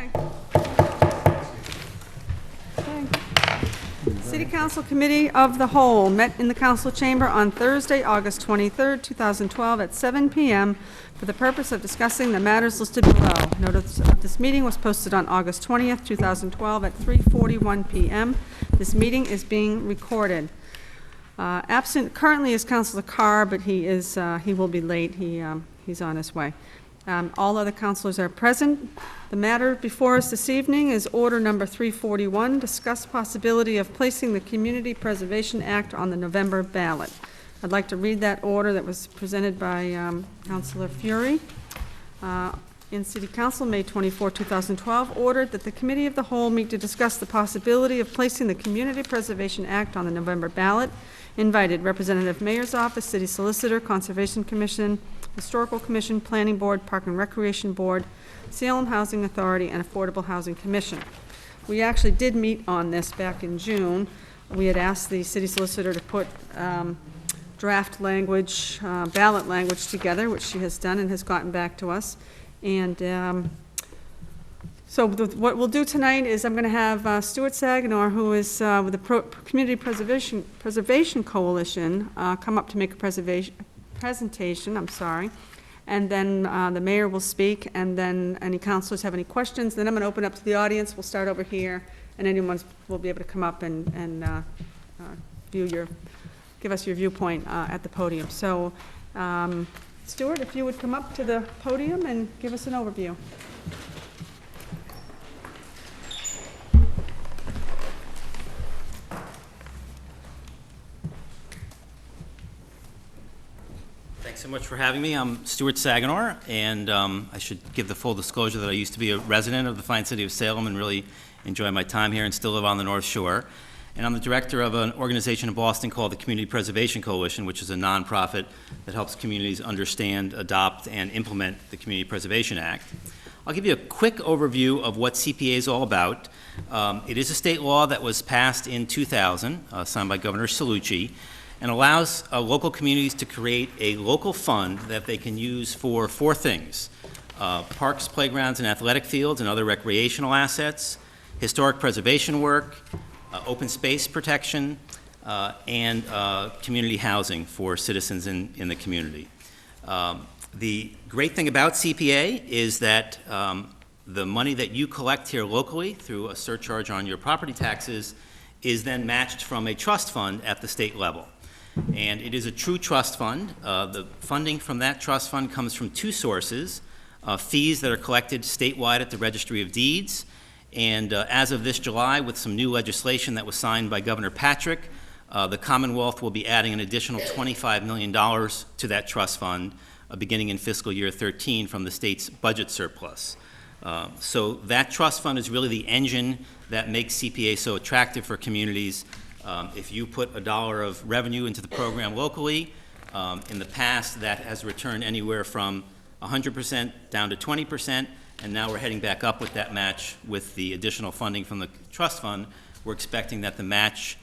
Okay. Okay. City Council Committee of the Whole met in the council chamber on Thursday, August 23rd, 2012 at 7 p.m. for the purpose of discussing the matters listed below. Notice of this meeting was posted on August 20th, 2012 at 3:41 p.m. This meeting is being recorded. Absent currently is Councilor Carr, but he will be late. He's on his way. All other councilors are present. The matter before us this evening is order number 341, discuss possibility of placing the Community Preservation Act on the November ballot. I'd like to read that order that was presented by Councilor Fury. In City Council, May 24, 2012, ordered that the Committee of the Whole meet to discuss the possibility of placing the Community Preservation Act on the November ballot. Invited Representative Mayor's Office, City Solicitor, Conservation Commission, Historical Commission, Planning Board, Park and Recreation Board, Salem Housing Authority, and Affordable Housing Commission. We actually did meet on this back in June. We had asked the City Solicitor to put draft language, ballot language together, which she has done and has gotten back to us. And so what we'll do tonight is I'm going to have Stuart Saganor, who is with the Community Preservation Coalition, come up to make a presentation, and then the mayor will speak, and then any councilors have any questions. Then I'm going to open up to the audience. We'll start over here, and anyone will be able to come up and give us your viewpoint at the podium. So, Stuart, if you would come up to the podium and give us an overview. Thanks so much for having me. I'm Stuart Saganor, and I should give the full disclosure that I used to be a resident of the fine city of Salem and really enjoy my time here and still live on the North Shore. And I'm the director of an organization in Boston called the Community Preservation Coalition, which is a nonprofit that helps communities understand, adopt, and implement the Community Preservation Act. I'll give you a quick overview of what CPA is all about. It is a state law that was passed in 2000, signed by Governor Cellucci, and allows local communities to create a local fund that they can use for four things: parks, playgrounds, and athletic fields and other recreational assets, historic preservation work, open space protection, and community housing for citizens in the community. The great thing about CPA is that the money that you collect here locally through a surcharge on your property taxes is then matched from a trust fund at the state level. And it is a true trust fund. The funding from that trust fund comes from two sources: fees that are collected statewide at the Registry of Deeds, and as of this July, with some new legislation that was signed by Governor Patrick, the Commonwealth will be adding an additional $25 million to that trust fund beginning in fiscal year 13 from the state's budget surplus. So that trust fund is really the engine that makes CPA so attractive for communities. If you put $1 of revenue into the program locally, in the past that has returned anywhere from 100% down to 20%, and now we're heading back up with that match with the additional funding from the trust fund. We're expecting that the match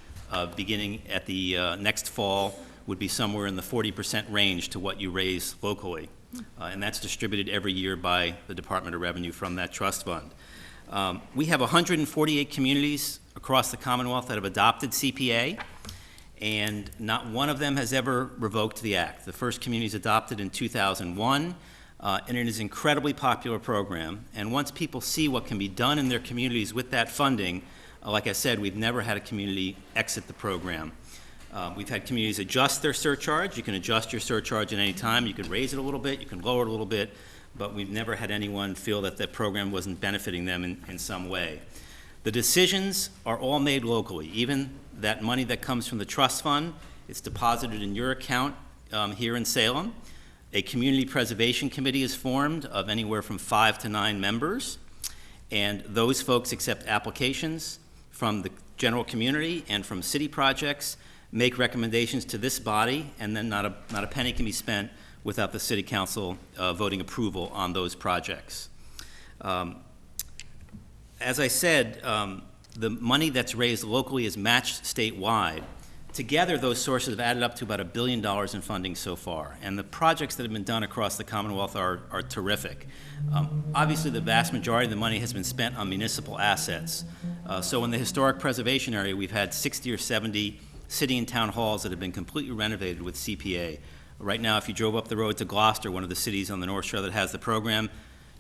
beginning at the next fall would be somewhere in the 40% range to what you raise locally. And that's distributed every year by the Department of Revenue from that trust fund. We have 148 communities across the Commonwealth that have adopted CPA, and not one of them has ever revoked the act. The first communities adopted in 2001, and it is an incredibly popular program. And once people see what can be done in their communities with that funding, like I said, we've never had a community exit the program. We've had communities adjust their surcharge. You can adjust your surcharge at any time. You can raise it a little bit, you can lower it a little bit, but we've never had anyone feel that that program wasn't benefiting them in some way. The decisions are all made locally. Even that money that comes from the trust fund, it's deposited in your account here in Salem. A community preservation committee is formed of anywhere from 5 to 9 members, and those folks accept applications from the general community and from city projects, make recommendations to this body, and then not a penny can be spent without the City Council voting approval on those projects. As I said, the money that's raised locally is matched statewide. Together, those sources have added up to about $1 billion in funding so far, and the projects that have been done across the Commonwealth are terrific. Obviously, the vast majority of the money has been spent on municipal assets. So in the historic preservation area, we've had 60 or 70 city and town halls that have been completely renovated with CPA. Right now, if you drove up the road to Gloucester, one of the cities on the North Shore that has the program,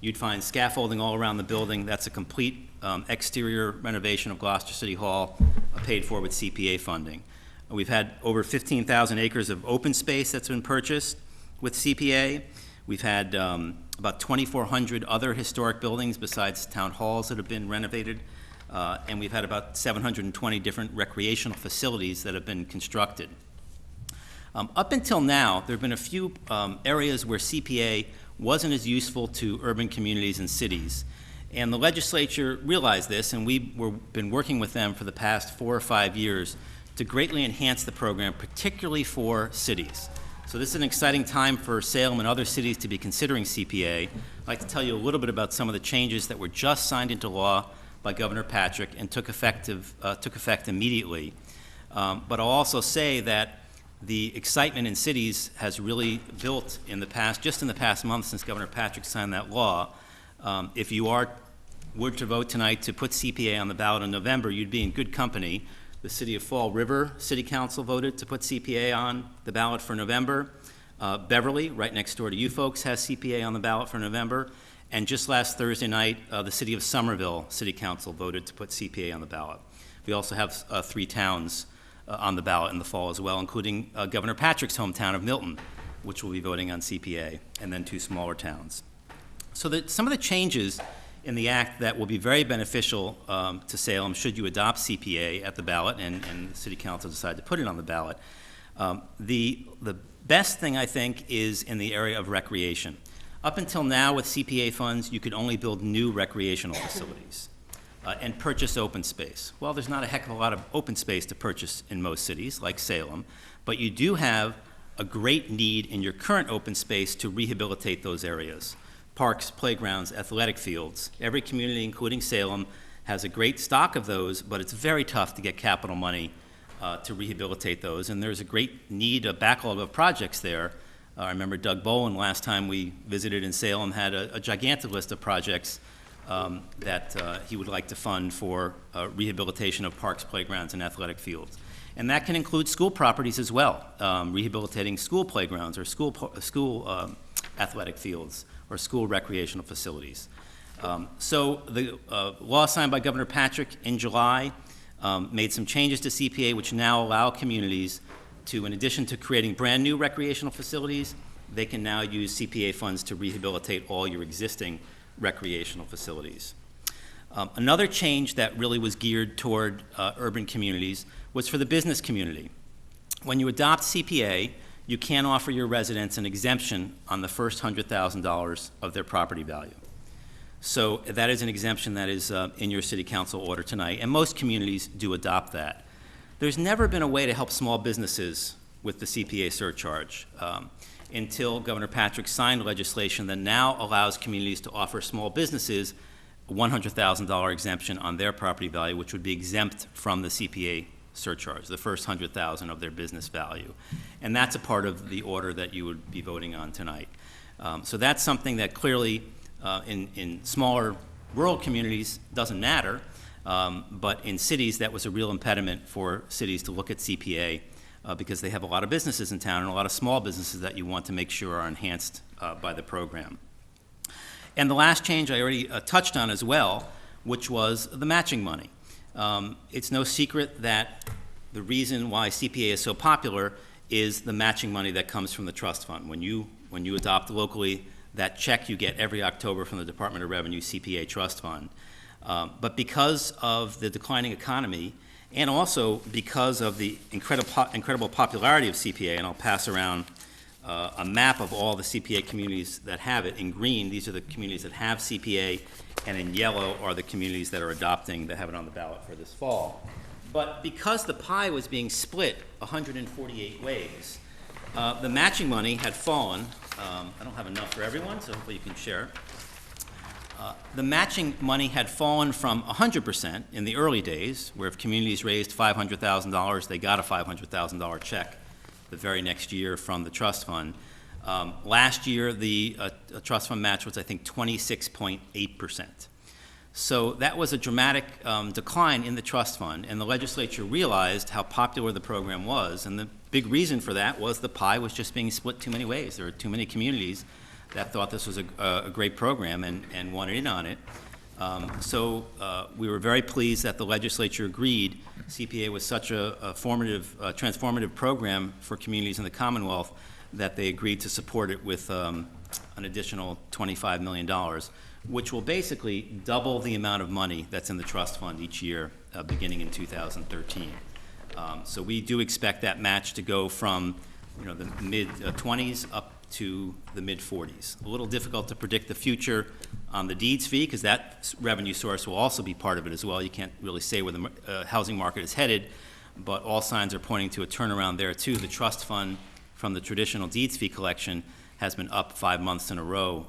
you'd find scaffolding all around the building. That's a complete exterior renovation of Gloucester City Hall, paid for with CPA funding. We've had over 15,000 acres of open space that's been purchased with CPA. We've had about 2,400 other historic buildings besides town halls that have been renovated. And we've had about 720 different recreational facilities that have been constructed. Up until now, there have been a few areas where CPA wasn't as useful to urban communities and cities. And the legislature realized this, and we've been working with them for the past 4 or 5 years to greatly enhance the program, particularly for cities. So this is an exciting time for Salem and other cities to be considering CPA. I'd like to tell you a little bit about some of the changes that were just signed into law by Governor Patrick and took effect immediately. But I'll also say that the excitement in cities has really built in the past month since Governor Patrick signed that law. If you were to vote tonight to put CPA on the ballot in November, you'd be in good company. The City of Fall River City Council voted to put CPA on the ballot for November. Beverly, right next door to you folks, has CPA on the ballot for November. And just last Thursday night, the City of Somerville City Council voted to put CPA on the ballot. We also have 3 towns on the ballot in the fall as well, including Governor Patrick's hometown of Milton, which will be voting on CPA, and then 2 smaller towns. So some of the changes in the act that will be very beneficial to Salem should you adopt CPA at the ballot and the City Council decide to put it on the ballot. The best thing, I think, is in the area of recreation. Up until now, with CPA funds, you could only build new recreational facilities and purchase open space. Well, there's not a heck of a lot of open space to purchase in most cities, like Salem, but you do have a great need in your current open space to rehabilitate those areas. Parks, playgrounds, athletic fields. Every community, including Salem, has a great stock of those, but it's very tough to get capital money to rehabilitate those, and there's a great need, a backlog of projects there. I remember Doug Bowen, last time we visited in Salem, had a gigantic list of projects that he would like to fund for rehabilitation of parks, playgrounds, and athletic fields. And that can include school properties as well, rehabilitating school playgrounds or school athletic fields or school recreational facilities. So the law signed by Governor Patrick in July made some changes to CPA which now allow communities to, in addition to creating brand new recreational facilities, they can now use CPA funds to rehabilitate all your existing recreational facilities. Another change that really was geared toward urban communities was for the business community. When you adopt CPA, you can offer your residents an exemption on the first $100,000 of their property value. So that is an exemption that is in your city council order tonight, and most communities do adopt that. There's never been a way to help small businesses with the CPA surcharge until Governor Patrick signed legislation that now allows communities to offer small businesses a $100,000 exemption on their property value, which would be exempt from the CPA surcharge, the first $100,000 of their business value. And that's a part of the order that you would be voting on tonight. So that's something that clearly in smaller rural communities doesn't matter, but in cities that was a real impediment for cities to look at CPA because they have a lot of businesses in town and a lot of small businesses that you want to make sure are enhanced by the program. And the last change I already touched on as well, which was the matching money. It's no secret that the reason why CPA is so popular is the matching money that comes from the trust fund. When you adopt locally, that check you get every October from the Department of Revenue CPA trust fund. But because of the declining economy and also because of the incredible popularity of CPA, and I'll pass around a map of all the CPA communities that have it. In green, these are the communities that have CPA, and in yellow are the communities that are adopting, that have it on the ballot for this fall. But because the pie was being split 148 ways, the matching money had fallen. I don't have enough for everyone, so hopefully you can share. The matching money had fallen from 100% in the early days, where if communities raised $500,000, they got a $500,000 check the very next year from the trust fund. Last year, the trust fund match was, I think, 26.8%. So that was a dramatic decline in the trust fund, and the legislature realized how popular the program was, and the big reason for that was the pie was just being split too many ways. There were too many communities that thought this was a great program and wanted in on it. So we were very pleased that the legislature agreed CPA was such a transformative program for communities in the Commonwealth that they agreed to support it with an additional $25 million, which will basically double the amount of money that's in the trust fund each year, beginning in 2013. So we do expect that match to go from, the mid-20s up to the mid-40s. A little difficult to predict the future on the deeds fee, because that revenue source will also be part of it as well. You can't really say where the housing market is headed, but all signs are pointing to a turnaround there too. The trust fund from the traditional deeds fee collection has been up 5 months in a row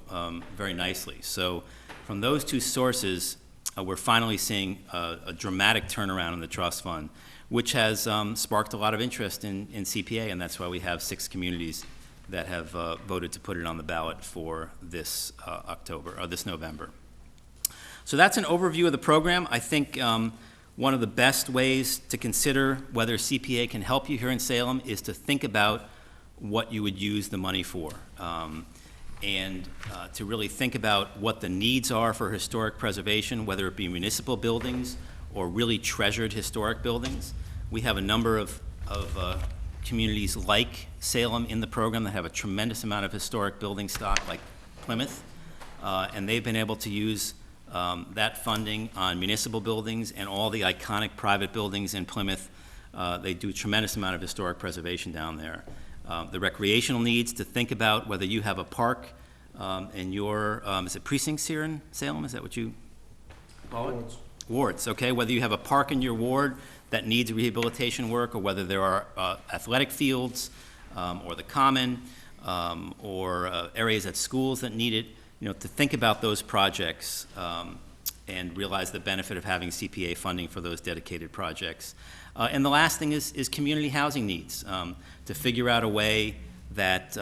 very nicely. So from those two sources, we're finally seeing a dramatic turnaround in the trust fund, which has sparked a lot of interest in CPA, and that's why we have 6 communities that have voted to put it on the ballot for this this November. So that's an overview of the program. I think one of the best ways to consider whether CPA can help you here in Salem is to think about what you would use the money for, and to really think about what the needs are for historic preservation, whether it be municipal buildings or really treasured historic buildings. We have a number of communities like Salem in the program that have a tremendous amount of historic building stock, like Plymouth, and they've been able to use that funding on municipal buildings and all the iconic private buildings in Plymouth. They do a tremendous amount of historic preservation down there. The recreational needs, to think about whether you have a park in your, is it precincts here in Salem? Is that what you call it? Wards, okay. Whether you have a park in your ward that needs rehabilitation work, or whether there are athletic fields, or the common, or areas at schools that need it, to think about those projects and realize the benefit of having CPA funding for those dedicated projects. And the last thing is community housing needs, to figure out a way that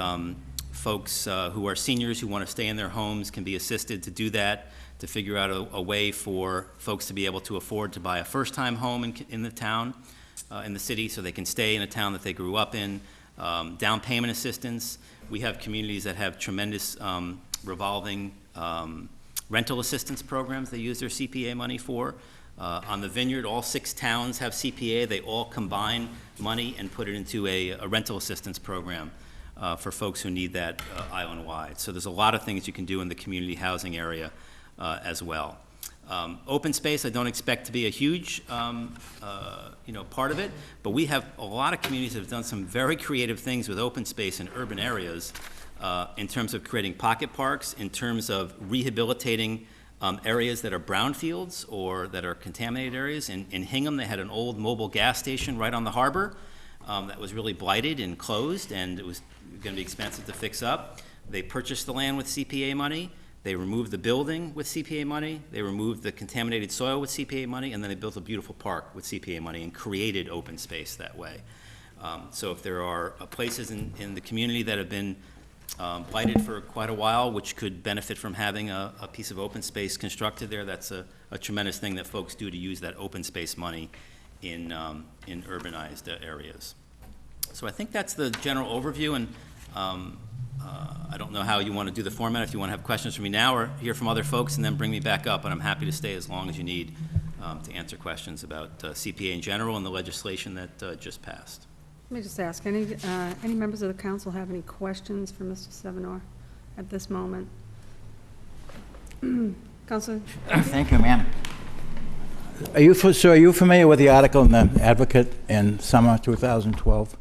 folks who are seniors who want to stay in their homes can be assisted to do that, to figure out a way for folks to be able to afford to buy a first-time home in the town, in the city, so they can stay in a town that they grew up in. Down payment assistance. We have communities that have tremendous revolving rental assistance programs they use their CPA money for. On the Vineyard, all 6 towns have CPA. They all combine money and put it into a rental assistance program for folks who need that island-wide. So there's a lot of things you can do in the community housing area as well. Open space, I don't expect to be a huge part of it, but we have a lot of communities that have done some very creative things with open space in urban areas in terms of creating pocket parks, in terms of rehabilitating areas that are brownfields or that are contaminated areas. In Hingham, they had an old mobile gas station right on the harbor that was really blighted and closed, and it was going to be expensive to fix up. They purchased the land with CPA money. They removed the building with CPA money. They removed the contaminated soil with CPA money, and then they built a beautiful park with CPA money and created open space that way. So if there are places in the community that have been blighted for quite a while, which could benefit from having a piece of open space constructed there, that's a tremendous thing that folks do to use that open space money in urbanized areas. So I think that's the general overview, and I don't know how you want to do the format, if you want to have questions from me now or hear from other folks and then bring me back up, but I'm happy to stay as long as you need to answer questions about CPA in general and the legislation that just passed. Let me just ask, any members of the council have any questions for Mr. Sevenor at this moment? Councilor? Thank you, ma'am. Sir, are you familiar with the article in the Advocate in summer 2012?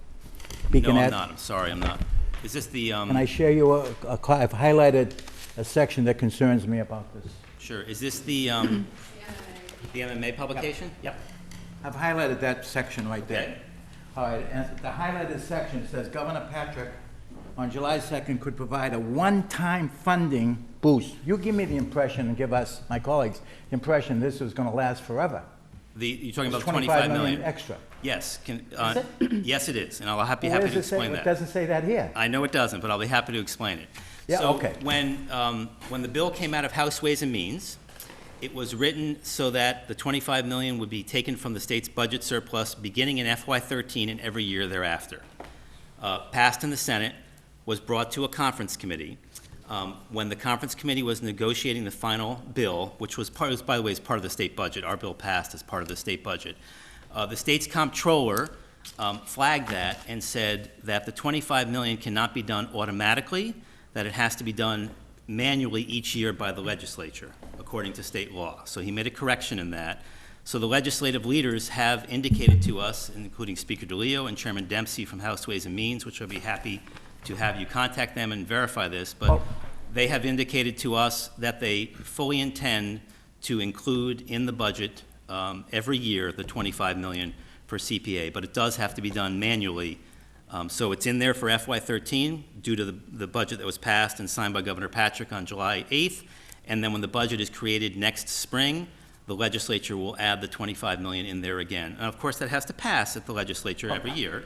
No, I'm not. I'm sorry, I'm not. Is this the... Can I share you I've highlighted a section that concerns me about this. Sure. Is this the MMA publication? Yep. I've highlighted that section right there. Okay. All right, and the highlighted section says Governor Patrick on July 2nd could provide a one-time funding boost. You give me the impression and give us, my colleagues, the impression this was going to last forever. You're talking about It's 25 million? extra. Yes. Is Yes, it is, and I'll be Where happy does to it say? explain It that. doesn't say that here. I know it doesn't, but I'll be happy to explain it. Yeah, So okay. when the bill came out of House Ways and Means, it was written so that the 25 million would be taken from the state's budget surplus beginning in FY13 and every year thereafter. Passed in the Senate, was brought to a conference committee. When the conference committee was negotiating the final bill, which was by the way, is part of the state budget, our bill passed as part of the state budget. The state's comptroller flagged that and said that the 25 million cannot be done automatically, that it has to be done manually each year by the legislature, according to state law. So he made a correction in that. So the legislative leaders have indicated to us, including Speaker DeLeo and Chairman Dempsey from House Ways and Means, which I'll be happy to have you contact them and verify this, but they have indicated to us that they fully intend to include in the budget every year the 25 million for CPA, but it does have to be done manually. So it's in there for FY13 due to the budget that was passed and signed by Governor Patrick on July 8th, and then when the budget is created next spring, the legislature will add the 25 million in there again. And of course, that has to pass at the legislature every year.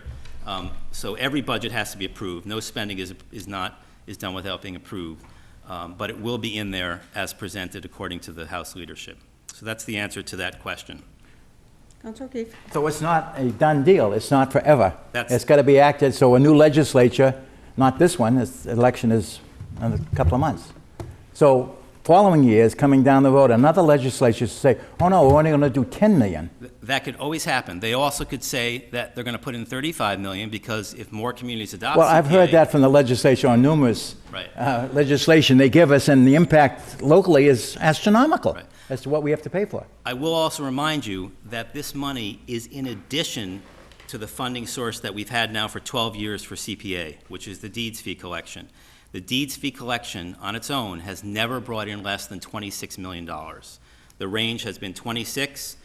So every budget has to be approved. No spending is done without being approved. But it will be in there as presented according to the House leadership. So that's the answer to that question. Councilor O'Keefe. So it's not a done deal. It's not forever. That's- It's got to be acted, so a new legislature, not this one, this election is in a couple of months. So following years, coming down the road, another legislature say, oh no, we're only going to do 10 million. That could always happen. They also could say that they're going to put in 35 million because if more communities adopt Well, I've heard CPA that from the legislature on numerous Right. legislation they give us, and the impact locally is astronomical Right. as to what we have to pay for. I will also remind you that this money is in addition to the funding source that we've had now for 12 years for CPA, which is the deeds fee collection. The deeds fee collection on its own has never brought in less than $26 million. The range has been 26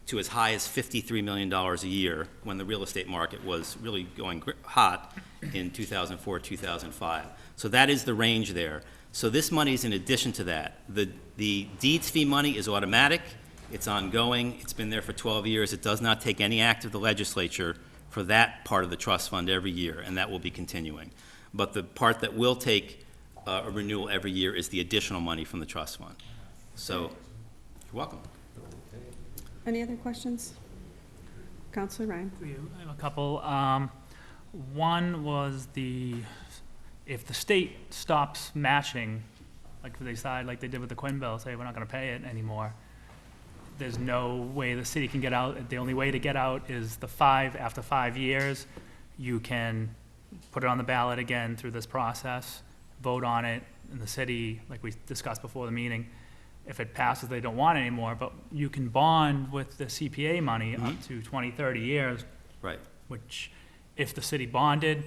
to as high as $53 million a year when the real estate market was really going hot in 2004, 2005. So that is the range there. So this money is in addition to that. The deeds fee money is automatic, it's ongoing, it's been there for 12 years. It does not take any act of the legislature for that part of the trust fund every year, and that will be continuing. But the part that will take a renewal every year is the additional money from the trust fund. So, you're welcome. Any other questions? Councilor Ryan. I have a couple. One was if the state stops matching, like if they decide, like they did with the Quinn bill, say we're not going to pay it anymore, there's no way the city can get out. The only way to get out is after 5 years, you can put it on the ballot again through this process, vote on it in the city, like we discussed before the meeting. If it passes, they don't want it anymore, but you can bond with the CPA money up to 20, 30 years. Right. Which, if the city bonded,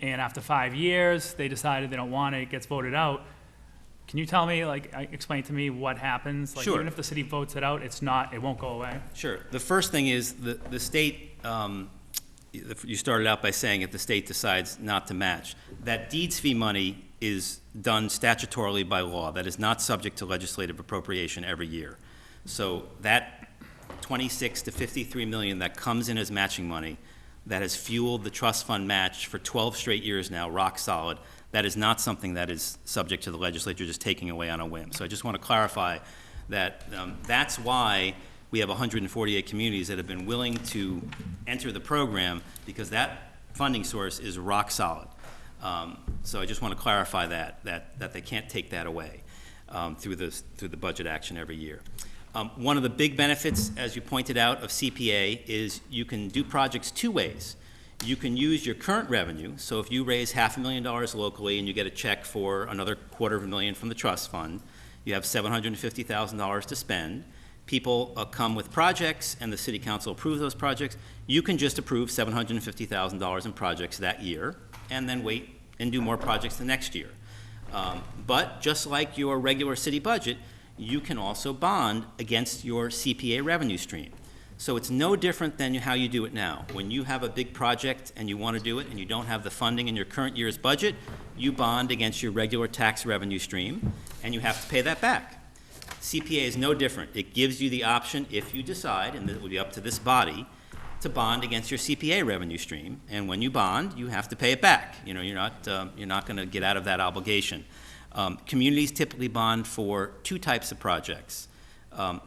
and after 5 years, they decided they don't want it, it gets voted out, can you tell me, explain to me what happens? Like, Sure. even if the city votes it out, it won't go away? Sure. The first thing is the state, you started out by saying if the state decides not to match. That deeds fee money is done statutorily by law. That is not subject to legislative appropriation every year. So that 26 to 53 million that comes in as matching money, that has fueled the trust fund match for 12 straight years now, rock solid, that is not something that is subject to the legislature just taking away on a whim. So I just want to clarify that that's why we have 148 communities that have been willing to enter the program, because that funding source is rock solid. So I just want to clarify that they can't take that away through the budget action every year. One of the big benefits, as you pointed out, of CPA is you can do projects two ways. You can use your current revenue, so if you raise $500,000 locally and you get a check for another $250,000 from the trust fund, you have $750,000 to spend. People come with projects and the city council approves those projects. You can just approve $750,000 in projects that year and then wait and do more projects the next year. But just like your regular city budget, you can also bond against your CPA revenue stream. So it's no different than how you do it now. When you have a big project and you want to do it and you don't have the funding in your current year's budget, you bond against your regular tax revenue stream. and you have to pay that back. CPA is no different. It gives you the option, if you decide, and it will be up to this body, to bond against your CPA revenue stream. And when you bond, you have to pay it back. You know, you're not going to get out of that obligation. Communities typically bond for two types of projects.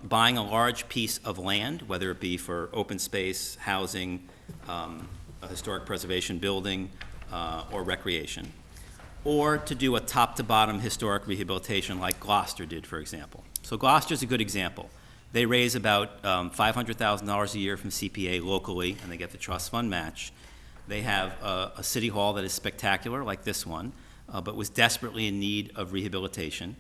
Buying a large piece of land, whether it be for open space, housing, a historic preservation building, or recreation, or to do a top-to-bottom historic rehabilitation like Gloucester did, for example. So Gloucester's a good example. They raise about $500,000 a year from CPA locally, and they get the trust fund match. They have a city hall that is spectacular, like this one, but was desperately in need of rehabilitation.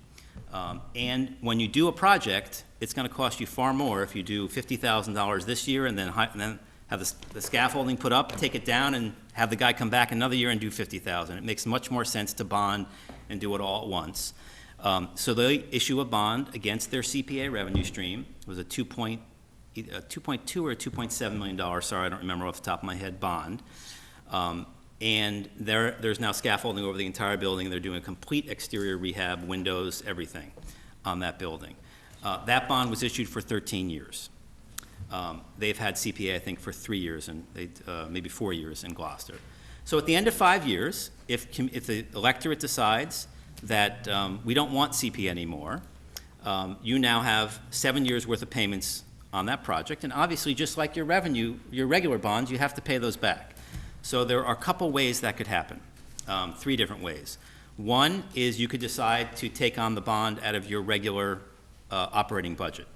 And when you do a project, it's going to cost you far more if you do $50,000 this year and then have the scaffolding put up, take it down, and have the guy come back another year and do $50,000. It makes much more sense to bond and do it all at once. So they issue a bond against their CPA revenue stream. It was a 2.2 or $2.7 million, sorry, I don't remember off the top of my head, bond. And there's now scaffolding over the entire building. They're doing a complete exterior rehab, windows, everything on that building. That bond was issued for 13 years. They've had CPA, I think, for 3 years and maybe 4 years in Gloucester. So at the end of 5 years, if the electorate decides that we don't want CPA anymore, you now have 7 years worth of payments on that project. And obviously, just like your revenue, your regular bonds, you have to pay those back. So there are a couple ways that could happen, 3 different ways. One is you could decide to take on the bond out of your regular operating budget.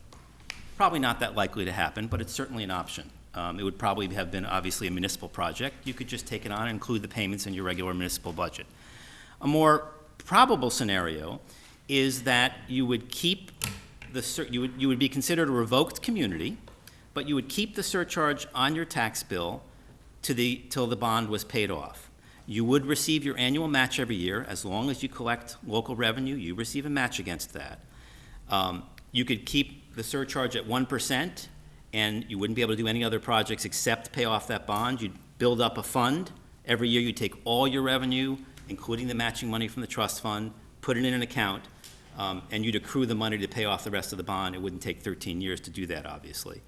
Probably not that likely to happen, but it's certainly an option. It would probably have been obviously a municipal project. You could just take it on and include the payments in your regular municipal budget. A more probable scenario is that you would keep you would be considered a revoked community, but you would keep the surcharge on your tax bill till the bond was paid off. You would receive your annual match every year. As long as you collect local revenue, you receive a match against that. You could keep the surcharge at 1%, and you wouldn't be able to do any other projects except pay off that bond. You'd build up a fund. Every year you'd take all your revenue, including the matching money from the trust fund, put it in an account, and you'd accrue the money to pay off the rest of the bond. It wouldn't take 13 years to do that, obviously.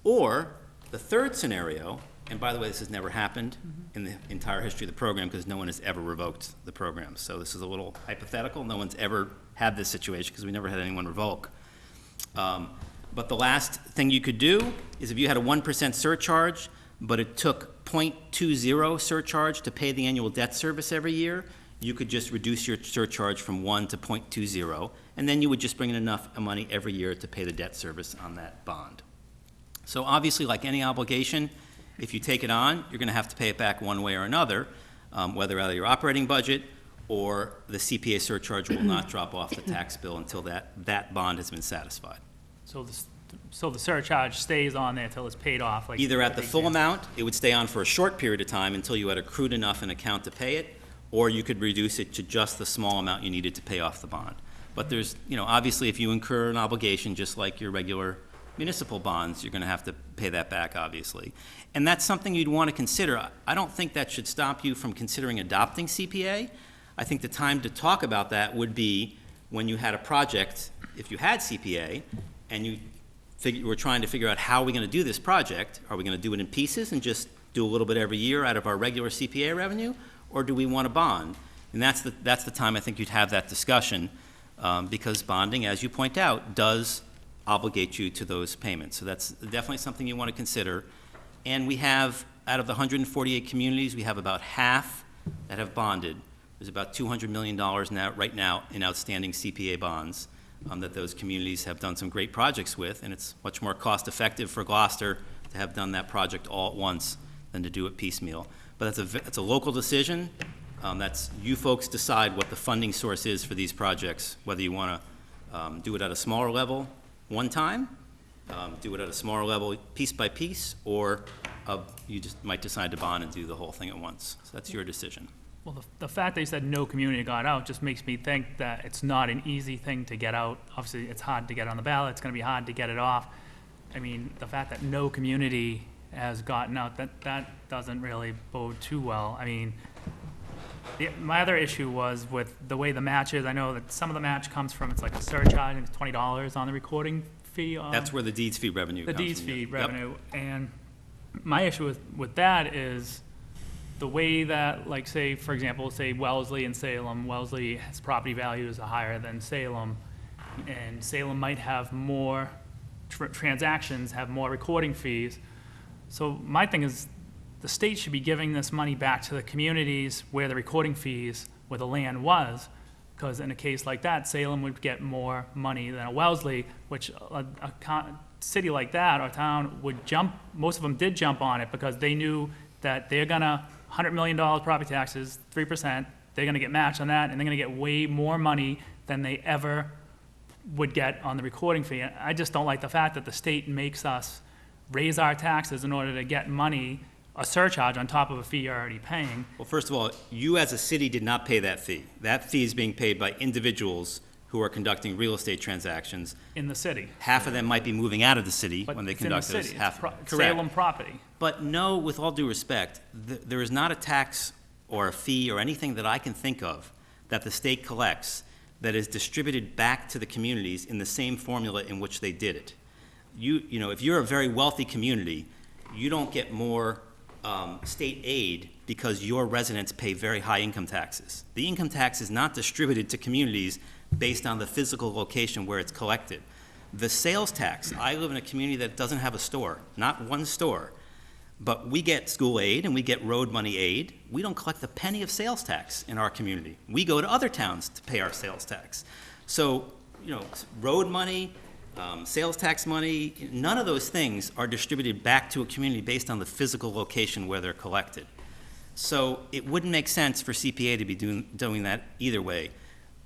Or the third scenario, and by the way, this has never happened in the entire history of the program because no one has ever revoked the program. So this is a little hypothetical. No one's ever had this situation because we never had anyone revoke. But the last thing you could do is if you had a 1% surcharge, but it took 0.20 surcharge to pay the annual debt service every year, you could just reduce your surcharge from 1 to 0.20, and then you would just bring in enough money every year to pay the debt service on that bond. So obviously, like any obligation, if you take it on, you're going to have to pay it back one way or another, whether out of your operating budget or the CPA surcharge will not drop off the tax bill until that bond has been satisfied. So the surcharge stays on there until it's paid off? Like Either at the full amount, it would stay on for a short period of time until you had accrued enough in account to pay it, or you could reduce it to just the small amount you needed to pay off the bond. But there's, obviously if you incur an obligation just like your regular municipal bonds, you're going to have to pay that back, obviously. And that's something you'd want to consider. I don't think that should stop you from considering adopting CPA. I think the time to talk about that would be when you had a project, if you had CPA, and you were trying to figure out how are we going to do this project. Are we going to do it in pieces and just do a little bit every year out of our regular CPA revenue, or do we want a bond? And that's the time I think you'd have that discussion, because bonding, as you point out, does obligate you to those payments. So that's definitely something you want to consider. And we have, out of the 148 communities, we have about half that have bonded. There's about $200 million right now in outstanding CPA bonds that those communities have done some great projects with, and it's much more cost-effective for Gloucester to have done that project all at once than to do it piecemeal. But that's a local decision. That's you folks decide what the funding source is for these projects, whether you want to do it at a smaller level one time, do it at a smaller level piece by piece, or you just might decide to bond and do the whole thing at once. So that's your decision. Well, the fact that you said no community got out just makes me think that it's not an easy thing to get out. Obviously, it's hard to get on the ballot. It's going to be hard to get it off. I mean, the fact that no community has gotten out, that doesn't really bode too well. I mean, My other issue was with the way the match is. I know that some of the match comes from, it's like a surcharge, and it's $20 on the recording fee. That's where the deeds fee revenue The comes deeds from, fee yeah. Yep. revenue. And my issue with that is the way that, like, say, for example, say Wellesley and Salem, Wellesley's property values are higher than Salem, and Salem might have more transactions, have more recording fees. So my thing is, the state should be giving this money back to the communities where the recording fees, where the land was, because in a case like that, Salem would get more money than a Wellesley, which a city like that, or town, would jump, most of them did jump on it, because they knew that they're gonna, $100 million property taxes, 3%, they're gonna get matched on that, and they're gonna get way more money than they ever would get on the recording fee. I just don't like the fact that the state makes us raise our taxes in order to get money, a surcharge on top of a fee you're already paying. Well, first of all, you as a city did not pay that fee. That fee is being paid by individuals who are conducting real estate transactions. In the city. Half of them might be moving out of the city But when they it's in the conduct those. city. Half, It's correct. Salem property. But no, with all due respect, there is not a tax or a fee or anything that I can think of that the state collects that is distributed back to the communities in the same formula in which they did it. You know, if you're a very wealthy community, you don't get more state aid because your residents pay very high income taxes. The income tax is not distributed to communities based on the physical location where it's collected. The sales tax, I live in a community that doesn't have a store, not one store, but we get school aid and we get road money aid. We don't collect a penny of sales tax in our community. We go to other towns to pay our sales tax. So, you know, road money, sales tax money, none of those things are distributed back to a community based on the physical location where they're collected. So it wouldn't make sense for CPA to be doing that either way.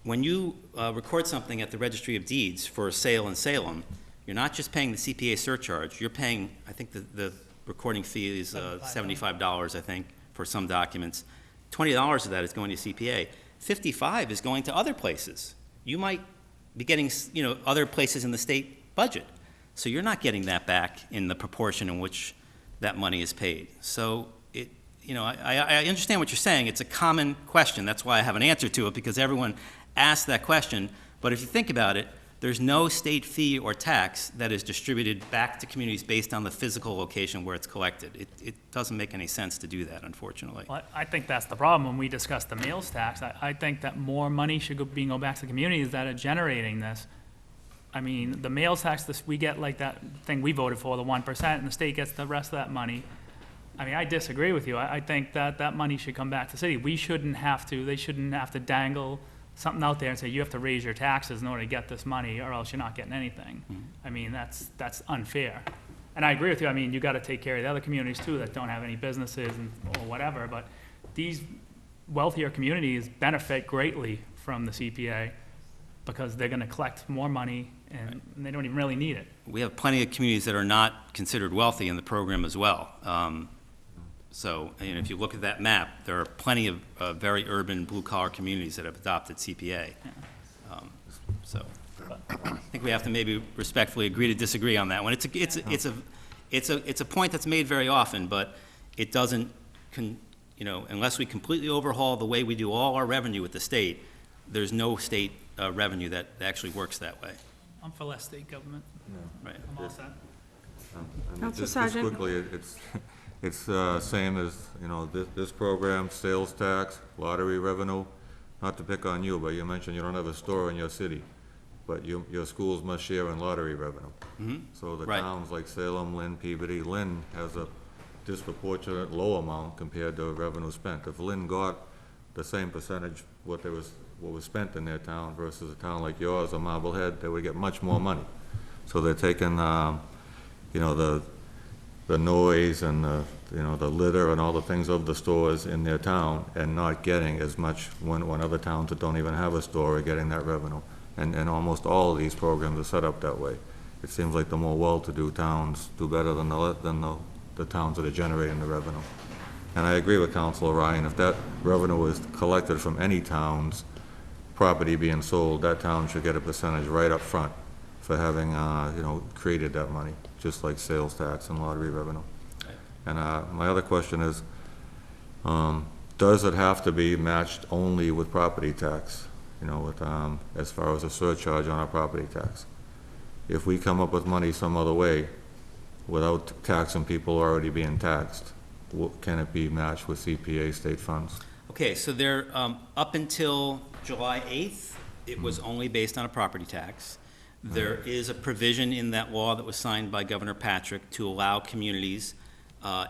When you record something at the Registry of Deeds for a sale in Salem, you're not just paying the CPA surcharge, you're paying, I think the recording fee is $75, I think, for some documents. $20 of that is going to CPA. $55 is going to other places. You might be getting, you know, other places in the state budget. So you're not getting that back in the proportion in which that money is paid. So it, you know, I understand what you're saying. It's a common question. That's why I have an answer to it, because everyone asks that question. But if you think about it, there's no state fee or tax that is distributed back to communities based on the physical location where it's collected. It doesn't make any sense to do that, unfortunately. Well, I think that's the problem when we discuss the meals tax. I think that more money should go back to the communities that are generating this. I mean, the meals tax, we get like that thing we voted for, the 1%, and the state gets the rest of that money. I mean, I disagree with you. I think that that money should come back to the city. They shouldn't have to dangle something out there and say, you have to raise your taxes in order to get this money, or else you're not getting anything. I mean, that's unfair. And I agree with you. I mean, you got to take care of the other communities too that don't have any businesses or whatever, but these wealthier communities benefit greatly from the CPA because they're going to collect more money and they don't even really need it. We have plenty of communities that are not considered wealthy in the program as well. So, and if you look at that map, there are plenty of very urban, blue-collar communities that have adopted CPA. So, I think we have to maybe respectfully agree to disagree on that one. It's a point that's made very often, but it doesn't, you know, unless we completely overhaul the way we do all our revenue with the state, there's no state revenue that actually works that way. I'm for less state government. Right. I'm all set. Councilor Just Sargent. quickly, it's same as, you know, this program, sales tax, lottery revenue, not to pick on you, but you mentioned you don't have a store in your city, but your schools must share in lottery revenue. So the Right. towns like Salem, Lynn, Peabody, Lynn has a disproportionate low amount compared to revenue spent. If Lynn got the same percentage what was spent in their town versus a town like yours or Marblehead, they would get much more money. So they're taking, you know, the noise and the litter and all the things of the stores in their town and not getting as much when other towns that don't even have a store are getting that revenue. And almost all of these programs are set up that way. It seems like the more well-to-do towns do better than the towns that are generating the revenue. And I agree with Councilor Ryan, if that revenue is collected from any town's property being sold, that town should get a percentage right up front for having, you know, created that money, just like sales tax and lottery revenue. And my other question is, does it have to be matched only with property tax? You know, with, as far as a surcharge on our property tax? If we come up with money some other way, without taxing people already being taxed, can it be matched with CPA state funds? Okay, so there, up until July 8th, it was only based on a property tax. There is a provision in that law that was signed by Governor Patrick to allow communities,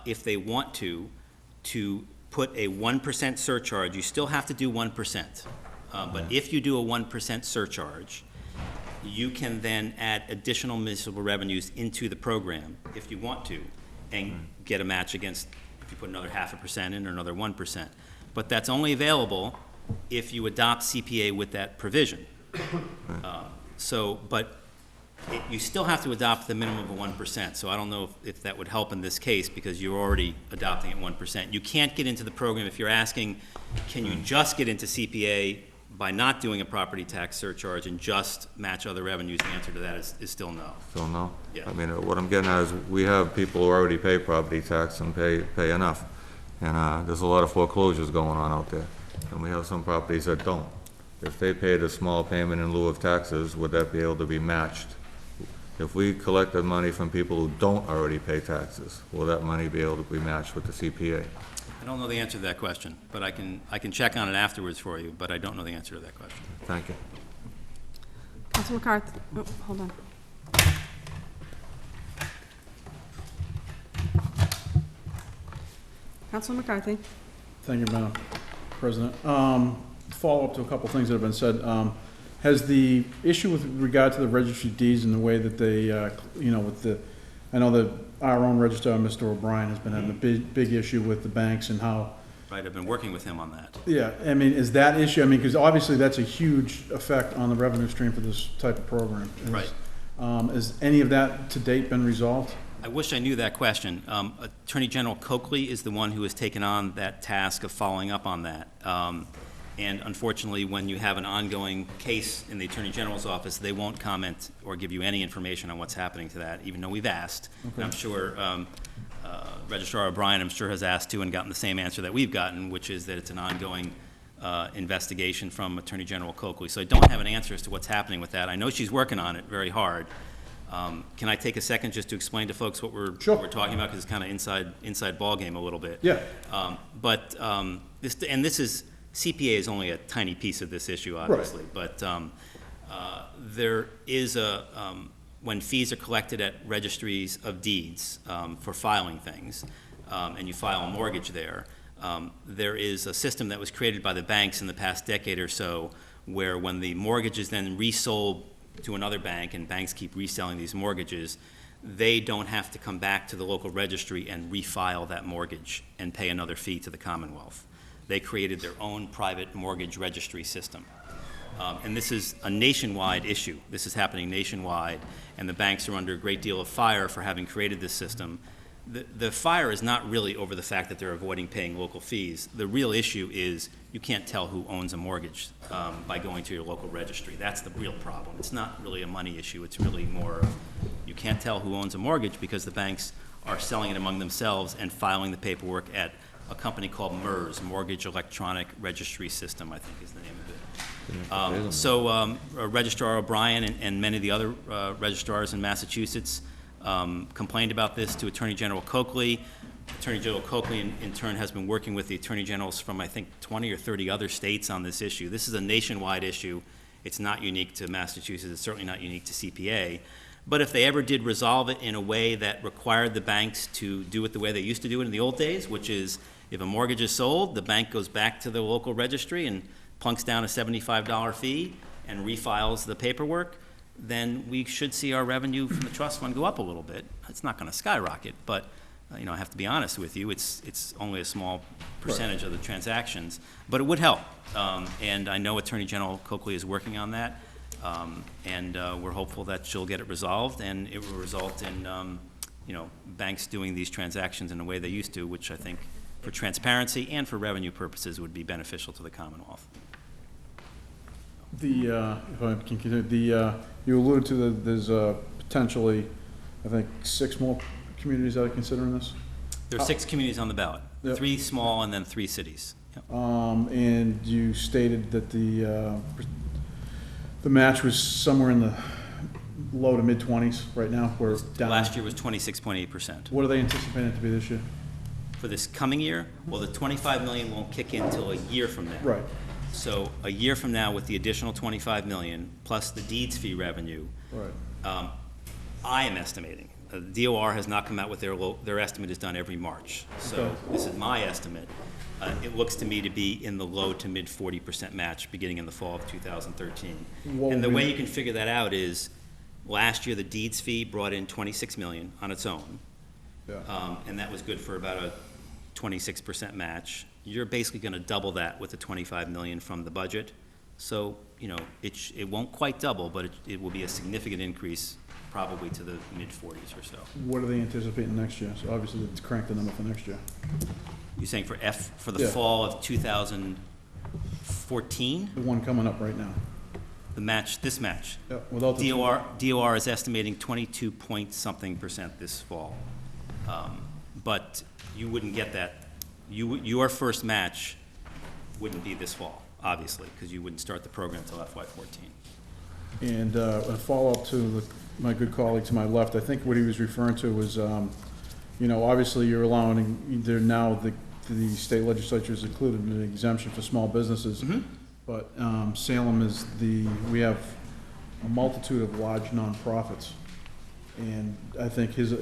if they want to put a 1% surcharge. You still have to do 1%. But if you do a 1% surcharge, you can then add additional municipal revenues into the program if you want to, and get a match against if you put another 0.5% in or another 1%. But that's only available if you adopt CPA with that provision. You still have to adopt the minimum of 1%, so I don't know if that would help in this case because you're already adopting at 1%. You can't get into the program if you're asking, can you just get into CPA by not doing a property tax surcharge and just match other revenues? The answer to that is still no. Still no? Yeah. I mean, what I'm getting at is, we have people who already pay property tax and pay enough. And, there's a lot of foreclosures going on out there. And we have some properties that don't. If they paid a small payment in lieu of taxes, would that be able to be matched? If we collected money from people who don't already pay taxes, will that money be able to be matched with the CPA? I don't know the answer to that question, but I can check on it afterwards for you, but I don't know the answer to that question. Thank you. Council McCarthy, oh, hold on. Council McCarthy. Thank you, Madam President. Follow up to a couple things that have been said. Has the issue with regard to the registry deeds and the way that they, I know that our own registrar, Mr. O'Brien, has been having a big issue with the banks and how. Right, I've been working with him on that. Yeah, I mean, is that issue, I mean, because obviously that's a huge effect on the revenue stream for this type of program. Right. Has any of that to date been resolved? I wish I knew that question. Attorney General Coakley is the one who has taken on that task of following up on that. And unfortunately, when you have an ongoing case in the Attorney General's office, they won't comment or give you any information on what's happening to that, even though we've asked. Okay. And I'm sure Registrar O'Brien, I'm sure, has asked too and gotten the same answer that we've gotten, which is that it's an ongoing investigation from Attorney General Coakley. So I don't have an answer as to what's happening with that. I know she's working on it very hard. Can I take a second just to explain to folks what we're talking about, because it's kind of inside ball game a little bit. Yeah. This is CPA is only a tiny piece of this issue, obviously. Right. But there is when fees are collected at registries of deeds for filing things, and you file a mortgage there, there is a system that was created by the banks in the past decade or so, where when the mortgage is then resold to another bank, and banks keep reselling these mortgages, they don't have to come back to the local registry and refile that mortgage and pay another fee to the Commonwealth. They created their own private mortgage registry system. And this is a nationwide issue. This is happening nationwide, and the banks are under a great deal of fire for having created this system. The fire is not really over the fact that they're avoiding paying local fees. The real issue is you can't tell who owns a mortgage by going to your local registry. That's the real problem. It's not really a money issue. It's really more of you can't tell who owns a mortgage because the banks are selling it among themselves and filing the paperwork at a company called MERS, Mortgage Electronic Registry System, I think is the name of it. Registrar O'Brien and many of the other registrars in Massachusetts complained about this to Attorney General Coakley. Attorney General Coakley, in turn, has been working with the attorney generals from, I think, 20 or 30 other states on this issue. This is a nationwide issue. It's not unique to Massachusetts. It's certainly not unique to CPA. But if they ever did resolve it in a way that required the banks to do it the way they used to do it in the old days, which is if a mortgage is sold, the bank goes back to the local registry and plunks down a $75 fee and refiles the paperwork, then we should see our revenue from the trust fund go up a little bit. It's not going to skyrocket, but I have to be honest with you, it's only a small percentage of the transactions, but it would help. And I know Attorney General Coakley is working on that, and we're hopeful that she'll get it resolved, and it will result in banks doing these transactions in the way they used to, which I think for transparency and for revenue purposes would be beneficial to the Commonwealth. If I can continue, you alluded to there's potentially, I think, 6 more communities that are considering this? There are 6 communities on the ballot, Yep. 3 small and then 3 cities. And you stated that the match was somewhere in the low to mid-20s right now. We're down. Last year was 26.8%. What are they anticipating it to be this year? For this coming year, well, the 25 million won't kick in until a year from now. Right. So a year from now, with the additional 25 million, plus the deeds fee revenue, Right. I am estimating, the DOR has not come out with their estimate is done every March. So Okay. this is my estimate. It looks to me to be in the low to mid 40% match beginning in the fall of 2013. What And the would way be- you can figure that out is, last year, the deeds fee brought in 26 million on its own. Yeah. And that was good for about a 26% match. You're basically gonna double that with the 25 million from the budget. So, you know, it won't quite double, but it will be a significant increase, probably to the mid-40s or so. What are they anticipating next year? So obviously, let's crank the number for next year. You're saying for the Yeah. fall of 2014, The one coming up right now. this match? Yeah, without the. DOR is estimating 22 point something percent this fall. But you wouldn't get that, your first match wouldn't be this fall, obviously, because you wouldn't start the program until FY14. And a follow-up to my good colleague to my left, I think what he was referring to was, you know, obviously you're allowing, the state legislature has included an exemption for small businesses. Mm-hmm. But Salem is we have a multitude of large nonprofits. And I think he was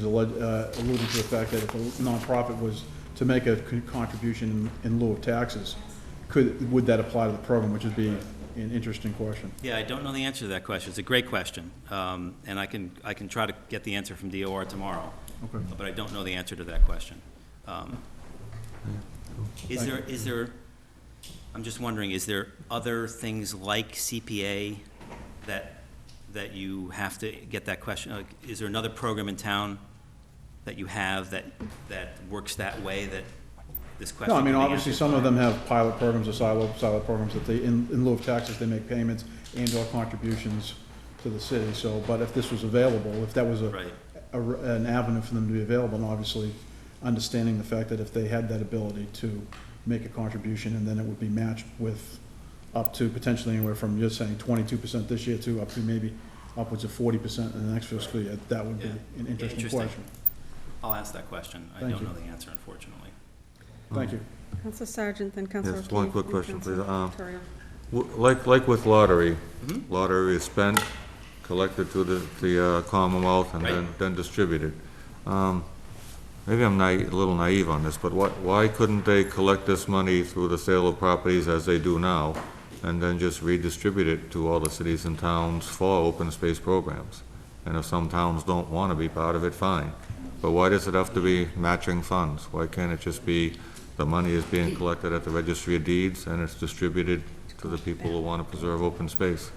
alluding to the fact that if a nonprofit was to make a contribution in lieu of taxes, would that apply to the program, which would be an interesting question. Yeah, I don't know the answer to that question. It's a great question. And I can try to get the answer from DOR tomorrow. Okay. But I don't know the answer to that question. Is there, I'm just wondering, is there other things like CPA that you have to get that question? Like, is there another program in town that you have that works that way, that this question? No, I mean, can be obviously, answered some by? of them have pilot programs or silo programs that they, in lieu of taxes, they make payments and/or contributions to the city. So, but if this was available, if that was Right. an avenue for them to be available, and obviously understanding the fact that if they had that ability to make a contribution, and then it would be matched with up to potentially anywhere from, you're saying 22% this year to up to maybe upwards of 40% in the next fiscal year, that would be Yeah. an interesting Interesting. question. I'll ask that question. I Thank don't you. know the answer, unfortunately. Thank you. Council Sargent, then Council Yes, one O'Keefe, quick and question, Council please. Torrio. Like with lottery, Mm-hmm. lottery is spent, collected to the Commonwealth, and Right. then distributed. Maybe I'm a little naive on this, but why couldn't they collect this money through the sale of properties as they do now, and then just redistribute it to all the cities and towns for open space programs? And if some towns don't want to be part of it, fine. But why does it have to be matching funds? Why can't it just be the money is being collected at the Registry of Deeds and it's distributed to the people who want to preserve open space?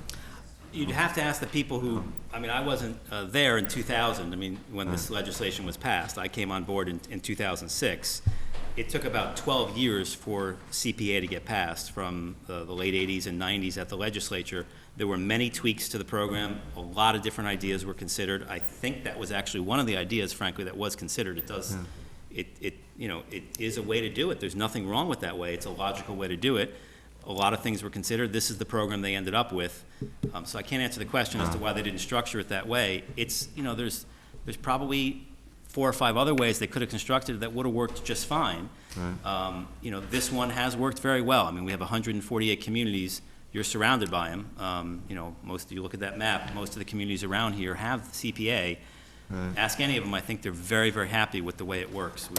You'd have to ask the people who, I mean, I wasn't there in 2000, I mean, when this legislation was passed. I came on board in 2006. It took about 12 years for CPA to get passed, from the late 80s and 90s at the legislature. There were many tweaks to the program. A lot of different ideas were considered. I think that was actually one of the ideas, frankly, that was considered. It does, it is a way to do it. There's nothing wrong with that way. It's a logical way to do it. A lot of things were considered. This is the program they ended up with. So I can't answer the question as to why they didn't structure it that way. It's, you know, there's probably 4 or 5 other ways they could have constructed it that would have worked just fine. You know, this one has worked very well. I mean, we have 148 communities. You're surrounded by them. You know, you look at that map, most of the communities around here have CPA. Ask any of them, I think they're very, very happy with the way it works.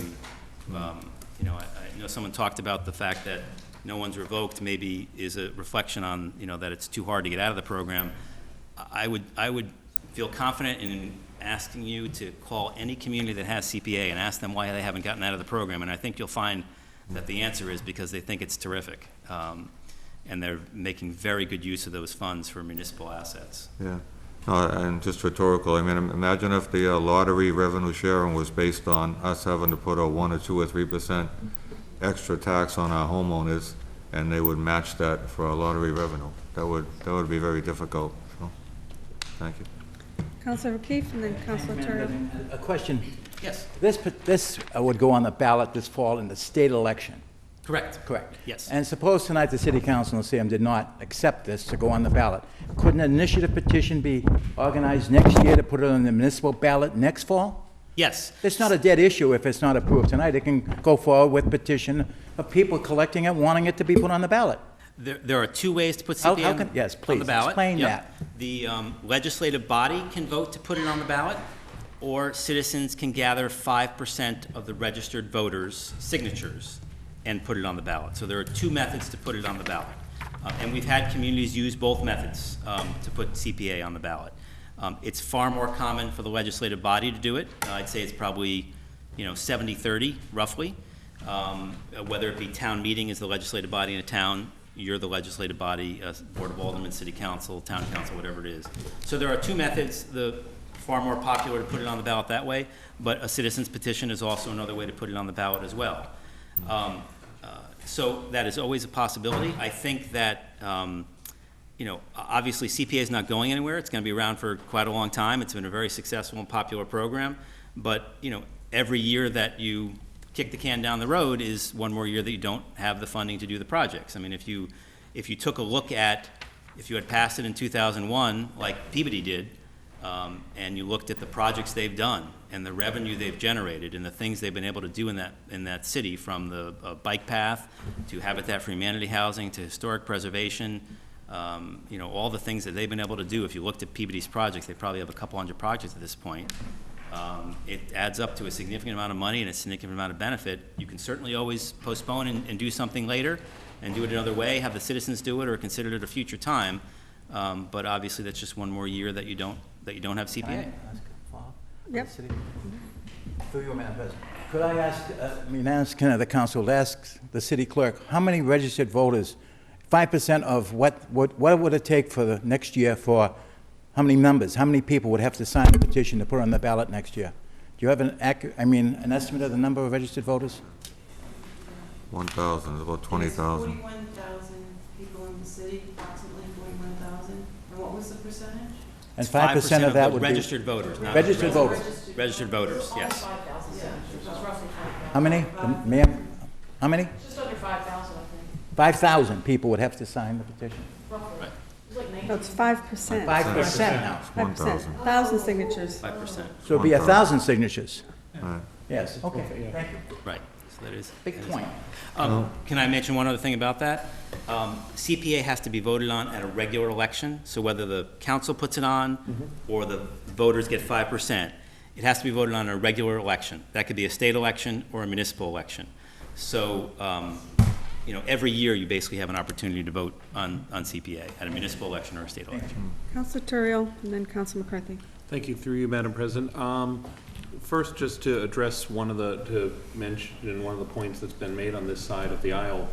You know, I know someone talked about the fact that no one's revoked maybe is a reflection on, you know, that it's too hard to get out of the program. I would feel confident in asking you to call any community that has CPA and ask them why they haven't gotten out of the program, and I think you'll find that the answer is because they think it's terrific. And they're making very good use of those funds for municipal assets. Yeah, and just rhetorical, I mean, imagine if the lottery revenue sharing was based on us having to put a 1 or 2 or 3% extra tax on our homeowners, and they would match that for our lottery revenue. That would be very difficult, so, thank you. Council O'Keefe, and then Council Torrio. A question. Yes. This would go on the ballot this fall in the state election. Correct. Correct. Yes. And suppose tonight the city council in Salem did not accept this to go on the ballot. Couldn't an initiative petition be organized next year to put it on the municipal ballot next fall? Yes. It's not a dead issue if it's not approved tonight. It can go forward with petition of people collecting it, wanting it to be put on the ballot. There are two ways to put How CPA can- yes, on please, the ballot. explain Yep. that. The legislative body can vote to put it on the ballot, or citizens can gather 5% of the registered voters' signatures and put it on the ballot. So there are two methods to put it on the ballot. And we've had communities use both methods to put CPA on the ballot. It's far more common for the legislative body to do it. I'd say it's probably, 70-30, roughly. Whether it be town meeting is the legislative body in a town, you're the legislative body, Board of Aldermen, City Council, Town Council, whatever it is. So there are two methods. The far more popular to put it on the ballot that way, but a citizen's petition is also another way to put it on the ballot as well. So that is always a possibility. I think that, obviously CPA is not going anywhere. It's going to be around for quite a long time. It's been a very successful and popular program, but, every year that you kick the can down the road is one more year that you don't have the funding to do the projects. I mean, if you took a look at, if you had passed it in 2001, like Peabody did, and you looked at the projects they've done and the revenue they've generated and the things they've been able to do in that city, from the bike path to Habitat for Humanity housing to historic preservation, all the things that they've been able to do. If you looked at Peabody's projects, they probably have a couple hundred projects at this point. It adds up to a significant amount of money and a significant amount of benefit. You can certainly always postpone and do something later and do it another way, have the citizens do it, or consider it a future time. But obviously, that's just one more year that you don't have CPA. Can I ask a follow-up? Yep. City- Through you, Madam President. Could I ask, the council to ask the city clerk, how many registered voters, 5% of what would it take for the next year for, how many members, how many people would have to sign the petition to put on the ballot next year? Do you have an an estimate of the number of registered voters? 1,000, about 20,000. 41,000 people in the city, approximately 41,000. And what was the percentage? And 5% of that would be... registered voters, not Registered voters. registered voters. Yes. 5,000 signatures, so it's roughly 5,000. How many? Ma'am, how many? Just under 5,000, I think, 5,000 people would have to sign the petition. roughly. Right. It was like 19. No, it's 5%. 5% now. 5%. 1,000. 1,000 signatures. 5%. So it'd be 1,000 signatures. Right. Yes, okay, thank you. Right. So that is Big point. Can I mention one other thing about that? CPA has to be voted on at a regular election, so whether the council puts it on or the voters get 5%, it has to be voted on a regular election. That could be a state election or a municipal election. So, every year you basically have an opportunity to vote on CPA at a municipal election or a state election. Councilor Turiel, and then Councilor McCarthy. Thank you, through you, Madam President. First, just to address to mention one of the points that's been made on this side of the aisle,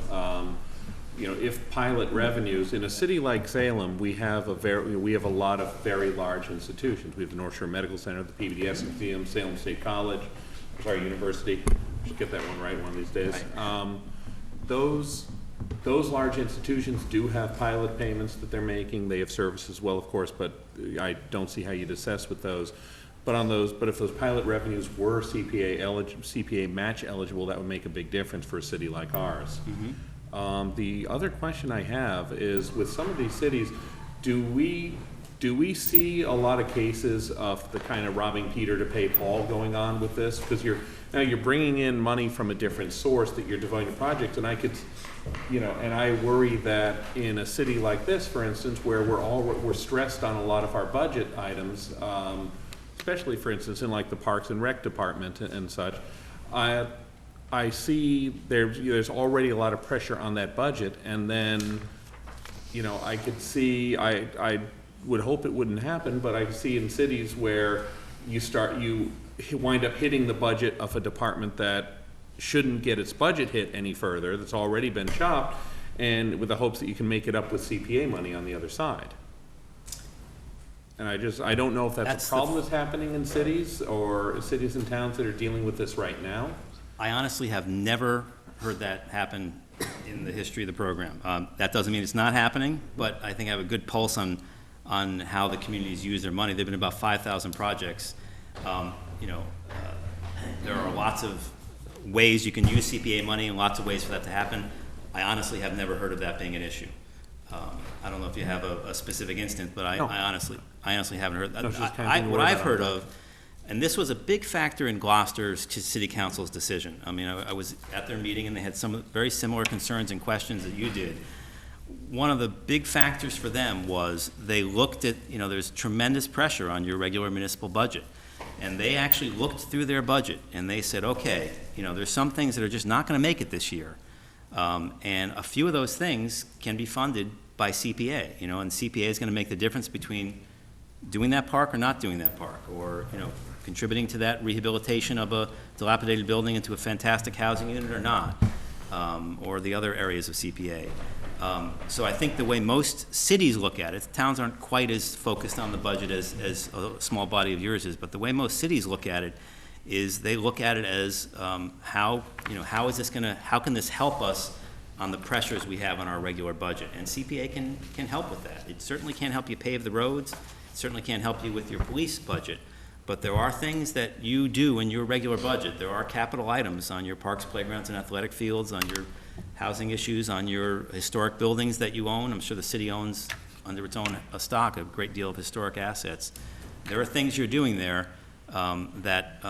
if pilot revenues, in a city like Salem, we have a lot of very large institutions. We have the North Shore Medical Center, the PBDS Museum, Salem State College, University. I should get that one right one of these days. Those large institutions do have pilot payments that they're making. They have service as well, of course, but I don't see how you'd assess with those. But if those pilot revenues were CPA match eligible, that would make a big difference for a city like ours. The other question I have is, with some of these cities, do we see a lot of cases of the kind of robbing Peter to pay Paul going on with this? Because you're bringing in money from a different source that you're devoting to projects, and and I worry that in a city like this, for instance, where we're stressed on a lot of our budget items, especially, for instance, in like the Parks and Rec Department and such, I see there's already a lot of pressure on that budget, and then, I could see, I would hope it wouldn't happen, but I see in cities where you wind up hitting the budget of a department that shouldn't get its budget hit any further, that's already been chopped, and with the hopes that you can make it up with CPA money on the other side. And I don't know if that's a problem that's happening in cities or cities and towns that are dealing with this right now. I honestly have never heard that happen in the history of the program. That doesn't mean it's not happening, but I think I have a good pulse on how the communities use their money. There have been about 5,000 projects. There are lots ways you can use CPA money and lots of ways for that to happen. I honestly have never heard of that being an issue. I don't know if you have a specific instance, but I honestly haven't heard that. No, she's kind of What worried I've about heard that. of, and this was a big factor in Gloucester's city council's decision. I mean, I was at their meeting and they had some very similar concerns and questions that you did. One of the big factors for them was they looked at, there's tremendous pressure on your regular municipal budget. And they actually looked through their budget and they said, okay, there's some things that are just not gonna make it this year. And a few of those things can be funded by CPA, and CPA is gonna make the difference between doing that park or not doing that park, or, contributing to that rehabilitation of a dilapidated building into a fantastic housing unit or not, or the other areas of CPA. So I think the way most cities look at it, towns aren't quite as focused on the budget as a small body of yours is, but the way most cities look at it is they look at it as how can this help us on the pressures we have on our regular budget? And CPA can help with that. It certainly can't help you pave the roads, it certainly can't help you with your police budget, but there are things that you do in your regular budget. There are capital items on your parks, playgrounds, and athletic fields, on your housing issues, on your historic buildings that you own. I'm sure the city owns, under its own stock, a great deal of historic assets. There are things you're doing there that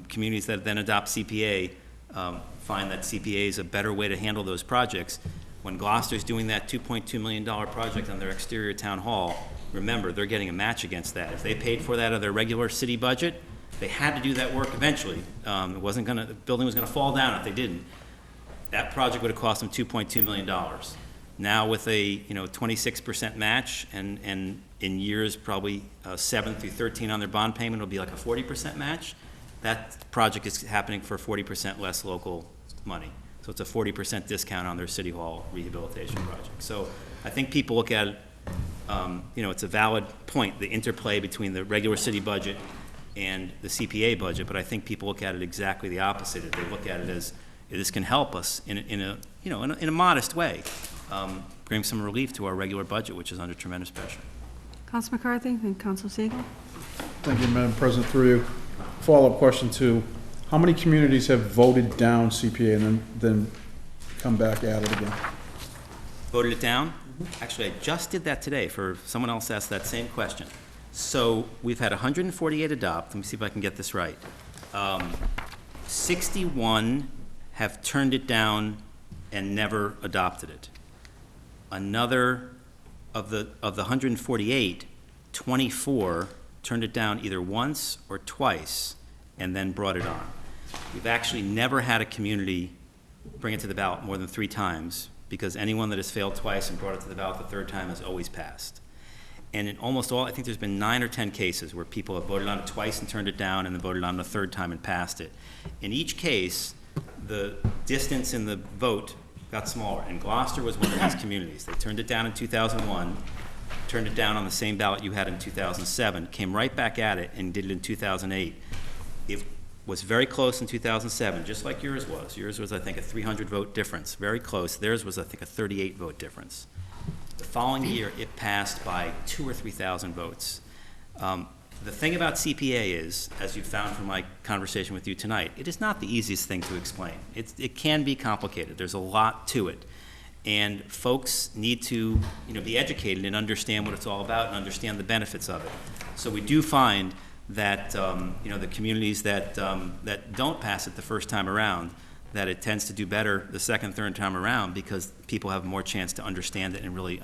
communities that then adopt CPA find that CPA is a better way to handle those projects. When Gloucester's doing that $2.2 million project on their exterior town hall, remember, they're getting a match against that. If they paid for that out of their regular city budget, they had to do that work eventually. The building was gonna fall down if they didn't. That project would have cost them $2.2 million. Now with a 26% match, and in years probably 7 through 13 on their bond payment, it'll be like a 40% match. That project is happening for 40% less local money. So it's a 40% discount on their city hall rehabilitation project. So I think people look at it, it's a valid point, the interplay between the regular city budget and the CPA budget, but I think people look at it exactly the opposite. They look at it as, this can help us in a modest way, bring some relief to our regular budget, which is under tremendous pressure. Counsel McCarthy and Counsel Siegel. Thank you, Madam President, through you. Follow-up question two. How many communities have voted down CPA and then come back at it again? Voted it down? Actually, I just did that today for someone else asked that same question. So we've had 148 adopt. Let me see if I can get this right. 61 have turned it down and never adopted it. Another of the 148, 24 turned it down either once or twice and then brought it on. We've actually never had a community bring it to the ballot more than 3 times, because anyone that has failed twice and brought it to the ballot the 3rd time has always passed. And in almost all, I think there's been 9 or 10 cases where people have voted on it twice and turned it down, and then voted on it a 3rd time and passed it. In each case, the distance in the vote got smaller, and Gloucester was one of these communities. They turned it down in 2001, turned it down on the same ballot you had in 2007, came right back at it and did it in 2008. It was very close in 2007, just like yours was. Yours was, I think, a 300 vote difference, very close. Theirs was, I think, a 38 vote difference. The following year, it passed by 2,000 or 3,000 votes. The thing about CPA is, as you found from my conversation with you tonight, it is not the easiest thing to explain. It can be complicated. There's a lot to it. And folks need to be educated and understand what it's all about and understand the benefits of it. So we do find that the communities that don't pass it the first time around, that it tends to do better the second, third time around, because people have more chance to understand it and really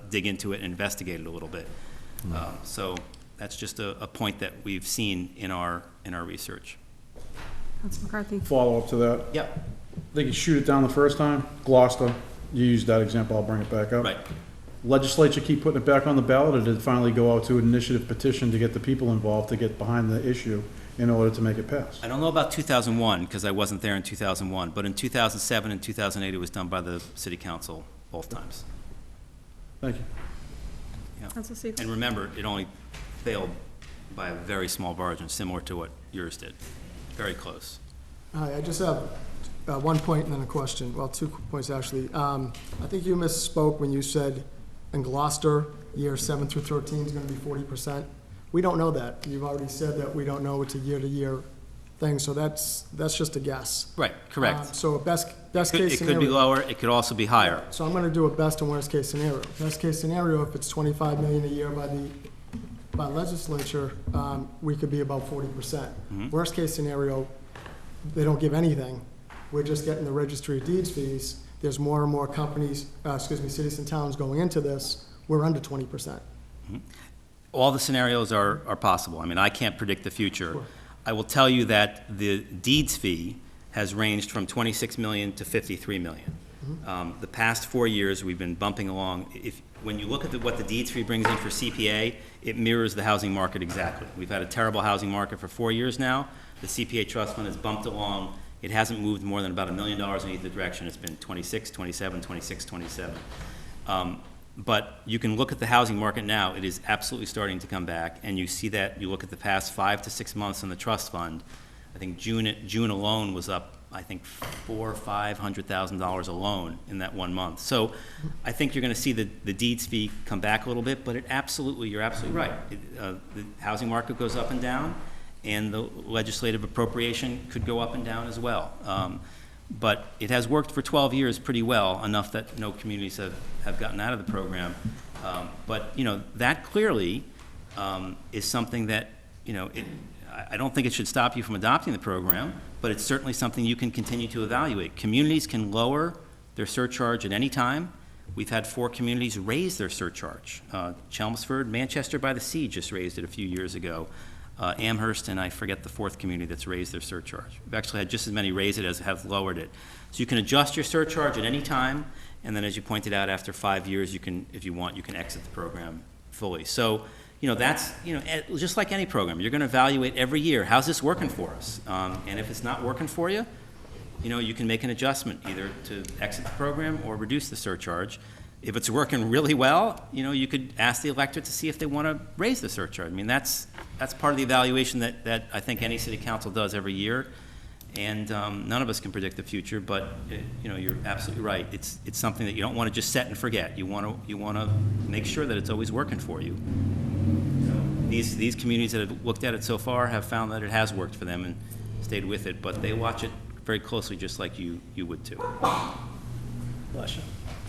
dig into it and investigate it a little bit. So that's just a point that we've seen in our research. Counsel McCarthy. Follow-up to that. Yep. They could shoot it down the first time. Gloucester, you used that example, I'll bring it back up. Right. Legislature keep putting it back on the ballot, or did it finally go out to an initiative petition to get the people involved to get behind the issue in order to make it pass? I don't know about 2001, because I wasn't there in 2001, but in 2007 and 2008, it was done by the city council both times. Thank you. Counsel Siegel. And remember, it only failed by a very small margin, similar to what yours did. Very close. Hi, I just have one point and then a question. Well, 2 points, actually. I think you misspoke when you said in Gloucester, year 7 through 13 is going to be 40%. We don't know that. You've already said that we don't know it's a year-to-year thing, so that's just a guess. Right, correct. So a best case It scenario. could be lower, it could also be higher. So I'm gonna do a best and worst case scenario. Best case scenario, if it's 25 million a year by legislature, we could be about 40%. Worst case scenario, they don't give anything. We're just getting the registry of deeds fees. There's more and more companies, cities and towns going into this. We're under 20%. All the scenarios are possible. I mean, I can't predict the future. Sure. I will tell you that the deeds fee has ranged from 26 million to 53 million. The past 4 years, we've been bumping along. When you look at what the deeds fee brings in for CPA, it mirrors the housing market exactly. We've had a terrible housing market for 4 years now. The CPA trust fund has bumped along. It hasn't moved more than about $1 million in either direction. It's been 26, 27, 26, 27. But you can look at the housing market now. It is absolutely starting to come back, and you see that. You look at the past 5 to 6 months in the trust fund. I think June alone was up, I think, $400,000 or $500,000 alone in that 1 month. So I think you're going to see the deeds fee come back a little bit, but you're absolutely right. The housing market goes up and down, and the legislative appropriation could go up and down as well. But it has worked for 12 years pretty well, enough that no communities have gotten out of the program. But, that clearly is something that, I don't think it should stop you from adopting the program, but it's certainly something you can continue to evaluate. Communities can lower their surcharge at any time. We've had 4 communities raise their surcharge. Chelmsford, Manchester by the Sea just raised it a few years ago. Amherst, and I forget the 4th community that's raised their surcharge. We've actually had just as many raise it as have lowered it. So you can adjust your surcharge at any time, and then as you pointed out, after 5 years, you can, if you want, you can exit the program fully. So, that's, just like any program, you're going to evaluate every year, how's this working for us? And if it's not working for you, you can make an adjustment either to exit the program or reduce the surcharge. If it's working really well, you could ask the electorate to see if they want to raise the surcharge. I mean, that's part of the evaluation that I think any city council does every year. And none of us can predict the future, but you're absolutely right. It's something that you don't want to just set and forget. You want to make sure that it's always working for you. These communities that have looked at it so far have found that it has worked for them and stayed with it, but they watch it very closely, just like you would too. Bless you.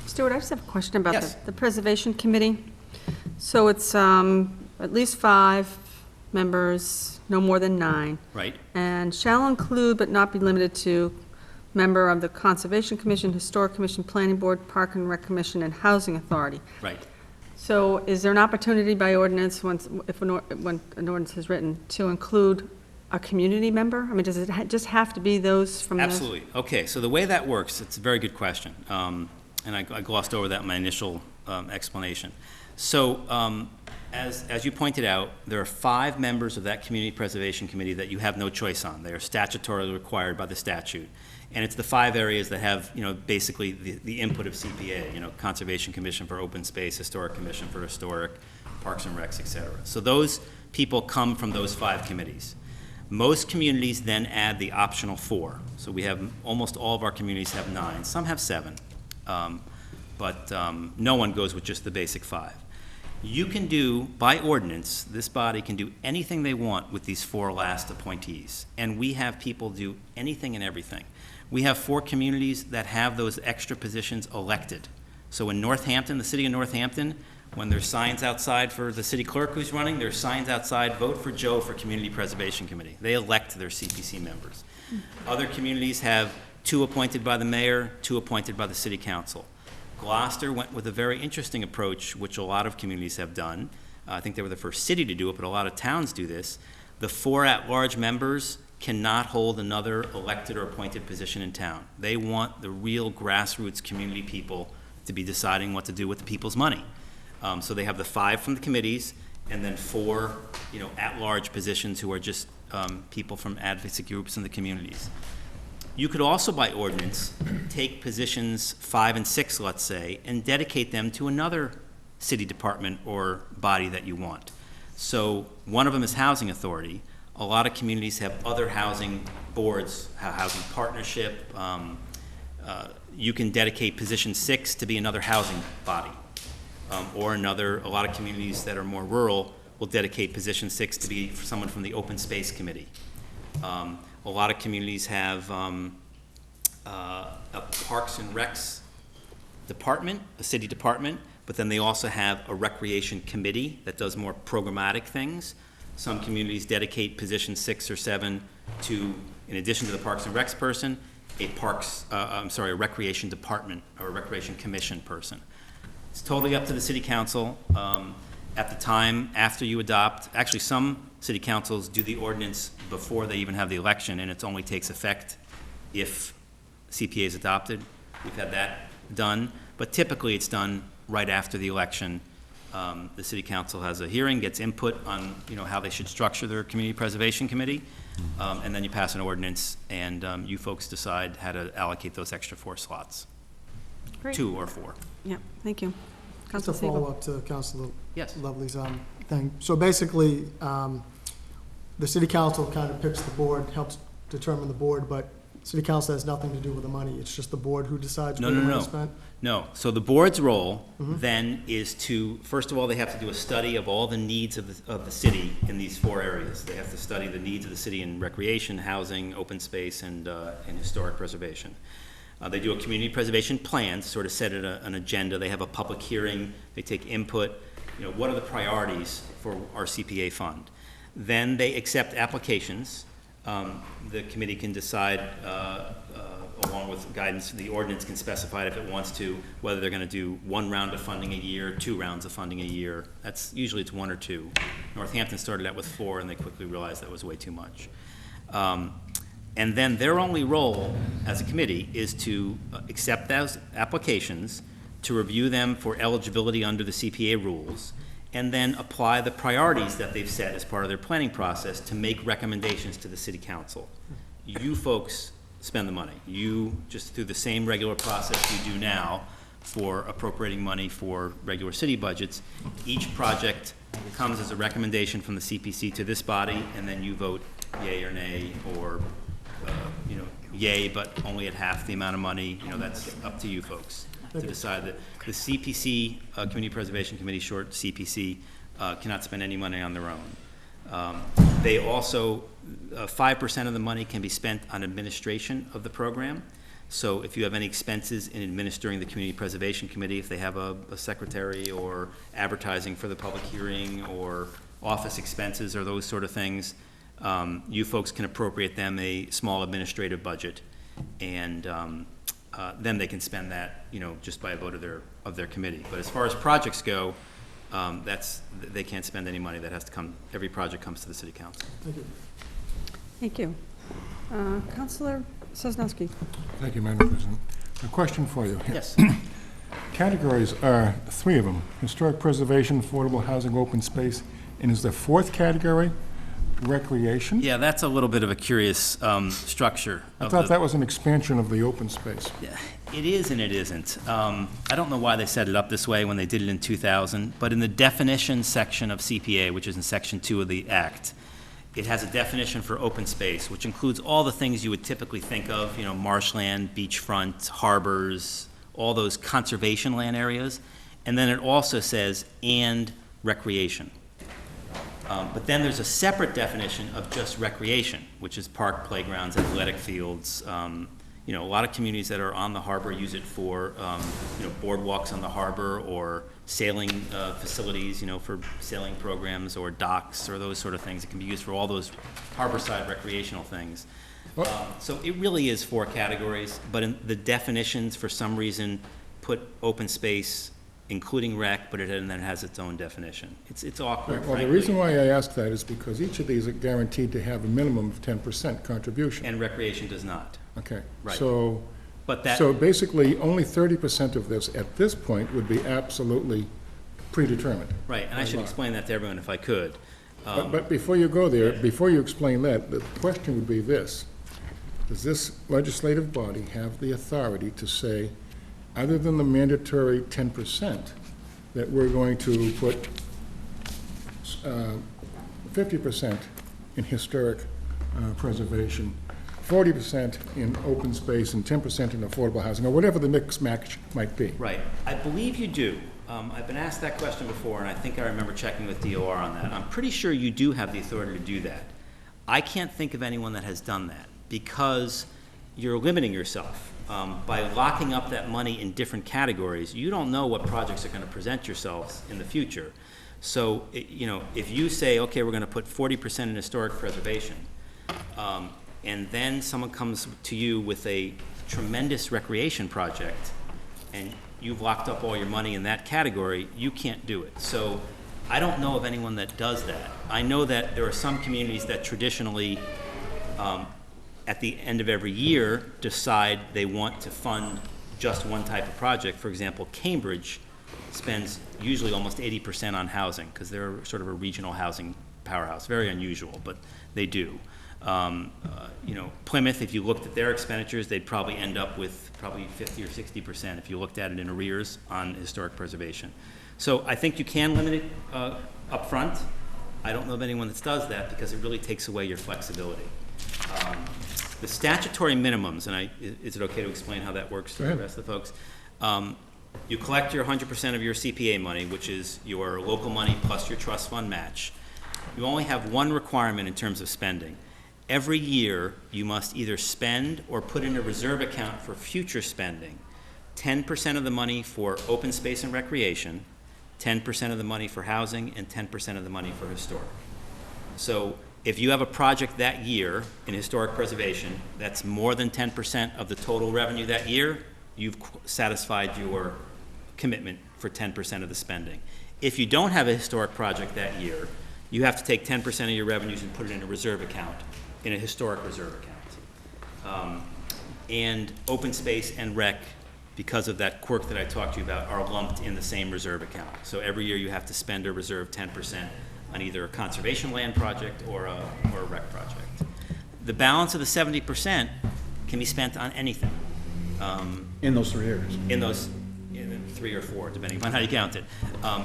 Stuart, I just have a question about Yes. the Preservation Committee. So it's at least 5 members, no more than 9. Right. And shall include but not be limited to member of the Conservation Commission, Historic Commission, Planning Board, Park and Rec Commission, and Housing Authority. Right. So is there an opportunity by ordinance, when an ordinance is written, to include a community member? I mean, does it just have to be those from the... Absolutely. Okay, so the way that works, it's a very good question. And I glossed over that in my initial explanation. So as you pointed out, there are 5 members of that Community Preservation Committee that you have no choice on. They are statutorily required by the statute. And it's the 5 areas that have, basically the input of CPA, Conservation Commission for Open Space, Historic Commission for Historic, Parks and Recs, et cetera. So those people come from those 5 committees. Most communities then add the optional 4. So we have, almost all of our communities have 9. Some have 7. But no one goes with just the basic 5. You can do, by ordinance, this body can do anything they want with these 4 last appointees. And we have people do anything and everything. We have 4 communities that have those extra positions elected. So in Northampton, the city of Northampton, when there's signs outside for the city clerk who's running, there's signs outside, vote for Joe for Community Preservation Committee. They elect their CPC members. Other communities have 2 appointed by the mayor, 2 appointed by the city council. Gloucester went with a very interesting approach, which a lot of communities have done. I think they were the first city to do it, but a lot of towns do this. The 4 at-large members cannot hold another elected or appointed position in town. They want the real grassroots community people to be deciding what to do with the people's money. So they have the 5 from the committees, and then 4, at-large positions who are just people from advocacy groups in the communities. You could also, by ordinance, take positions 5 and 6, let's say, and dedicate them to another city department or body that you want. So one of them is Housing Authority. A lot of communities have other housing boards, housing partnership. You can dedicate position 6 to be another housing body. Or a lot of communities that are more rural will dedicate position 6 to be someone from the Open Space Committee. A lot of communities have a Parks and Recs department, a city department, but then they also have a recreation committee that does more programmatic things. Some communities dedicate position 6 or 7 to, in addition to the Parks and Recs person, a recreation department or a recreation commission person. It's totally up to the city council. At the time after you adopt, actually some city councils do the ordinance before they even have the election, and it only takes effect if CPA is adopted. We've had that done, but typically it's done right after the election. The city council has a hearing, gets input on, how they should structure their community preservation committee, and then you pass an ordinance, and you folks decide how to allocate those extra 4 slots, Great. 2 or 4. Yeah, thank you. Just a Councilor Siegel. follow-up to Councilor Yes. Lovely's thing. So basically, the city council kind of picks the board, helps determine the board, but city council has nothing to do with the money. It's just the board who decides where the money is spent? No, so the board's role then is to, first of all, they have to do a study of all the needs of the city in these 4 areas. They have to study the needs of the city in recreation, housing, open space, and historic preservation. They do a community preservation plan, sort of set an agenda. They have a public hearing. They take input. What are the priorities for our CPA fund? Then they accept applications. The committee can decide, along with guidance, the ordinance can specify if it wants to, whether they're going to do 1 round of funding a year, 2 rounds of funding a year. Usually it's 1 or 2. Northampton started out with 4, and they quickly realized that was way too much. And then their only role as a committee is to accept those applications, to review them for eligibility under the CPA rules, and then apply the priorities that they've set as part of their planning process to make recommendations to the city council. You folks spend the money. You, just through the same regular process you do now for appropriating money for regular city budgets, each project comes as a recommendation from the CPC to this body, and then you vote yay or nay, or yay, but only at half the amount of money. That's up to you folks to decide. That the CPC, Community Preservation Committee, short CPC, cannot spend any money on their own. They also, 5% of the money can be spent on administration of the program. So if you have any expenses in administering the Community Preservation Committee, if they have a secretary or advertising for the public hearing or office expenses or those sort of things, you folks can appropriate them a small administrative budget, and then they can spend that, just by a vote of their committee. But as far as projects go, they can't spend any money. That has to come. Every project comes to the city council. Thank you. Thank you. Councilor Sosnowski. Thank you, Madam President. A question for you. Yes. Categories are 3 of them: historic preservation, affordable housing, open space, and is the 4th category recreation? Yeah, that's a little bit of a curious structure. I thought that was an expansion of the open space. Yeah, it is and it isn't. I don't know why they set it up this way when they did it in 2000, but in the definition section of CPA, which is in section 2 of the Act, it has a definition for open space, which includes all the things you would typically think of, marshland, beachfront, harbors, all those conservation land areas. And then it also says, and recreation. But then there's a separate definition of just recreation, which is park, playgrounds, athletic fields. A lot of communities that are on the harbor use it for, boardwalks on the harbor, or sailing facilities, for sailing programs, or docks, or those sort of things. It can be used for all those harborside recreational things. So it really is 4 categories, but in the definitions, for some reason, put open space, including rec, but then it has its own definition. It's awkward, Well, the frankly. reason why I ask that is because each of these are guaranteed to have a minimum of 10% contribution. And recreation does not. Okay. Right. So But basically, only 30% of this, at this point, would be absolutely predetermined. Right, and I should explain that to everyone if I could. But before you go there, before you explain that, the question would be this: does this legislative body have the authority to say, other than the mandatory 10%, that we're going to put 50% in historic preservation, 40% in open space, and 10% in affordable housing, or whatever the mix match might be? Right, I believe you do. I've been asked that question before, and I think I remember checking with DOR on that. I'm pretty sure you do have the authority to do that. I can't think of anyone that has done that. because you're limiting yourself. By locking up that money in different categories, you don't know what projects are going to present yourselves in the future. So, if you say, okay, we're going to put 40% in historic preservation, and then someone comes to you with a tremendous recreation project, and you've locked up all your money in that category, you can't do it. So I don't know of anyone that does that. I know that there are some communities that traditionally, at the end of every year, decide they want to fund just one type of project. For example, Cambridge spends usually almost 80% on housing, because they're sort of a regional housing powerhouse. Very unusual, but they do. Plymouth, if you looked at their expenditures, they'd probably end up with probably 50 or 60% if you looked at it in arrears on historic preservation. So I think you can limit it up front. I don't know of anyone that does that, because it really takes away your flexibility. The statutory minimums, and is it okay to explain how that works to the rest of the folks? You collect your 100% of your CPA money, which is your local money plus your trust fund match. You only have one requirement in terms of spending. Every year, you must either spend or put in a reserve account for future spending 10% of the money for open space and recreation, 10% of the money for housing, and 10% of the money for historic. So if you have a project that year in historic preservation that's more than 10% of the total revenue that year, you've satisfied your commitment for 10% of the spending. If you don't have a historic project that year, you have to take 10% of your revenues and put it in a reserve account, in a historic reserve account. And open space and rec, because of that quirk that I talked to you about, are lumped in the same reserve account. So every year you have to spend or reserve 10% on either a conservation land project or a rec project. The balance of the 70% can be spent on anything. In those 3 areas. In 3 or 4, depending upon how you count it.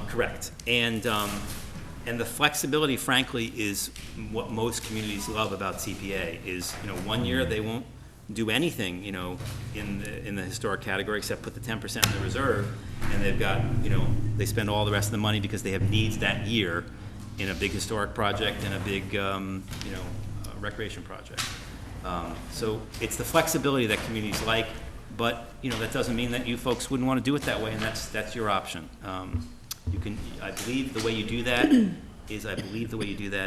Correct. And the flexibility, frankly, is what most communities love about CPA. Is 1 year they won't do anything in the historic category except put the 10% in the reserve, and they've got they spend all the rest of the money because they have needs that year in a big historic project and a big recreation project. So it's the flexibility that communities like, but that doesn't mean that you folks wouldn't want to do it that way, and that's your option. I believe the way you do that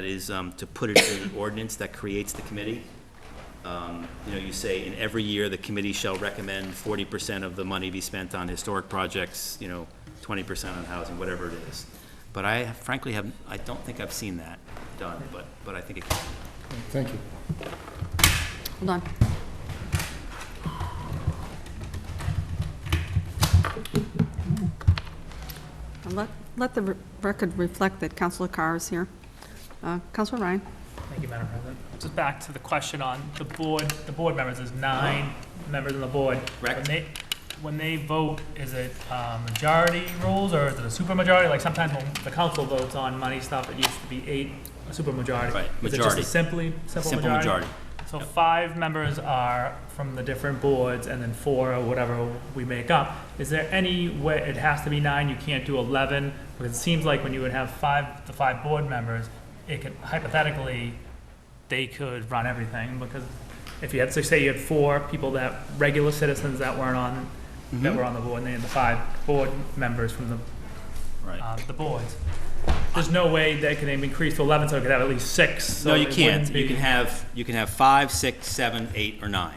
is to put it in the ordinance that creates the committee. You say in every year the committee shall recommend 40% of the money be spent on historic projects, 20% on housing, whatever it is. But I frankly I don't think I've seen that done, but I think it can. Thank you. Hold on. Let the record reflect that Councilor Carr is here. Councilor Ryan. Thank you, Madam President. Just back to the question on the board members, there's 9 members on the board. Correct. When they vote, is it majority rules or is it a supermajority? Like sometimes when the council votes on money stuff, it used to be 8, a supermajority. Right, Is it majority. just a simple majority? So 5 members are from the different boards and then 4 or whatever we make up. Is there any way, it has to be 9, you can't do 11? Because it seems like when you would have 5 board members, it could, hypothetically, they could run everything, because if you had, so say you had 4 people regular citizens that weren't on, that were on the board, and then you had the 5 board members from the boards. There's no way that can increase to 11, so it could have at least 6. So No, you it can't. wouldn't be- You can have 5, 6, 7, 8, or 9.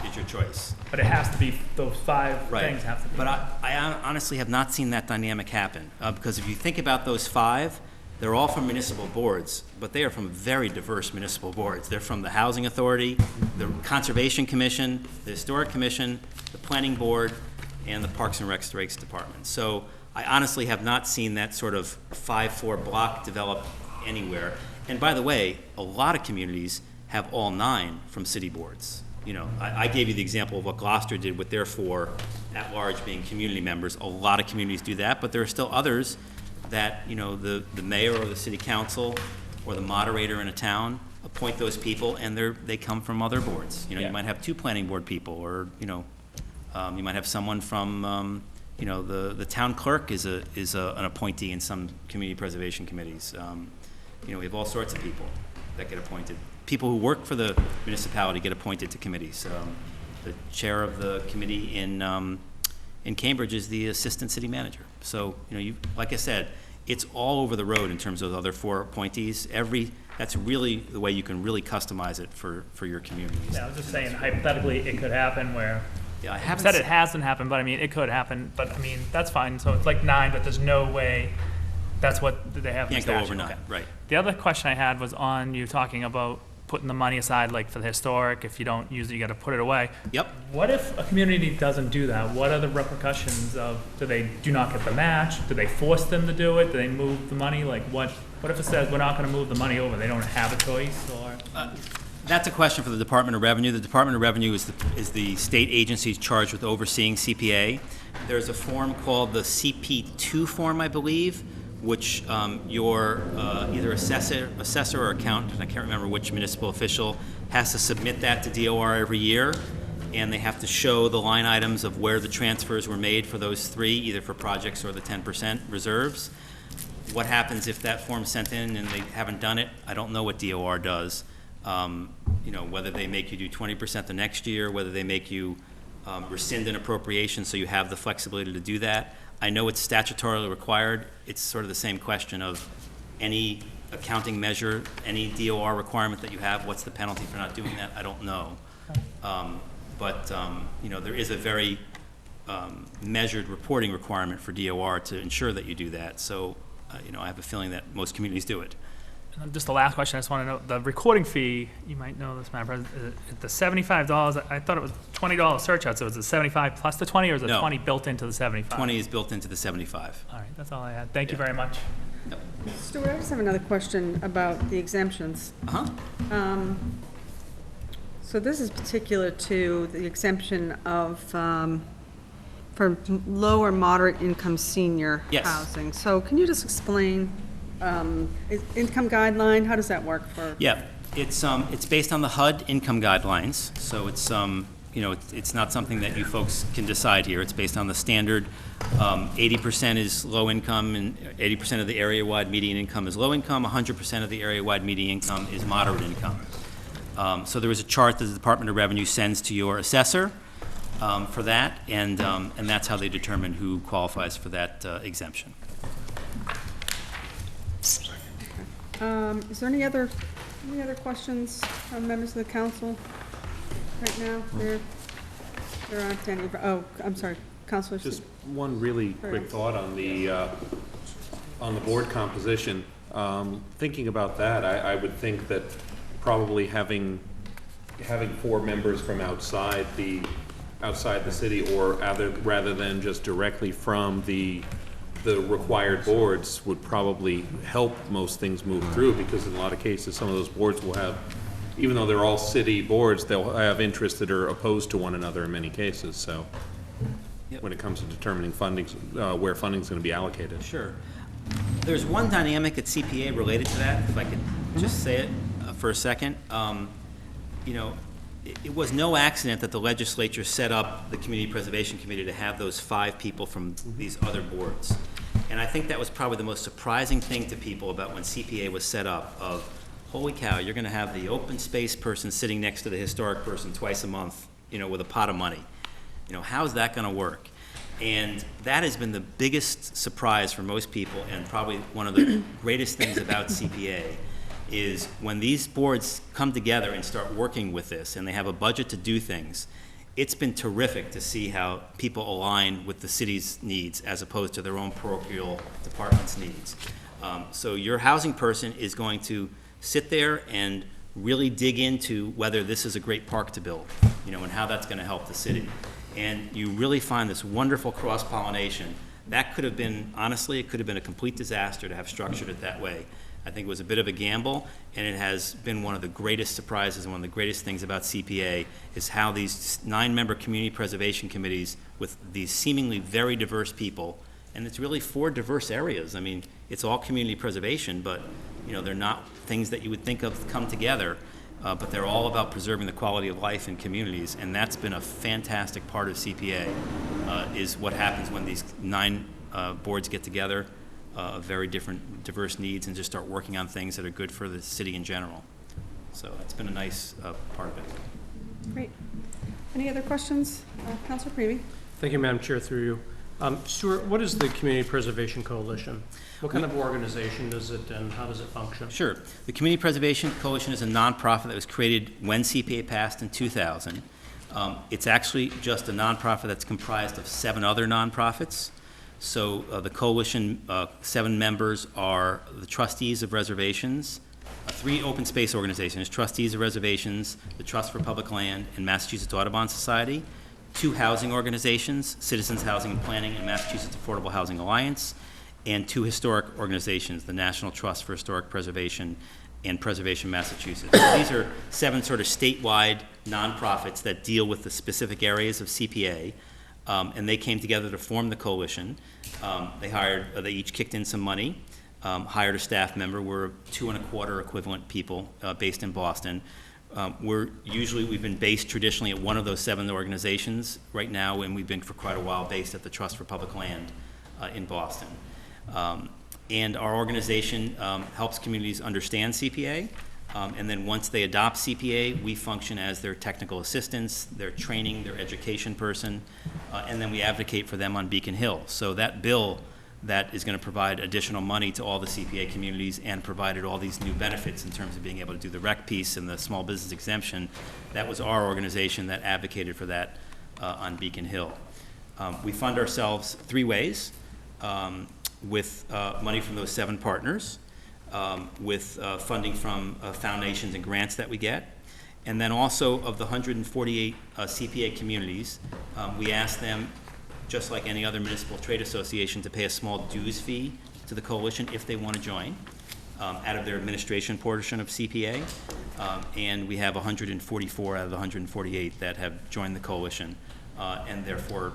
Is your choice. But it has to be, those 5 Right. things have to be. But I honestly have not seen that dynamic happen, because if you think about those 5, they're all from municipal boards, but they are from very diverse municipal boards. They're from the Housing Authority, the Conservation Commission, the Historic Commission, the Planning Board, and the Parks and Recs Department. So I honestly have not seen that sort of 5-4 block develop anywhere. And by the way, a lot of communities have all 9 from city boards. I gave you the example of what Gloucester did with their 4 at-large being community members. A lot of communities do that, but there are still others that, the mayor or the city council or the moderator in a town appoint those people, and they come from other boards. You might have 2 planning board people, or, you might have someone from, the town clerk is an appointee in some community preservation committees. We have all sorts of people that get appointed people who work for the municipality get appointed to committees. The chair of the committee in Cambridge is the assistant city manager. So, like I said, it's all over the road in terms of the other 4 appointees. That's really the way you can really customize it for your communities. Yeah, I was just saying hypothetically, it could happen where, Yeah, I you haven't said it hasn't happened, but I mean, it could happen, but I mean, that's fine. So it's like 9, but there's no way that's what they have in the Can't go statute. over 9, Okay. right. The other question I had was on you talking about putting the money aside, like for the historic, if you don't use it, you gotta put it away. Yep. What if a community doesn't do that? What are the repercussions of, do not get the match? Do they force them to do it? Do they move the money? Like what if it says we're not gonna move the money over? They don't have a choice, or? That's a question for the Department of Revenue. The Department of Revenue is the state agency charged with overseeing CPA. There's a form called the CP2 form, I believe, which your either assessor or accountant, I can't remember which municipal official, has to submit that to DOR every year, and they have to show the line items of where the transfers were made for those 3, either for projects or the 10% reserves. What happens if that form's sent in and they haven't done it? I don't know what DOR does. Whether they make you do 20% the next year, whether they make you rescind an appropriation so you have the flexibility to do that. I know it's statutorily required. It's sort of the same question of any accounting measure, any DOR requirement that you have, what's the penalty for not doing that? I don't know. There is a very measured reporting requirement for DOR to ensure that you do that. So, I have a feeling that most communities do it. And then just the last question, I just want to know, the recording fee, you might know this, Madam President, the $75, I thought it was $20 surcharge, so is it 75 plus the 20, or is it No. 20 built into the 75? 20 is built into the 75. All right, that's all I had. Thank you Yeah. very much. Stuart, I just have another question about the exemptions. Uh-huh. So this is particular to the exemption of, for lower moderate income senior Yes. housing. So can you just explain, income guideline, how does that work for? Yeah, it's based on the HUD income guidelines, so it's not something that you folks can decide here. It's based on the standard, 80% is low income, and 80% of the area-wide median income is low income, 100% of the area-wide median income is moderate income. So there is a chart that the Department of Revenue sends to your assessor for that, and that's how they determine who qualifies for that exemption. Is there any other questions from members of the council right now? There aren't any. Oh, I'm sorry, Councilor. Just one really quick thought on the board composition. Thinking about that, I would think that probably having 4 members from outside the city, or rather than just directly from the required boards, would probably help most things move through, because in a lot of cases, some of those boards will have, even though they're all city boards, they'll have interests that are opposed to one another in many cases, so. Yep. When it comes to determining funding, where funding's gonna be allocated. Sure. There's one dynamic at CPA related to that, if I could just say it for a second. It was no accident that the legislature set up the Community Preservation Committee to have those 5 people from these other boards. And I think that was probably the most surprising thing to people about when CPA was set up, of, holy cow, you're gonna have the open space person sitting next to the historic person twice a month, with a pot of money. How's that gonna work? And that has been the biggest surprise for most people, and probably one of the greatest things about CPA is when these boards come together and start working with this, and they have a budget to do things. It's been terrific to see how people align with the city's needs as opposed to their own parochial department's needs. So your housing person is going to sit there and really dig into whether this is a great park to build, and how that's going to help the city. And you really find this wonderful cross-pollination. That could have been, honestly, it could have been a complete disaster to have structured it that way. I think it was a bit of a gamble, and it has been one of the greatest surprises and one of the greatest things about CPA is how these 9-member community preservation committees with these seemingly very diverse people, and it's really 4 diverse areas. I mean, it's all community preservation, but they're not things that you would think of come together, but they're all about preserving the quality of life in communities, and that's been a fantastic part of CPA, is what happens when these 9 boards get together, very different, diverse needs, and just start working on things that are good for the city in general. So it's been a nice part of it. Great. Any other questions? Councilor Creevy? Thank you, Madam Chair, through you. Stuart, what is the Community Preservation Coalition? What kind of organization is it, and how does it function? Sure. The Community Preservation Coalition is a nonprofit that was created when CPA passed in 2000. It's actually just a nonprofit that's comprised of 7 other nonprofits. So the coalition, 7 members are the trustees of reservations, 3 open space organizations, trustees of reservations, the Trust for Public Land, and Massachusetts Audubon Society, 2 housing organizations, Citizens Housing and Planning and Massachusetts Affordable Housing Alliance, and 2 historic organizations, the National Trust for Historic Preservation and Preservation Massachusetts. So these are 7 sort of statewide nonprofits that deal with the specific areas of CPA, and they came together to form the coalition. They each kicked in some money, hired a staff member. We're 2 1/4 equivalent people based in Boston. We've been based traditionally at one of those 7 organizations right now, and we've been for quite a while based at the Trust for Public Land in Boston. And our organization helps communities understand CPA, and then once they adopt CPA, we function as their technical assistants, their training, their education person, and then we advocate for them on Beacon Hill. So that bill that is going to provide additional money to all the CPA communities and provided all these new benefits in terms of being able to do the rec piece and the small business exemption, that was our organization that advocated for that on Beacon Hill. We fund ourselves 3 ways. With money from those 7 partners, with funding from foundations and grants that we get, and then also of the 148 CPA communities, we ask them, just like any other municipal trade association, to pay a small dues fee to the coalition if they want to join, out of their administration portion of CPA, and we have 144 out of the 148 that have joined the coalition. And therefore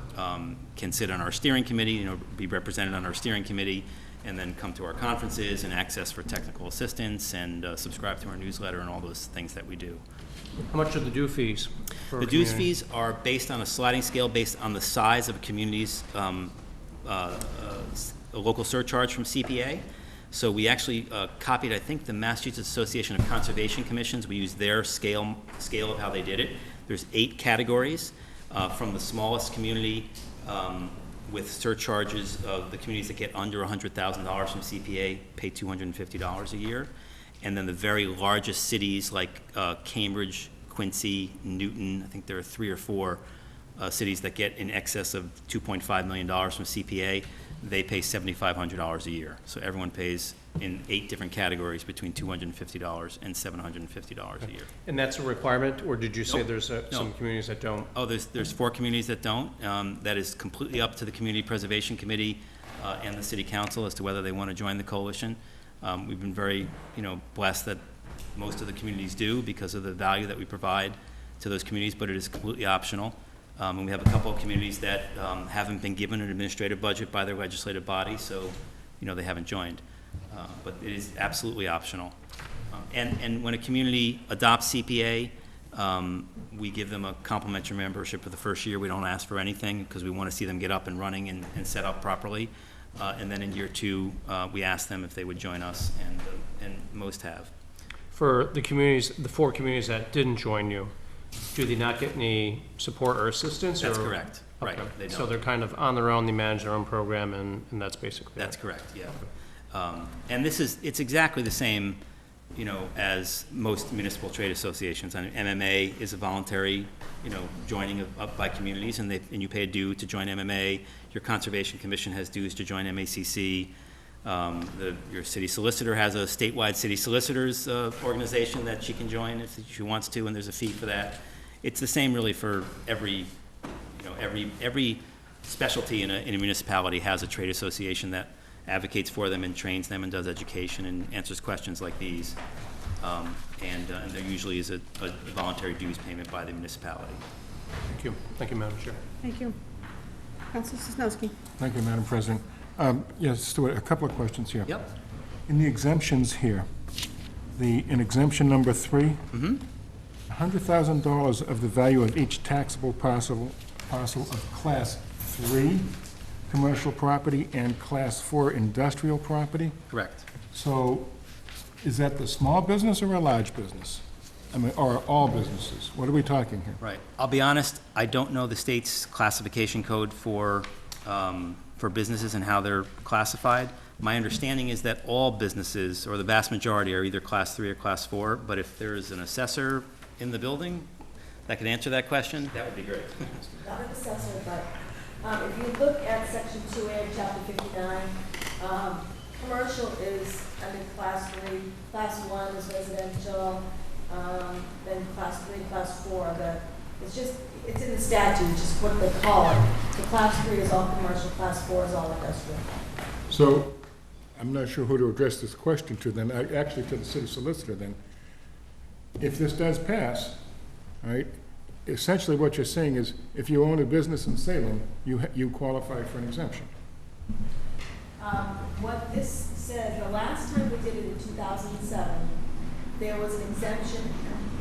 can sit on our steering committee, be represented on our steering committee, and then come to our conferences and access for technical assistance and subscribe to our newsletter and all those things that we do. How much are the due fees? The dues fees are based on a sliding scale based on the size of a community's a local surcharge from CPA. So we actually copied, I think, the Massachusetts Association of Conservation Commissions. We used their scale of how they did it. There's 8 categories. From the smallest community with surcharges of the communities that get under $100,000 from CPA pay $250 a year. And then the very largest cities like Cambridge, Quincy, Newton, I think there are 3 or 4 cities that get in excess of $2.5 million from CPA, they pay $7,500 a year. So everyone pays in 8 different categories between $250 and $750 a year. And that's a requirement, or did you say Nope. there's some communities that don't? Oh, there's 4 communities that don't. That is completely up to the Community Preservation Committee and the City Council as to whether they want to join the coalition. We've been very, blessed that most of the communities do because of the value that we provide to those communities, but it is completely optional. And we have a couple of communities that haven't been given an administrative budget by their legislative body, so, they haven't joined. But it is absolutely optional. And when a community adopts CPA, we give them a complimentary membership for the first year. We don't ask for anything because we want to see them get up and running and set up properly. And then in year 2, we ask them if they would join us, and most have. For the communities, the 4 communities that didn't join you, do they not get any support or assistance? That's correct. Right. Okay. They don't. So they're kind of on their own, they manage their own program, and that's basically That's it. correct, yeah. And it's exactly the same, as most municipal trade associations. And MMA is a voluntary, joining up by communities, and you pay a due to join MMA. Your Conservation Commission has dues to join MACC. Your city solicitor has a statewide city solicitors organization that she can join if she wants to, and there's a fee for that. It's the same really for every specialty in a municipality has a trade association that advocates for them and trains them and does education and answers questions like these. And there usually is a voluntary dues payment by the municipality. Thank you. Thank you, Madam Chair. Thank you. Councilor Sosnowski? Thank you, Madam President. Yes, Stuart, a couple of questions here. Yep. In the exemptions here, in exemption number 3, $100,000 of the value of each taxable parcel of Class 3 commercial property and Class 4 industrial property. Correct. So is that the small business or a large business? I mean, or all businesses? What are we talking here? Right. I'll be honest, I don't know the state's classification code for businesses and how they're classified. My understanding is that all businesses, or the vast majority, are either Class 3 or Class 4, but if there is an assessor in the building that could answer that question, that would be great. Not an assessor, but if you look at section 2A of chapter 59, commercial is under class 3, class 1 is residential, then class 3, class 4. It's in the statute, just what they call it. So class 3 is all commercial, class 4 is all industrial. So, I'm not sure who to address this question to then, actually to the city solicitor then. If this does pass, all right, essentially what you're saying is, if you own a business in Salem, you qualify for an exemption. What this says, the last time we did it in 2007, there was an exemption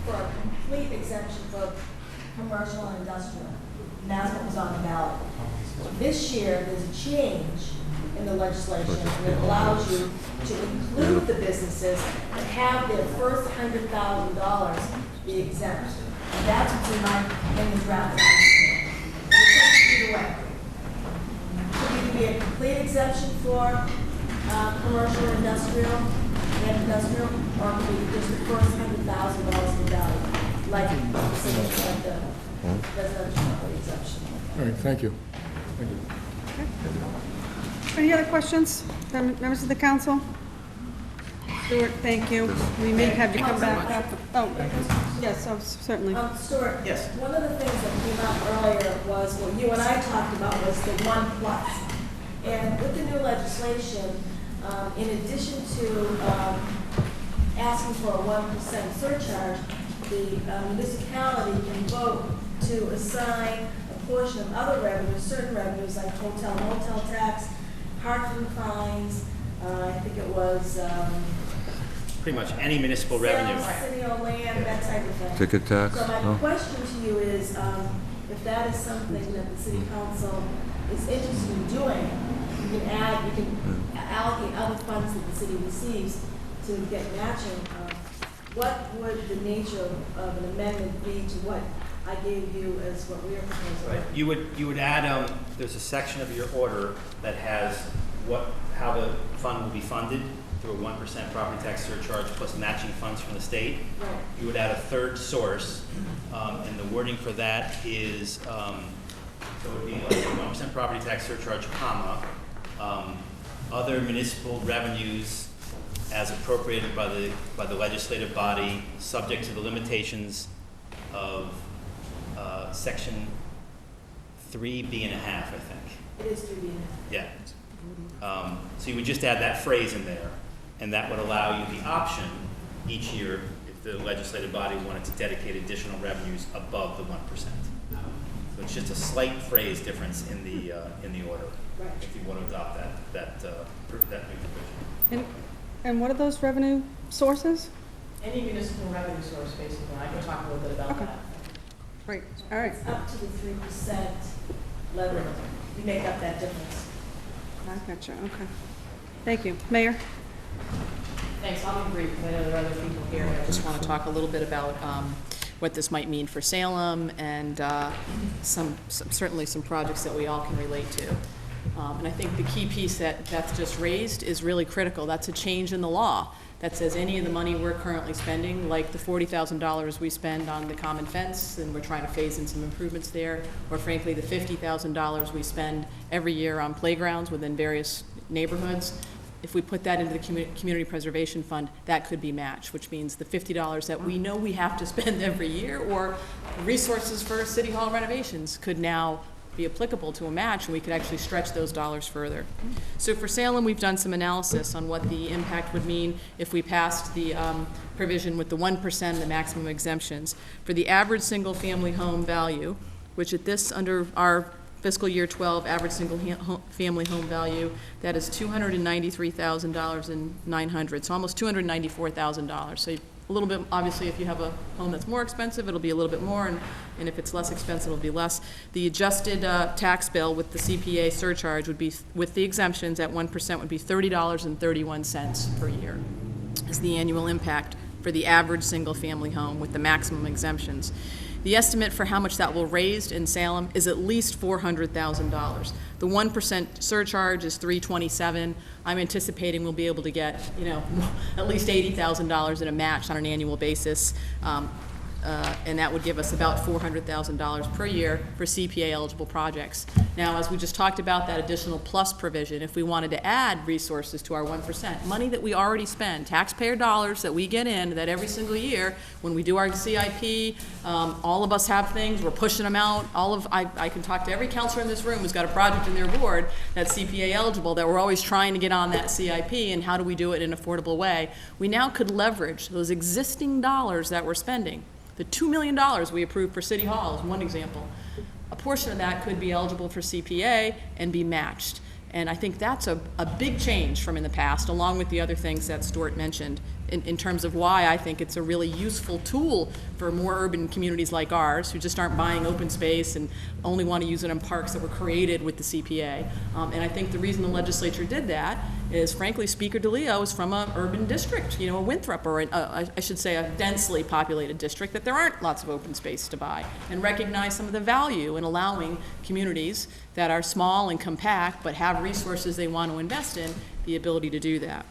for a complete exemption for commercial and industrial. And that's what was on the ballot. This year, there's a change in the legislation that allows you to include the businesses that have their first $100,000 be exempt. And that's what's in the draft. Either way. It could either be a complete exemption for commercial and industrial, or it could be just the first $100,000 in value, like the residential property exemption. All right, thank you. Thank you. Any other questions, members of the council? Stuart, thank you. We may have you come back after. Oh, yes, oh, certainly. Stuart, yes. One of the things that came up earlier was what you and I talked about was the 1+. And with the new legislation, in addition to asking for a 1% surcharge, the municipality can vote to assign a portion of other revenues, certain revenues like hotel, motel tax, parking fines, I think it was Pretty much any municipal revenue. city or land, that type of thing. Ticket tax? So my question to you is, if that is something that the city council is interested in doing, you can allocate other funds that the city receives to get matching. What would the nature of an amendment be to what I gave you as what we are proposing? Right. You would add, there's a section of your order that has how the fund will be funded through a 1% property tax surcharge plus matching funds from the state. Right. You would add a third source, and the wording for that is, so it would be like a 1% property tax surcharge, comma, other municipal revenues as appropriated by the legislative body, subject to the limitations of section 3B1/2, I think. It is 3B. Yeah. So you would just add that phrase in there, and that would allow you the option each year if the legislative body wanted to dedicate additional revenues above the 1%. So it's just a slight phrase difference in the order, Right. if you want to adopt that new provision. And what are those revenue sources? Any municipal revenue source, basically. I can talk a little bit about Okay. that. Great, all right. It's up to the 3% level. You make up that difference. I gotcha, okay. Thank you. Mayor? Thanks, I'll be brief, because I know there are other people here, and I just want to talk a little bit about what this might mean for Salem and certainly some projects that we all can relate to. And I think the key piece that Beth just raised is really critical. That's a change in the law that says any of the money we're currently spending, like the $40,000 we spend on the common fence, and we're trying to phase in some improvements there, or frankly, the $50,000 we spend every year on playgrounds within various neighborhoods, if we put that into the Community Preservation Fund, that could be matched, which means the $50 that we know we have to spend every year, or resources for City Hall renovations, could now be applicable to a match, and we could actually stretch those dollars further. So for Salem, we've done some analysis on what the impact would mean if we passed the provision with the 1% and the maximum exemptions. For the average single-family home value, which at this, under our fiscal year 12 average single-family home value, that is $293,900, so almost $294,000. So a little bit, obviously, if you have a home that's more expensive, it'll be a little bit more, and if it's less expensive, it'll be less. The adjusted tax bill with the CPA surcharge would be, with the exemptions at 1%, would be $30.31 per year is the annual impact for the average single-family home with the maximum exemptions. The estimate for how much that will raise in Salem is at least $400,000. The 1% surcharge is $327. I'm anticipating we'll be able to get, at least $80,000 in a match on an annual basis. And that would give us about $400,000 per year for CPA-eligible projects. Now, as we just talked about, that additional plus provision, if we wanted to add resources to our 1%, money that we already spend, taxpayer dollars that we get in, that every single year, when we do our CIP, all of us have things, we're pushing them out. I can talk to every counselor in this room who's got a project in their board that's CPA-eligible, that we're always trying to get on that CIP, and how do we do it in an affordable way? We now could leverage those existing dollars that we're spending. The $2 million we approved for City Hall is one example. A portion of that could be eligible for CPA and be matched. And I think that's a big change from in the past, along with the other things that Stuart mentioned, in terms of why I think it's a really useful tool for more urban communities like ours, who just aren't buying open space and only want to use it in parks that were created with the CPA. And I think the reason the legislature did that is, frankly, Speaker DeLeo is from an urban district, a Winthrop, or I should say a densely populated district, that there aren't lots of open space to buy, and recognize some of the value in allowing communities that are small and compact but have resources they want to invest in the ability to do that.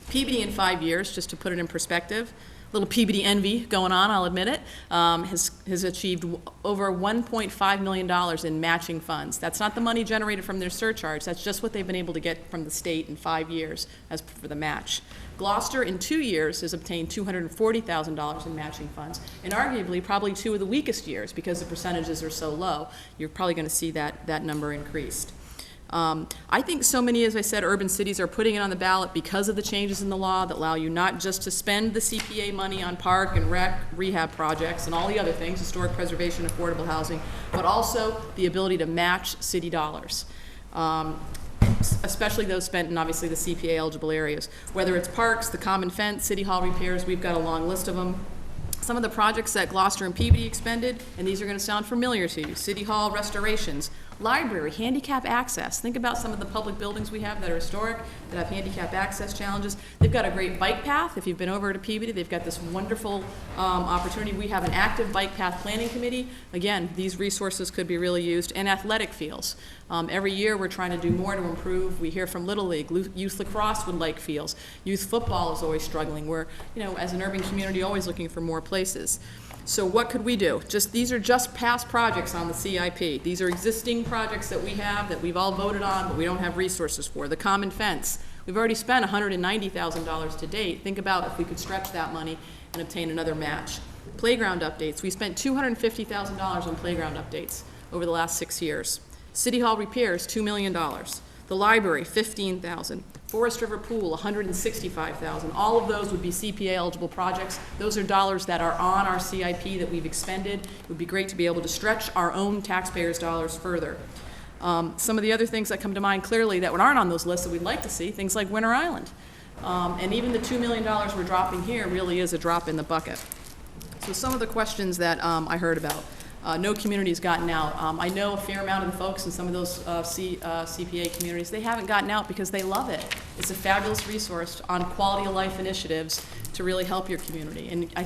Peabody in 5 years, just to put it in perspective, a little Peabody envy going on, I'll admit it, has achieved over $1.5 million in matching funds. That's not the money generated from their surcharge, that's just what they've been able to get from the state in 5 years as for the match. Gloucester in 2 years has obtained $240,000 in matching funds, and arguably probably 2 of the weakest years because the percentages are so low. You're probably going to see that number increased. I think so many, as I said, urban cities are putting it on the ballot because of the changes in the law that allow you not just to spend the CPA money on park and rec rehab projects and all the other things, historic preservation, affordable housing, but also the ability to match city dollars. Especially those spent in, obviously, the CPA-eligible areas. Whether it's parks, the common fence, City Hall repairs, we've got a long list of them. Some of the projects that Gloucester and Peabody expended, and these are going to sound familiar to you: City Hall restorations, library, handicap access. Think about some of the public buildings we have that are historic, that have handicap access challenges. They've got a great bike path. If you've been over to Peabody, they've got this wonderful opportunity. We have an active bike path planning committee. Again, these resources could be really used. And athletic fields. Every year we're trying to do more to improve. We hear from Little League, youth lacrosse would like fields. Youth football is always struggling. We're, as an urban community, always looking for more places. So what could we do? These are just past projects on the CIP. These are existing projects that we have that we've all voted on, but we don't have resources for. The common fence, we've already spent $190,000 to date. Think about if we could stretch that money and obtain another match. Playground updates, we spent $250,000 on playground updates over the last 6 years. City Hall repairs, $2 million. The library, $15,000. Forest River Pool, $165,000. All of those would be CPA-eligible projects. Those are dollars that are on our CIP that we've expended. It would be great to be able to stretch our own taxpayers' dollars further. Some of the other things that come to mind clearly that aren't on those lists that we'd like to see, things like Winter Island. And even the $2 million we're dropping here really is a drop in the bucket. So some of the questions that I heard about. No community's gotten out. I know a fair amount of the folks in some of those CPA communities, they haven't gotten out because they love it. It's a fabulous resource on quality of life initiatives to really help your community. And I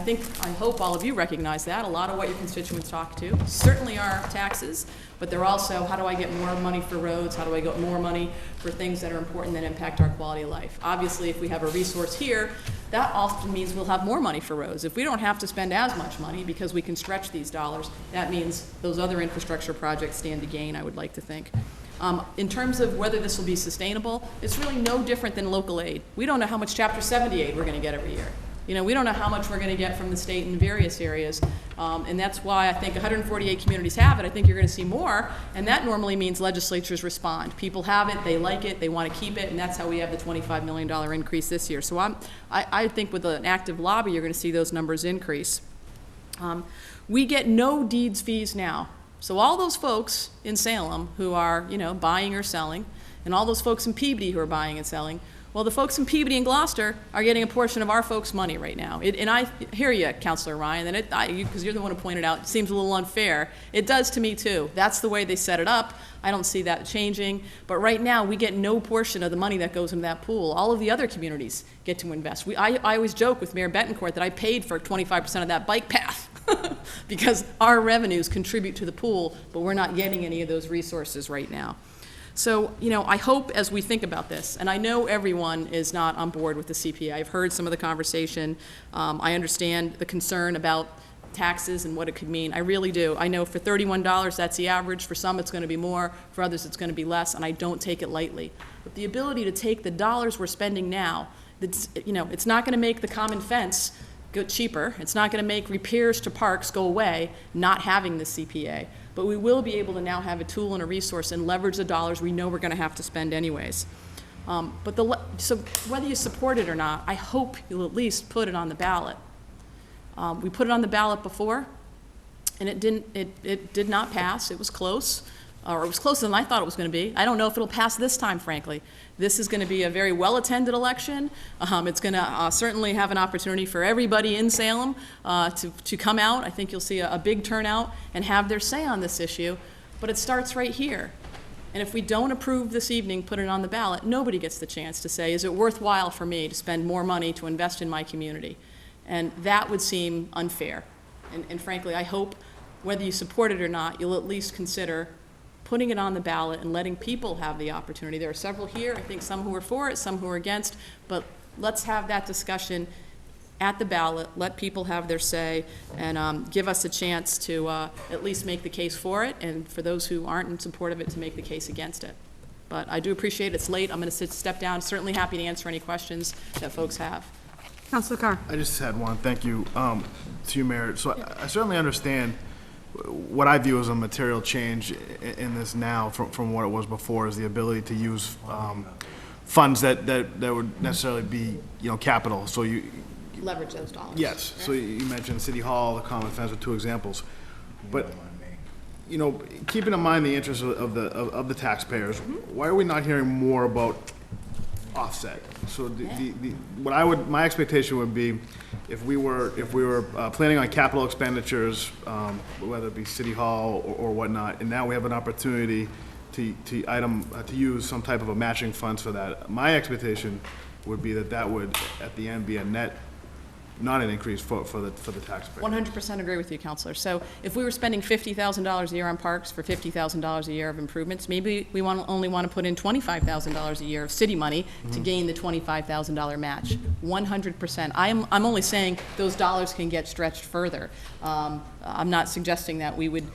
hope all of you recognize that. A lot of what your constituents talk to certainly are taxes, but they're also, how do I get more money for roads? How do I get more money for things that are important that impact our quality of life? Obviously, if we have a resource here, that often means we'll have more money for roads. If we don't have to spend as much money because we can stretch these dollars, that means those other infrastructure projects stand to gain, I would like to think. In terms of whether this will be sustainable, it's really no different than local aid. We don't know how much Chapter 78 we're going to get every year. We don't know how much we're going to get from the state in various areas, and that's why I think 148 communities have it. I think you're going to see more, and that normally means legislatures respond. People have it, they like it, they want to keep it, and that's how we have the $25 million increase this year. So I think with an active lobby, you're going to see those numbers increase. We get no deeds fees now. So all those folks in Salem who are, buying or selling, and all those folks in Peabody who are buying and selling, Well, the folks in Peabody and Gloucester are getting a portion of our folks' money right now. And I hear you, Counselor Ryan, and because you're the one who pointed out, it seems a little unfair. It does to me, too. That's the way they set it up. I don't see that changing. But right now, we get no portion of the money that goes into that pool. All of the other communities get to invest. I always joke with Mayor Betancourt that I paid for 25% of that bike path because our revenues contribute to the pool, but we're not getting any of those resources right now. So, I hope as we think about this, and I know everyone is not on board with the CPA. I've heard some of the conversation. I understand the concern about taxes and what it could mean. I really do. I know for $31, that's the average. For some, it's going to be more. For others, it's going to be less, and I don't take it lightly. But the ability to take the dollars we're spending now, it's not going to make the common fence go cheaper. It's not going to make repairs to parks go away, not having the CPA. But we will be able to now have a tool and a resource and leverage the dollars we know we're going to have to spend anyways. So whether you support it or not, I hope you'll at least put it on the ballot. We put it on the ballot before, and it did not pass. It was close, or it was closer than I thought it was going to be. I don't know if it'll pass this time, frankly. This is going to be a very well-attended election. It's going to certainly have an opportunity for everybody in Salem to come out. I think you'll see a big turnout and have their say on this issue, but it starts right here. And if we don't approve this evening, put it on the ballot, nobody gets the chance to say, is it worthwhile for me to spend more money to invest in my community? And that would seem unfair. And frankly, I hope, whether you support it or not, you'll at least consider putting it on the ballot and letting people have the opportunity. There are several here, I think some who are for it, some who are against, but let's have that discussion at the ballot, let people have their say, and give us a chance to at least make the case for it, and for those who aren't in support of it, to make the case against it. But I do appreciate it's late. I'm going to step down. Certainly happy to answer any questions that folks have. Councilor Carr. I just had one. Thank you to you, Mayor. So I certainly understand what I view as a material change in this now from what it was before is the ability to use funds that would necessarily be, capital. So you leverage those dollars. Yes. Right? So you mentioned City Hall, the Common Fence, with two examples. But keeping in mind the interests of the taxpayers, why are we not hearing more about offset? So my expectation would be if we were planning on capital expenditures, whether it be City Hall or whatnot, and now we have an opportunity to use some type of a matching funds for that. My expectation would be that would at the end be a net, not an increase for the taxpayer. 100% agree with you, Counselor. So if we were spending $50,000 a year on parks for $50,000 a year of improvements, maybe we only want to put in $25,000 a year of city money to gain the $25,000 match. 100%. I'm only saying those dollars can get stretched further. I'm not suggesting that we would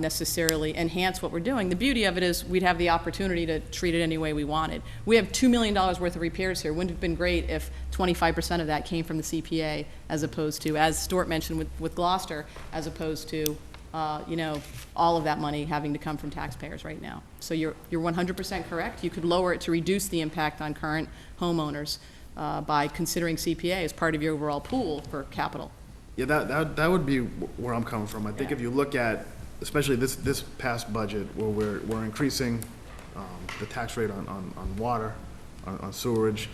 necessarily enhance what we're doing. The beauty of it is we'd have the opportunity to treat it any way we wanted. We have $2 million worth of repairs here. Wouldn't it have been great if 25% of that came from the CPA, as opposed to, as Stuart mentioned with Gloucester, as opposed to all of that money having to come from taxpayers right now. So you're 100% correct. You could lower it to reduce the impact on current homeowners by considering CPA as part of your overall pool for capital. Yeah, that would be where I'm coming from. I think if you look at, especially this past budget, where we're increasing the tax rate on water, on sewerage,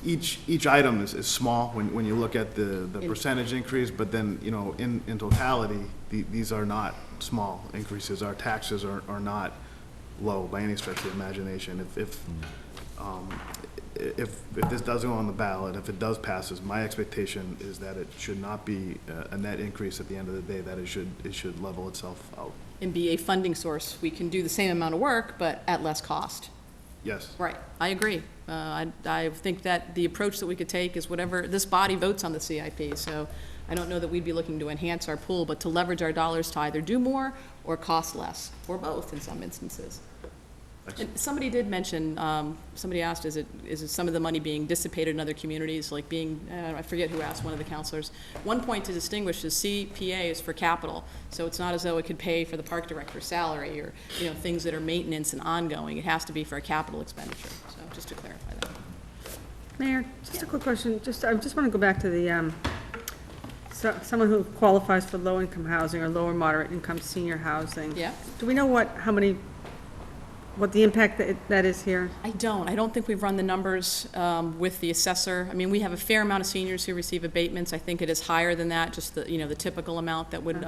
each item is small when you look at the percentage increase, but then in totality, these are not small increases. Our taxes are not low by any stretch of the imagination. If this does go on the ballot, if it does pass, my expectation is that it should not be a net increase at the end of the day, that it should level itself out. And be a funding source. We can do the same amount of work, but at less cost. Yes. Right, I agree. I think that the approach that we could take is whatever, this body votes on the CIP, so I don't know that we'd be looking to enhance our pool, but to leverage our dollars to either do more or cost less, or both in some instances. And somebody did mention, somebody asked, is it some of the money being dissipated in other communities, like being, I forget who asked, one of the counselors. One point to distinguish is CPA is for capital, so it's not as though it could pay for the park director's salary or things that are maintenance and ongoing. It has to be for a capital expenditure, so just to clarify that. Mayor, just a quick question. I just want to go back to the someone who qualifies for low-income housing or lower moderate-income senior housing. Yeah. Do we know how many what the impact that is here? I don't think we've run the numbers with the assessor. I mean, we have a fair amount of seniors who receive abatements. I think it is higher than that, just the, the typical amount that would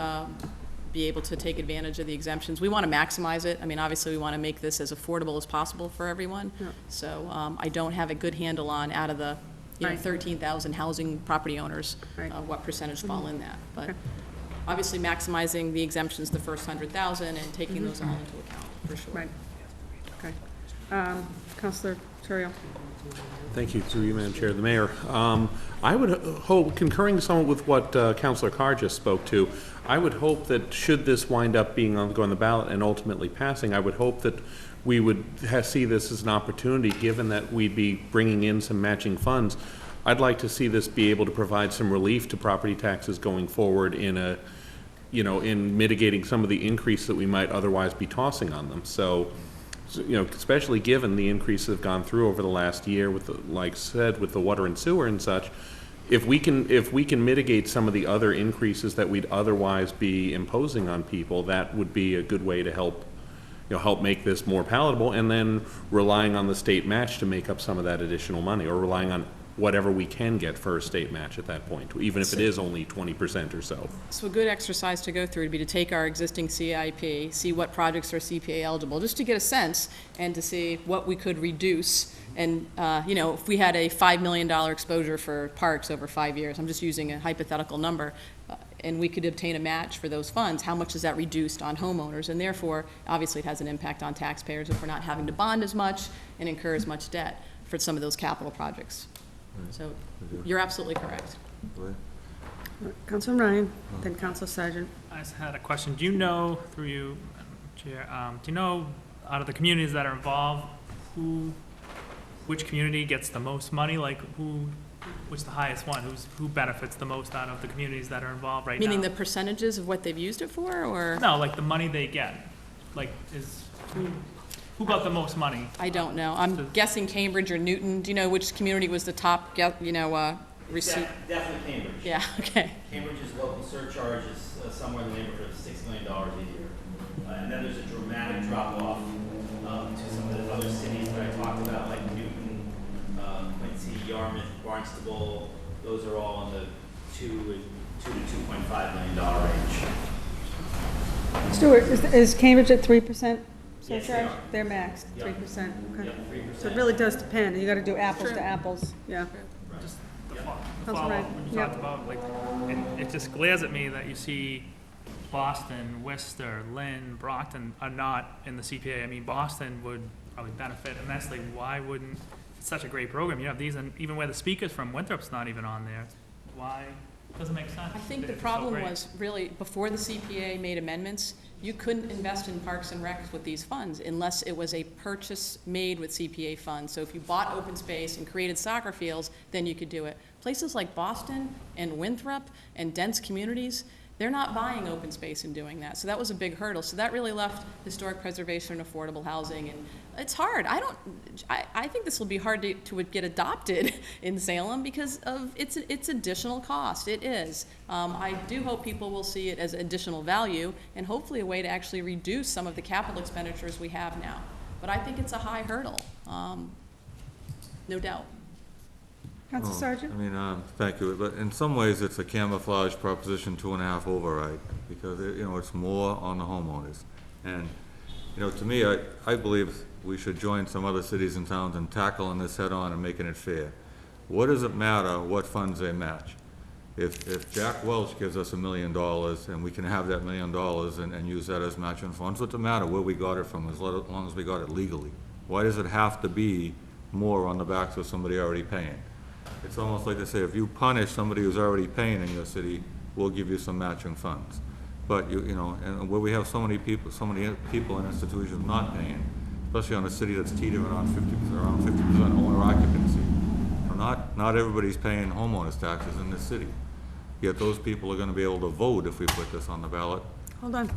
be able to take advantage of the exemptions. We want to maximize it. I mean, obviously, we want to make this as affordable as possible for everyone. Yeah. So I don't have a good handle on, out of the, Right. 13,000 housing property owners, Right. what percentage fall in that. But Okay. obviously, maximizing the exemptions, the first 100,000, and taking those all into account, for sure. Right. Okay. Counselor Terrio. Thank you, through you, Madam Chair, the Mayor. I would hope, concurring somewhat with what Councilor Carr just spoke to, I would hope that should this wind up being on the ballot and ultimately passing, I would hope that we would see this as an opportunity, given that we'd be bringing in some matching funds. I'd like to see this be able to provide some relief to property taxes going forward in in mitigating some of the increase that we might otherwise be tossing on them. So, especially given the increases that have gone through over the last year with, like said, with the water and sewer and such, if we can mitigate some of the other increases that we'd otherwise be imposing on people, that would be a good way to help make this more palatable, and then relying on the state match to make up some of that additional money, or relying on whatever we can get for a state match at that point, even if it is only 20% or so. So a good exercise to go through would be to take our existing CIP, see what projects are CPA eligible, just to get a sense, and to see what we could reduce. And, if we had a $5 million exposure for parks over 5 years, I'm just using a hypothetical number, and we could obtain a match for those funds, how much is that reduced on homeowners? And therefore, obviously, it has an impact on taxpayers if we're not having to bond as much and incur as much debt for some of those capital projects. So you're absolutely correct. Counselor Ryan, then Counselor Sargent. I just had a question. Do you know, through you, Madam Chair, do you know, out of the communities that are involved, which community gets the most money? Like, which the highest one? Who benefits the most out of the communities that are involved right now? Meaning the percentages of what they've used it for, or? No, like the money they get. Like, who got the most money? I don't know. I'm guessing Cambridge or Newton. Do you know which community was the top, receipt? Definitely Cambridge. Yeah, okay. Cambridge's local surcharge is somewhere in the neighborhood of $6 million a year. And then there's a dramatic drop-off to some of the other cities that I talked about, like Newton, Quincy, Yarmouth, Barnstable. Those are all in the $2 to $2.5 million range. Stuart, is Cambridge at 3%? Yes, they surcharge? are. They're maxed, Yep. 3%. Okay. Yep, 3%. So it really does depend. You got to do apples True. to apples. Yeah. Just the Councilor follow-up, Wright. when you Yep. talked about, like, it just glares at me that you see Boston, Worcester, Lynn, Brockton are not in the CPA. I mean, Boston would probably benefit immensely. Why wouldn't, it's such a great program. You have these, and even where the speaker's from, Winthrop's not even on there. Why? Doesn't make sense. I think the if it's so problem great. was really, before the CPA made amendments, you couldn't invest in parks and recs with these funds unless it was a purchase made with CPA funds. So if you bought open space and created soccer fields, then you could do it. Places like Boston and Winthrop and dense communities, they're not buying open space and doing that. So that was a big hurdle. So that really left historic preservation and affordable housing. And it's hard. I think this will be hard to get adopted in Salem because of its additional cost. It is. I do hope people will see it as additional value and hopefully a way to actually reduce some of the capital expenditures we have now. But I think it's a high hurdle, no doubt. Counselor Sargent? Thank you, but in some ways, it's a camouflage Proposition 2.5 override, because, it's more on the homeowners. And, to me, I believe we should join some other cities and towns in tackling this head-on and making it fair. What does it matter what funds they match? If Jack Welch gives us $1 million, and we can have that $1 million and use that as matching funds, what's the matter where we got it from, as long as we got it legally? Why does it have to be more on the backs of somebody already paying? It's almost like they say, if you punish somebody who's already paying in your city, we'll give you some matching funds. But and where we have so many people and institutions not paying, especially on a city that's teetering on 50% owner occupancy. Not everybody's paying homeowners taxes in this city. Yet those people are going to be able to vote if we put this on the ballot. Hold on.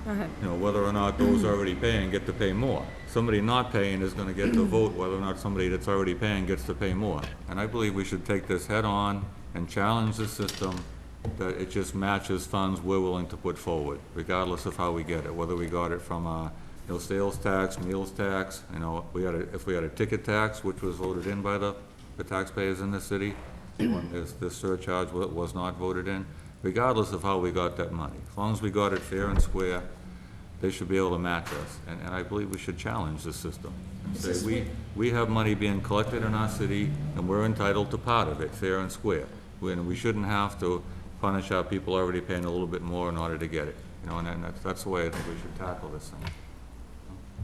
Go ahead. Whether or not those already paying get to pay more. Somebody not paying is gonna get to vote whether or not somebody that's already paying gets to pay more. And I believe we should take this head on and challenge the system that it just matches funds we're willing to put forward, regardless of how we get it, whether we got it from sales tax, meals tax, if we had a ticket tax, which was voted in by the taxpayers in the city, when this surcharge was not voted in, regardless of how we got that money. As long as we got it fair and square, they should be able to match us. And I believe we should challenge the system and say, we have money being collected in our city, and we're entitled to part of it, fair and square. We shouldn't have to punish our people already paying a little bit more in order to get it. And that's the way I think we should tackle this thing.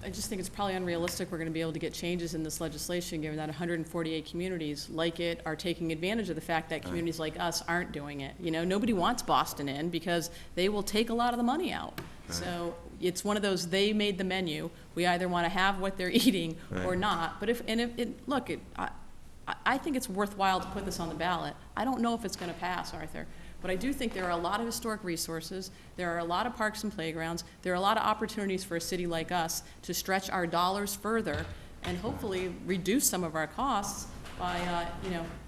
I just think it's probably unrealistic we're going to be able to get changes in this legislation, given that 148 communities like it are taking advantage of the fact that communities like us aren't doing it. Nobody wants Boston in because they will take a lot of the money out. Right. So it's one of those, they made the menu. We either want to have what they're eating or not. But I think it's worthwhile to put this on the ballot. I don't know if it's going to pass, Arthur. But I do think there are a lot of historic resources, there are a lot of parks and playgrounds, there are a lot of opportunities for a city like us to stretch our dollars further and hopefully reduce some of our costs by,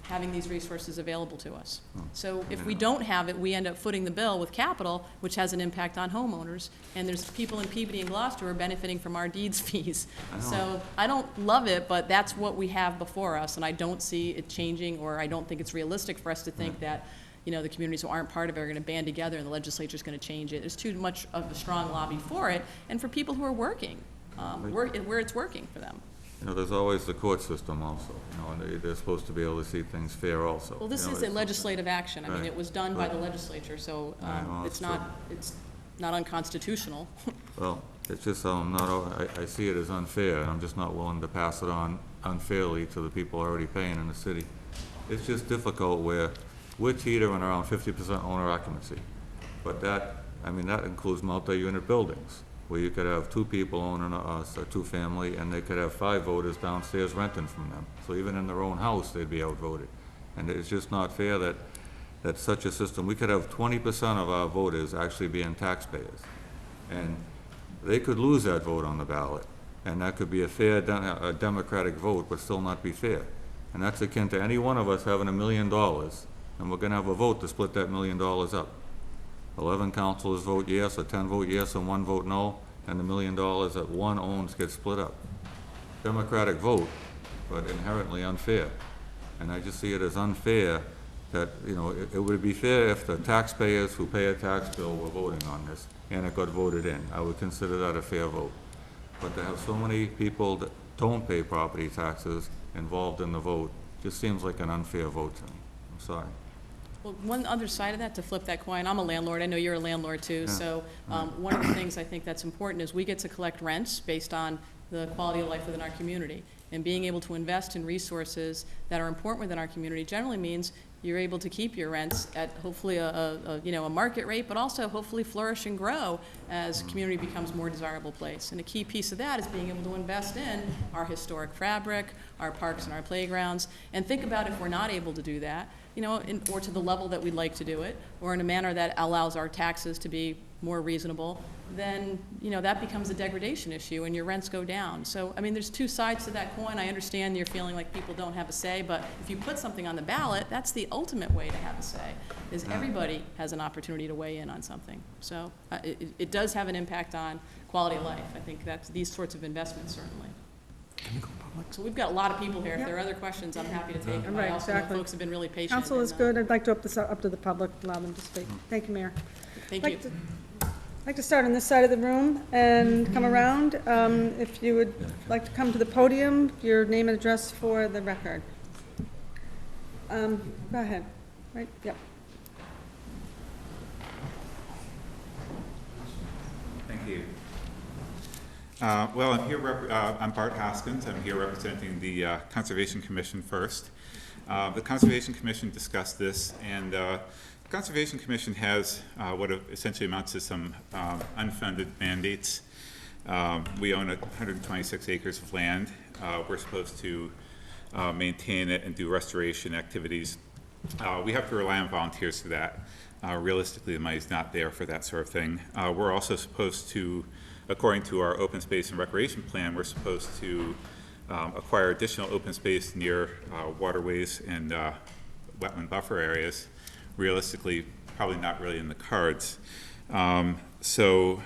having these resources available to us. So if we don't have it, we end up footing the bill with capital, which has an impact on homeowners, and there's people in Peabody and Gloucester who are benefiting from our deeds fees. So I don't love it, but that's what we have before us, and I don't see it changing, or I don't think it's realistic for us to think that the communities who aren't part of it are going to band together and the legislature's going to change it. There's too much of a strong lobby for it, and for people who are working, where it's working for them. There's always the court system also, and they're supposed to be able to see things fair also. Well, this is a legislative action. I mean, it was done by the legislature, so it's not unconstitutional. Well, it's just, I see it as unfair, and I'm just not willing to pass it on unfairly to the people already paying in the city. It's just difficult where we're teetering around 50% owner occupancy. But that includes multi-unit buildings, where you could have two people owning a two-family, and they could have 5 voters downstairs renting from them. So even in their own house, they'd be outvoted. And it's just not fair that such a system, we could have 20% of our voters actually being taxpayers. And they could lose that vote on the ballot, and that could be a fair, a democratic vote, but still not be fair. And that's akin to any one of us having $1 million, and we're going to have a vote to split that $1 million up. 11 councilors vote yes, or 10 vote yes, and 1 vote no, and the $1 million that one owns gets split up. Democratic vote, but inherently unfair. And I just see it as unfair that, it would be fair if the taxpayers who pay a tax bill were voting on this, and it got voted in. I would consider that a fair vote. But to have so many people that don't pay property taxes involved in the vote just seems like an unfair vote to me. I'm sorry. Well, one other side of that, to flip that coin, I'm a landlord, I know you're a landlord too, so one of the things I think that's important is we get to collect rents based on the quality of life within our community. And being able to invest in resources that are important within our community generally means you're able to keep your rents at hopefully a market rate, but also hopefully flourish and grow as community becomes a more desirable place. And a key piece of that is being able to invest in our historic fabric, our parks and our playgrounds, and think about if we're not able to do that, or to the level that we'd like to do it, or in a manner that allows our taxes to be more reasonable, then, that becomes a degradation issue and your rents go down. So, there's two sides to that coin. I understand you're feeling like people don't have a say, but if you put something on the ballot, that's the ultimate way to have a say, is everybody has an opportunity to weigh in on something. So, it does have an impact on quality of life. I think that's these sorts of investments, certainly. So we've got a lot of people here. If there are other questions, I'm happy to take them. Right, I also exactly. know folks have been really patient. Council is good. I'd like to open this up to the public, allow them to speak. Thank you, Mayor. Thank you. I'd like to start on this side of the room and come around. If you would like to come to the podium, your name and address for the record. Go ahead. Right? Yep. Thank you. Well, I'm here. I'm Bart Hoskins. I'm here representing the Conservation Commission first. The Conservation Commission discussed this, and the Conservation Commission has what essentially amounts to some unfunded mandates. We own 126 acres of land. We're supposed to maintain it and do restoration activities. We have to rely on volunteers for that. Realistically, the money's not there for that sort of thing. We're also supposed to, according to our open space and recreation plan, we're supposed to acquire additional open space near waterways and wetland buffer areas. Realistically, probably not really in the cards. These are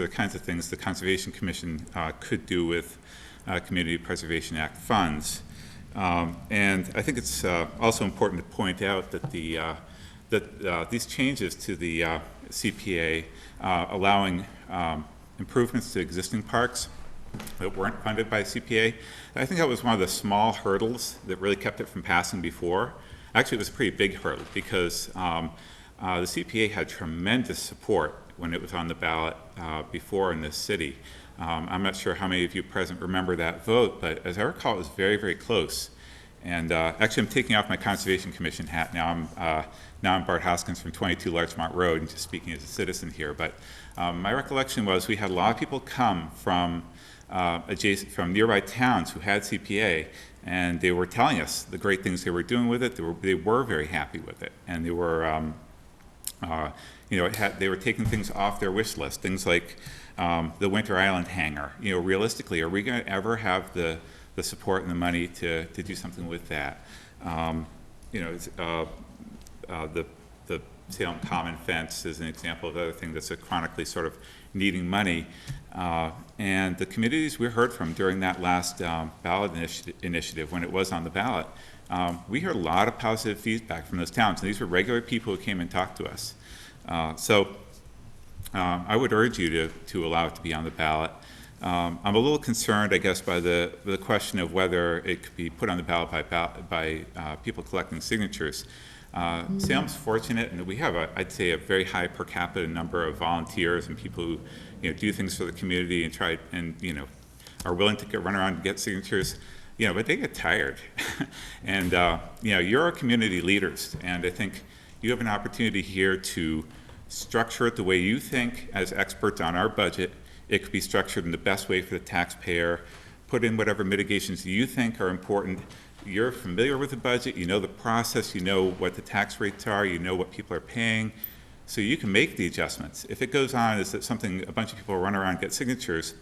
the kinds of things the Conservation Commission could do with Community Preservation Act funds. And I think it's also important to point out that these changes to the CPA, allowing improvements to existing parks that weren't funded by CPA, I think that was one of the small hurdles that really kept it from passing before. Actually, it was a pretty big hurdle because the CPA had tremendous support when it was on the ballot before in this city. I'm not sure how many of you present remember that vote, but as I recall, it was very, very close. And actually, I'm taking off my Conservation Commission hat now. I'm Bart Hoskins from 22 Larchmont Road, and just speaking as a citizen here. But my recollection was we had a lot of people come from nearby towns who had CPA, and they were telling us the great things they were doing with it. They were very happy with it, and they were, they were taking things off their wish list. Things like the Winter Island hangar. Realistically, are we going to ever have the support and the money to do something with that? The Salem Common fence is an example of the other thing that's chronically sort of needing money. And the communities we heard from during that last ballot initiative, when it was on the ballot, we heard a lot of positive feedback from those towns. And these were regular people who came and talked to us. I would urge you to allow it to be on the ballot. I'm a little concerned, I guess, by the question of whether it could be put on the ballot by people collecting signatures. Salem's fortunate, and we have, I'd say, a very high per capita number of volunteers and people who, do things for the community and try and, are willing to run around and get signatures. But they get tired. And, you're our community leaders, and I think you have an opportunity here to structure it the way you think as experts on our budget. It could be structured in the best way for the taxpayer. Put in whatever mitigations you think are important. You're familiar with the budget, you know the process, you know what the tax rates are, you know what people are paying, so you can make the adjustments. If it goes on is that something, a bunch of people run around and get signatures,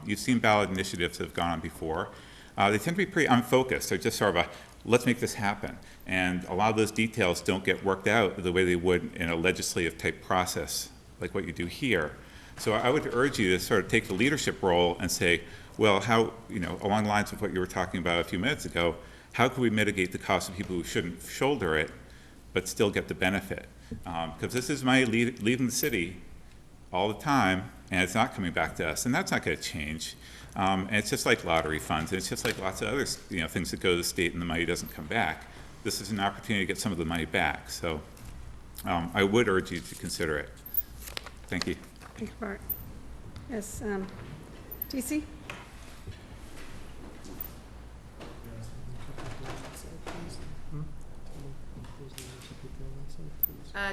you've seen ballot initiatives that have gone on before. They tend to be pretty unfocused. They're just sort of let's make this happen. And a lot of those details don't get worked out the way they would in a legislative type process, like what you do here. So I would urge you to sort of take the leadership role and say, well, how, along the lines of what you were talking about a few minutes ago, how can we mitigate the cost of people who shouldn't shoulder it, but still get the benefit? Because this is money leaving the city all the time, and it's not coming back to us, and that's not going to change. And it's just like lottery funds, and it's just like lots of other things that go to the state and the money doesn't come back. This is an opportunity to get some of the money back. So I would urge you to consider it. Thank you. Thank you, Bart. Yes, TC?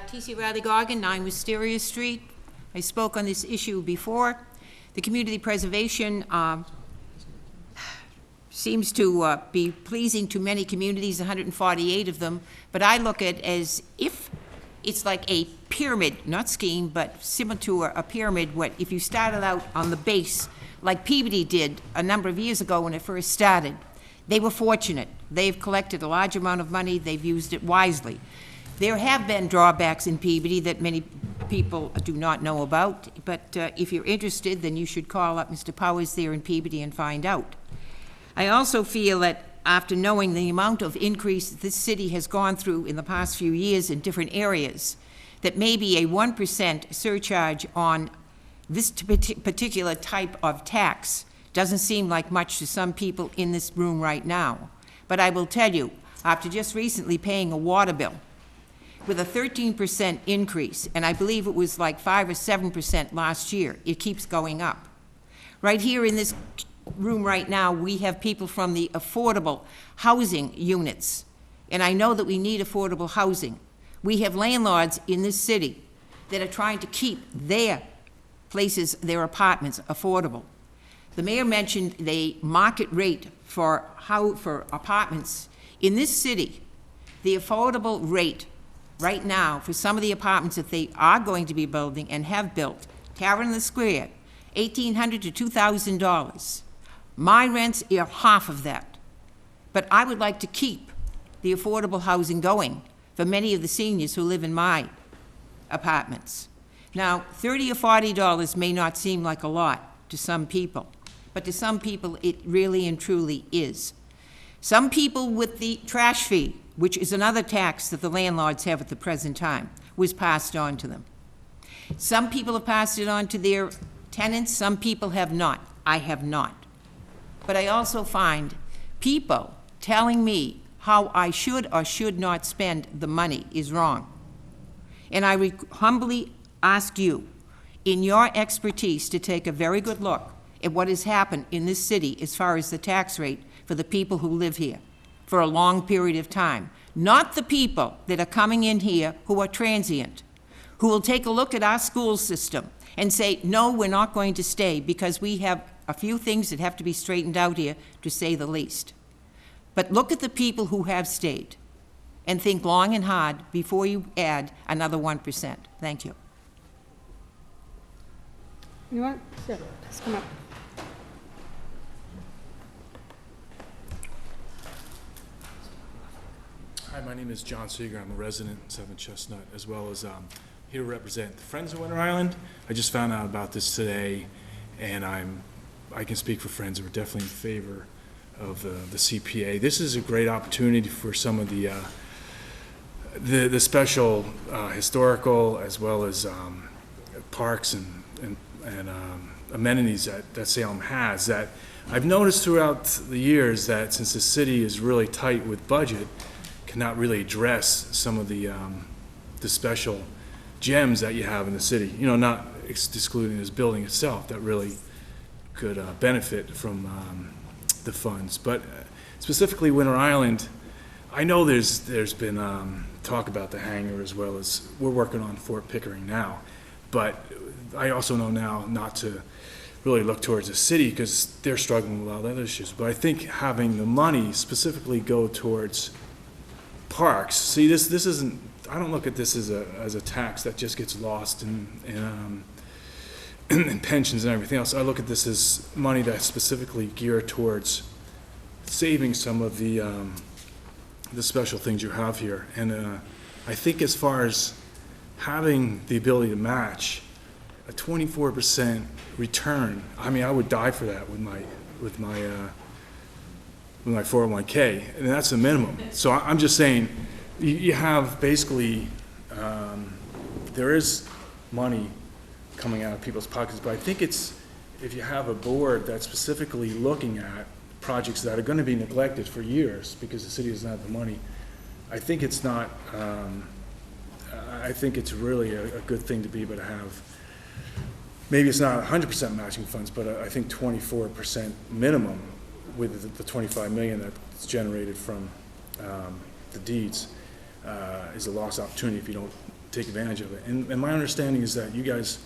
T.C. Riley Goggin, 9 Wisteria Street. I spoke on this issue before. The community preservation seems to be pleasing to many communities, 148 of them, but I look at it as if it's like a pyramid, not scheme, but similar to a pyramid. What if you started out on the base, like Peabody did a number of years ago when it first started? They were fortunate. They've collected a large amount of money. They've used it wisely. There have been drawbacks in Peabody that many people do not know about, but if you're interested, then you should call up Mr. Powers there in Peabody and find out. I also feel that after knowing the amount of increase this city has gone through in the past few years in different areas, that maybe a 1% surcharge on this particular type of tax doesn't seem like much to some people in this room right now. But I will tell you, after just recently paying a water bill with a 13% increase, and I believe it was like 5 or 7% last year, it keeps going up. Right here in this room right now, we have people from the affordable housing units, and I know that we need affordable housing. We have landlords in this city that are trying to keep their places, their apartments, affordable. The mayor mentioned the market rate for apartments. In this city, the affordable rate right now for some of the apartments that they are going to be building and have built, Tavern in the Square, $1,800 to $2,000. My rents are half of that. But I would like to keep the affordable housing going for many of the seniors who live in my apartments. Now, $30 or $40 may not seem like a lot to some people, but to some people, it really and truly is. Some people with the trash fee, which is another tax that the landlords have at the present time, was passed on to them. Some people have passed it on to their tenants, some people have not. I have not. But I also find people telling me how I should or should not spend the money is wrong. And I humbly ask you, in your expertise, to take a very good look at what has happened in this city as far as the tax rate for the people who live here for a long period of time. Not the people that are coming in here who are transient, who will take a look at our school system and say, no, we're not going to stay because we have a few things that have to be straightened out here, to say the least. But look at the people who have stayed and think long and hard before you add another 1%. Thank you. You want? Sure, just come up. Hi, my name is John Seeger. I'm a resident in 7 Chestnut, as well as here to represent the Friends of Winter Island. I just found out about this today, and I can speak for Friends. We're definitely in favor of the CPA. This is a great opportunity for some of the special historical as well as parks and amenities that Salem has, that I've noticed throughout the years that since the city is really tight with budget, cannot really address some of the special gems that you have in the city. You know, not excluding this building itself that really could benefit from the funds. But specifically Winter Island, I know there's been talk about the hangar, as well as we're working on Fort Pickering now. But I also know now not to really look towards the city because they're struggling with a lot of other issues. But I think having the money specifically go towards parks. See, this isn't, I don't look at this as a tax that just gets lost in pensions and everything else. I look at this as money that's specifically geared towards saving some of the special things you have here. And I think as far as having the ability to match a 24% return, I mean, I would die for that with my 401k, and that's the minimum. So I'm just saying, you have basically, there is money coming out of people's pockets, but I think it's, if you have a board that's specifically looking at projects that are going to be neglected for years because the city doesn't have the money, I think it's not, I think it's really a good thing to be able to have. Maybe it's not 100% matching funds, but I think 24% minimum with the 25 million that's generated from the deeds is a lost opportunity if you don't take advantage of it. And my understanding is that you guys,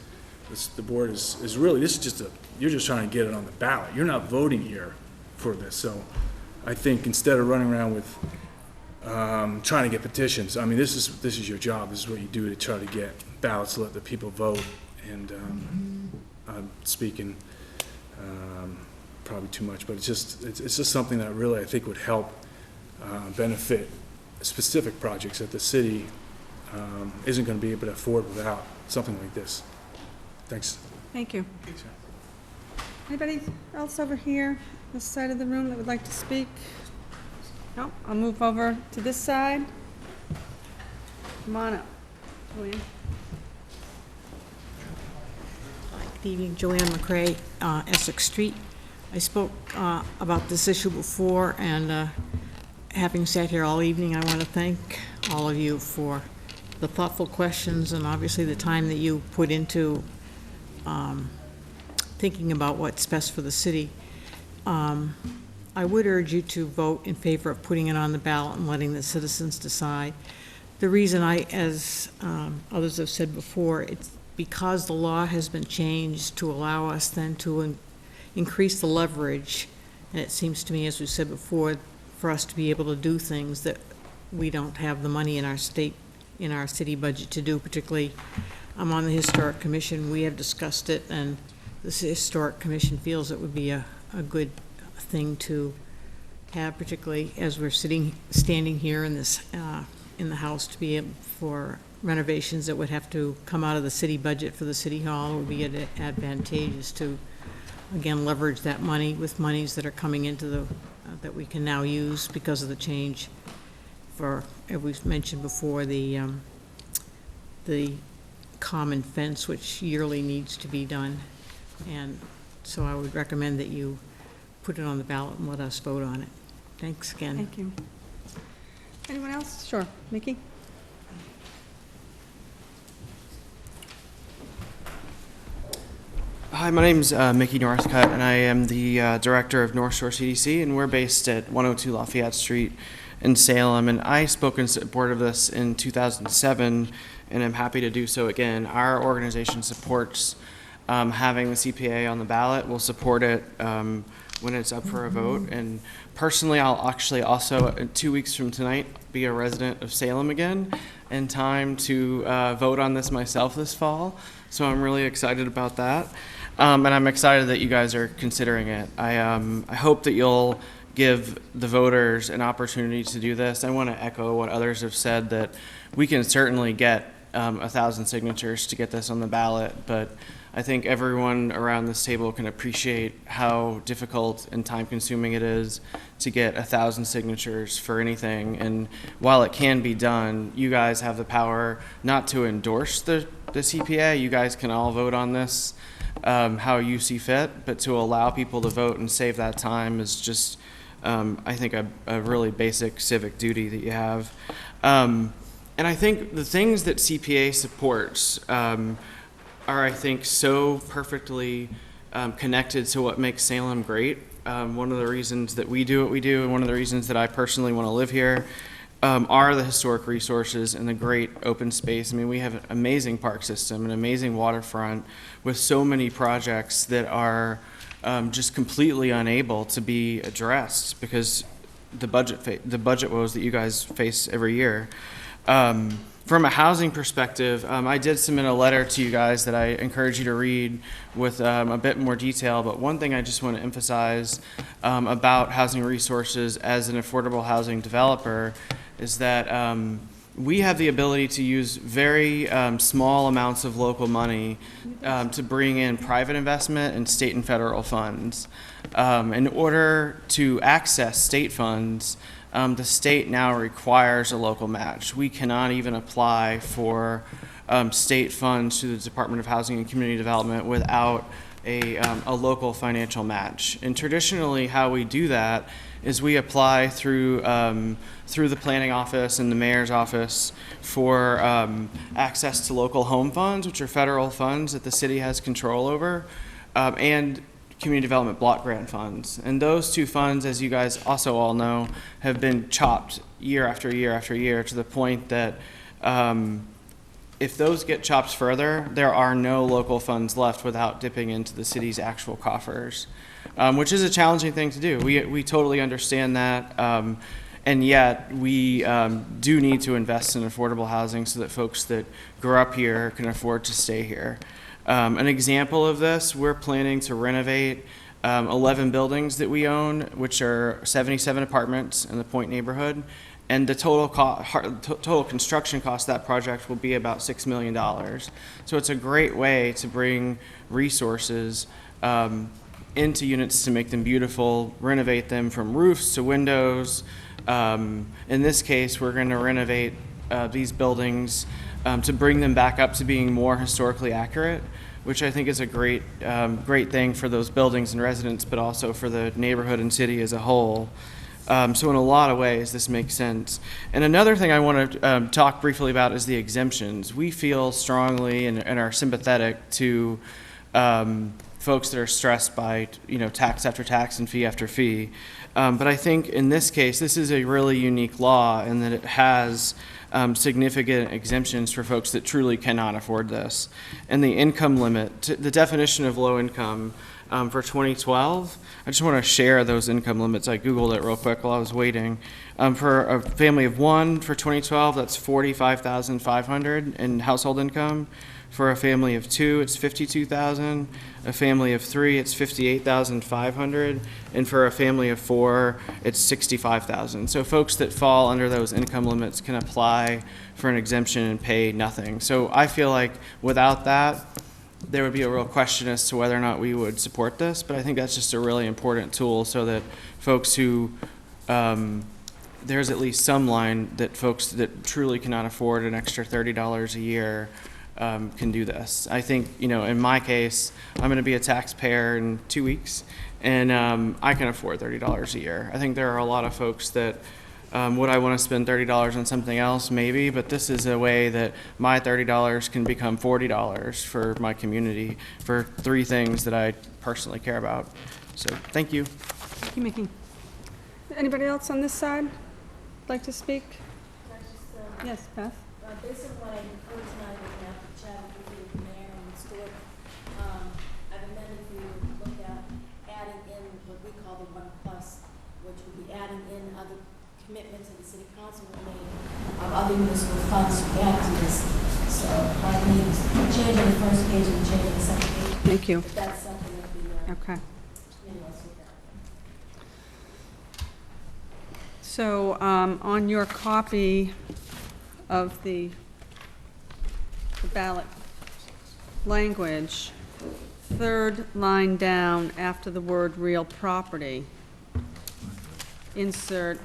the board is really, this is just you're just trying to get it on the ballot. You're not voting here for this. So I think instead of running around with trying to get petitions, I mean, this is your job. This is what you do to try to get ballots to let the people vote. And I'm speaking probably too much, but it's just something that really I think would help benefit specific projects that the city isn't going to be able to afford without something like this. Thanks. Thank you. Anybody else over here, this side of the room, that would like to speak? No, I'll move over to this side. Come on up, Julian. Good evening, Joanne McCrae, Essex Street. I spoke about this issue before, and having sat here all evening, I want to thank all of you for the thoughtful questions and obviously the time that you put into thinking about what's best for the city. I would urge you to vote in favor of putting it on the ballot and letting the citizens decide. The reason as others have said before, it's because the law has been changed to allow us then to increase the leverage, and it seems to me, as we said before, for us to be able to do things that we don't have the money in our city budget to do. Particularly, I'm on the Historic Commission. We have discussed it, and the Historic Commission feels it would be a good thing to have, particularly as we're standing here in this in the House to be able for renovations that would have to come out of the city budget for the city hall. It would be advantageous to, again, leverage that money with monies that are coming into the, that we can now use because of the change for, as we've mentioned before, the common fence, which yearly needs to be done. And so I would recommend that you put it on the ballot and let us vote on it. Thanks again. Thank you. Anyone else? Sure. Mickey? Hi, my name's Mickey Northcutt, and I am the director of North Shore CDC, and we're based at 102 Lafayette Street in Salem. And I spoke in support of this in 2007, and I'm happy to do so again. Our organization supports having the CPA on the ballot. We'll support it when it's up for a vote. And personally, I'll actually also, 2 weeks from tonight, be a resident of Salem again in time to vote on this myself this fall. So I'm really excited about that. And I'm excited that you guys are considering it. I hope that you'll give the voters an opportunity to do this. I want to echo what others have said, that we can certainly get 1,000 signatures to get this on the ballot, but I think everyone around this table can appreciate how difficult and time-consuming it is to get 1,000 signatures for anything. And while it can be done, you guys have the power not to endorse the CPA. You guys can all vote on this how you see fit, but to allow people to vote and save that time is just, I think, a really basic civic duty that you have. And I think the things that CPA supports are, I think, so perfectly connected to what makes Salem great. One of the reasons that we do what we do, and one of the reasons that I personally want to live here, are the historic resources and the great open space. I mean, we have an amazing park system, an amazing waterfront with so many projects that are just completely unable to be addressed because the budget woes that you guys face every year. From a housing perspective, I did submit a letter to you guys that I encourage you to read with a bit more detail, but one thing I just want to emphasize about housing resources as an affordable housing developer is that we have the ability to use very small amounts of local money to bring in private investment and state and federal funds. In order to access state funds, the state now requires a local match. We cannot even apply for state funds through the Department of Housing and Community Development without a local financial match. And traditionally, how we do that is we apply through the planning office and the mayor's office for access to local home funds, which are federal funds that the city has control over, and community development block grant funds. And those two funds, as you guys also all know, have been chopped year after year after year to the point that if those get chopped further, there are no local funds left without dipping into the city's actual coffers, which is a challenging thing to do. We totally understand that, and yet we do need to invest in affordable housing so that folks that grow up here can afford to stay here. An example of this, we're planning to renovate 11 buildings that we own, which are 77 apartments in the Point neighborhood, and the total construction cost of that project will be about $6 million. So it's a great way to bring resources into units to make them beautiful, renovate them from roofs to windows. In this case, we're going to renovate these buildings to bring them back up to being more historically accurate, which I think is a great thing for those buildings and residents, but also for the neighborhood and city as a whole. So in a lot of ways, this makes sense. And another thing I want to talk briefly about is the exemptions. We feel strongly and are sympathetic to folks that are stressed by tax after tax and fee after fee. But I think in this case, this is a really unique law in that it has significant exemptions for folks that truly cannot afford this. And the income limit, the definition of low income for 2012, I just want to share those income limits. I Googled it real quick while I was waiting. For a family of one for 2012, that's $45,500 in household income. For a family of 2, it's 52,000. A family of 3, it's 58,500. And for a family of 4, it's 65,000. So folks that fall under those income limits can apply for an exemption and pay nothing. So I feel like without that, there would be a real question as to whether or not we would support this, but I think that's just a really important tool so that folks who, there's at least some line that folks that truly cannot afford an extra $30 a year can do this. I think, you know, in my case, I'm gonna be a taxpayer in 2 weeks, and I can afford $30 a year. I think there are a lot of folks that would I want to spend $30 on something else? Maybe, but this is a way that my $30 can become $40 for my community for 3 things that I personally care about. So, thank you. Thank you, Mickey. Anybody else on this side like to speak? Yes, Beth? Based on what I heard tonight and after chatting with the mayor and Stuart, I've amended to look at adding in what we call the 1+, which would be adding in other commitments that the city council will make of other municipal funds to add to this. So I mean, changing the first page and changing the second page. Thank you. If that's something that the Okay. committee wants to look at. So on your copy of the ballot language, 3rd line down after the word real property, insert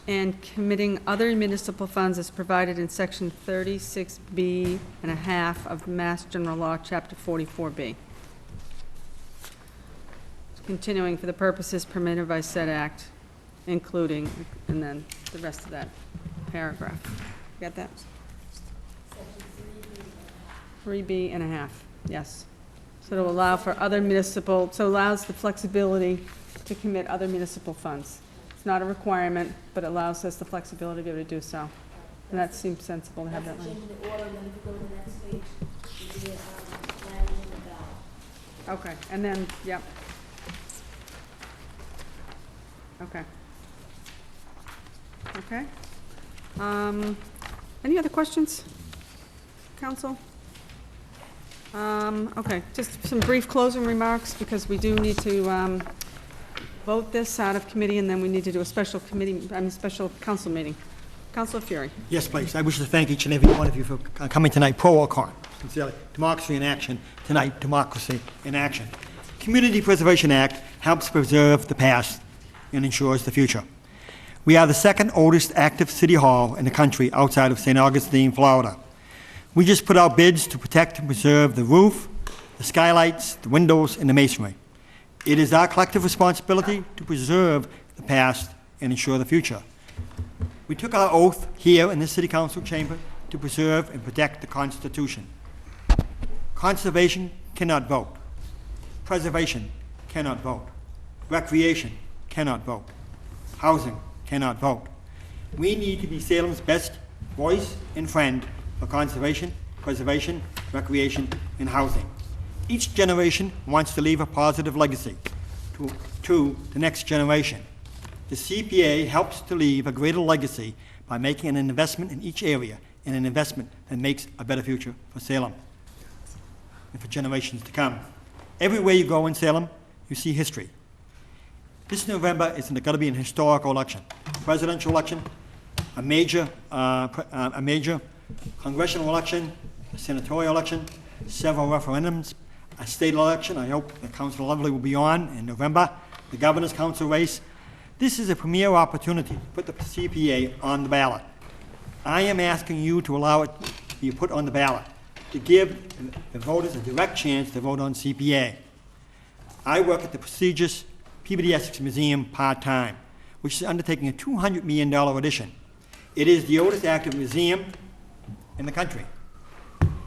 and committing other municipal funds as provided in section 36B and a half of Mass General Law, Chapter 44B. Continuing for the purposes permitted by said act, including, and then the rest of that paragraph. Got that? 3B and a half, yes. So it'll allow for other municipal, so allows the flexibility to commit other municipal funds. It's not a requirement, but it allows us the flexibility to be able to do so. And that seems sensible to have that Change line. the order, and then if you go to the next page, you do language in the ballot. Okay, and then, yep. Okay. Okay. Any other questions, council? Okay, just some brief closing remarks, because we do need to vote this out of committee, and then we need to do a special committee, special council meeting. Councilor Fury. Yes, please. I wish to thank each and every one of you for coming tonight, pro or con. Sincerely, democracy in action. Tonight, democracy in action. Community Preservation Act helps preserve the past and ensures the future. We are the 2nd oldest active city hall in the country outside of St. Augustine, Florida. We just put out bids to protect and preserve the roof, the skylights, the windows, and the masonry. It is our collective responsibility to preserve the past and ensure the future. We took our oath here in the City Council chamber to preserve and protect the Constitution. Conservation cannot vote. Preservation cannot vote. Recreation cannot vote. Housing cannot vote. We need to be Salem's best voice and friend for conservation, preservation, recreation, and housing. Each generation wants to leave a positive legacy to the next generation. The CPA helps to leave a greater legacy by making an investment in each area, and an investment that makes a better future for Salem and for generations to come. Everywhere you go in Salem, you see history. This November is going to be an historical election, presidential election, a major congressional election, a senatorial election, several referendums, a state election. I hope that Councilor Lovely will be on in November, the governor's council race. This is a premier opportunity to put the CPA on the ballot. I am asking you to allow it to be put on the ballot, to give the voters a direct chance to vote on CPA. I work at the prestigious Peabody Essex Museum part-time, which is undertaking a $200 million addition. It is the oldest active museum in the country.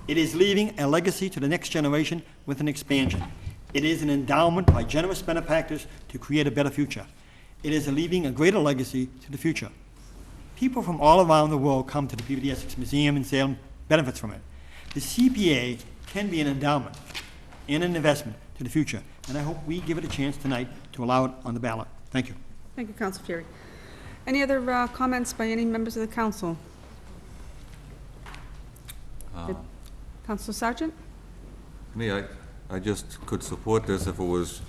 It is leaving a legacy to the next generation with an expansion. It is an endowment by generous benefactors to create a better future. It is leaving a greater legacy to the future. People from all around the world come to the Peabody Essex Museum in Salem, benefits from it. The CPA can be an endowment and an investment to the future, and I hope we give it a chance tonight to allow it on the ballot. Thank you. Thank you, Councilor Fury. Any other comments by any members of the council? Counselor Sargent? Me, I just could support this if it was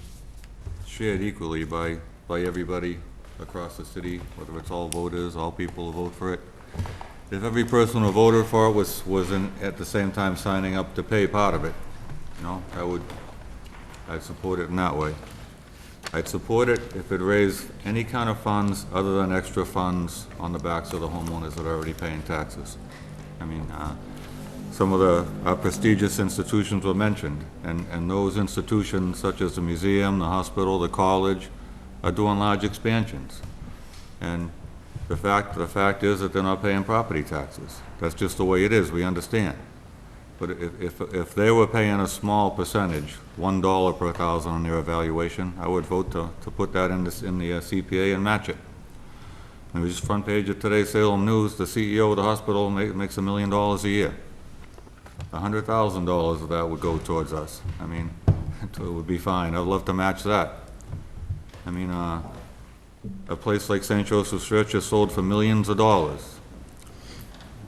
shared equally by everybody across the city, whether it's all voters, all people who vote for it. If every person who voted for it was at the same time signing up to pay part of it, you know, I'd support it in that way. I'd support it if it raised any kind of funds other than extra funds on the backs of the homeowners that are already paying taxes. I mean, some of our prestigious institutions were mentioned, and those institutions, such as the museum, the hospital, the college, are doing large expansions. And the fact is that they're not paying property taxes. That's just the way it is, we understand. But if they were paying a small percentage, $1 per thousand on their evaluation, I would vote to put that in the CPA and match it. It was just front page of today's Salem News, the CEO of the hospital makes $1 million a year. $100,000 of that would go towards us. I mean, it would be fine. I'd love to match that. I mean, a place like St. Joseph's Church has sold for millions of dollars.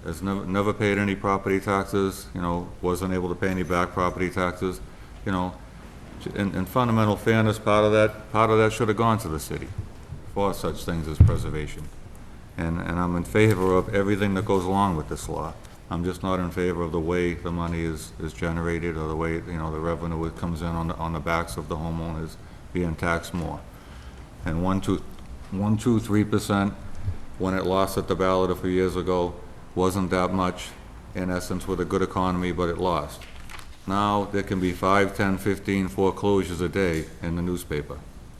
Has never paid any property taxes, you know, wasn't able to pay any back property taxes, you know. In fundamental fairness, part of that should have gone to the city for such things as preservation. And I'm in favor of everything that goes along with this law. I'm just not in favor of the way the money is generated, or the way, you know, the revenue comes in on the backs of the homeowners being taxed more. And 3%, when it lost at the ballot a few years ago, wasn't that much, in essence, with a good economy, but it lost. Now, there can be 5, 10, 15 foreclosures a day in the newspaper,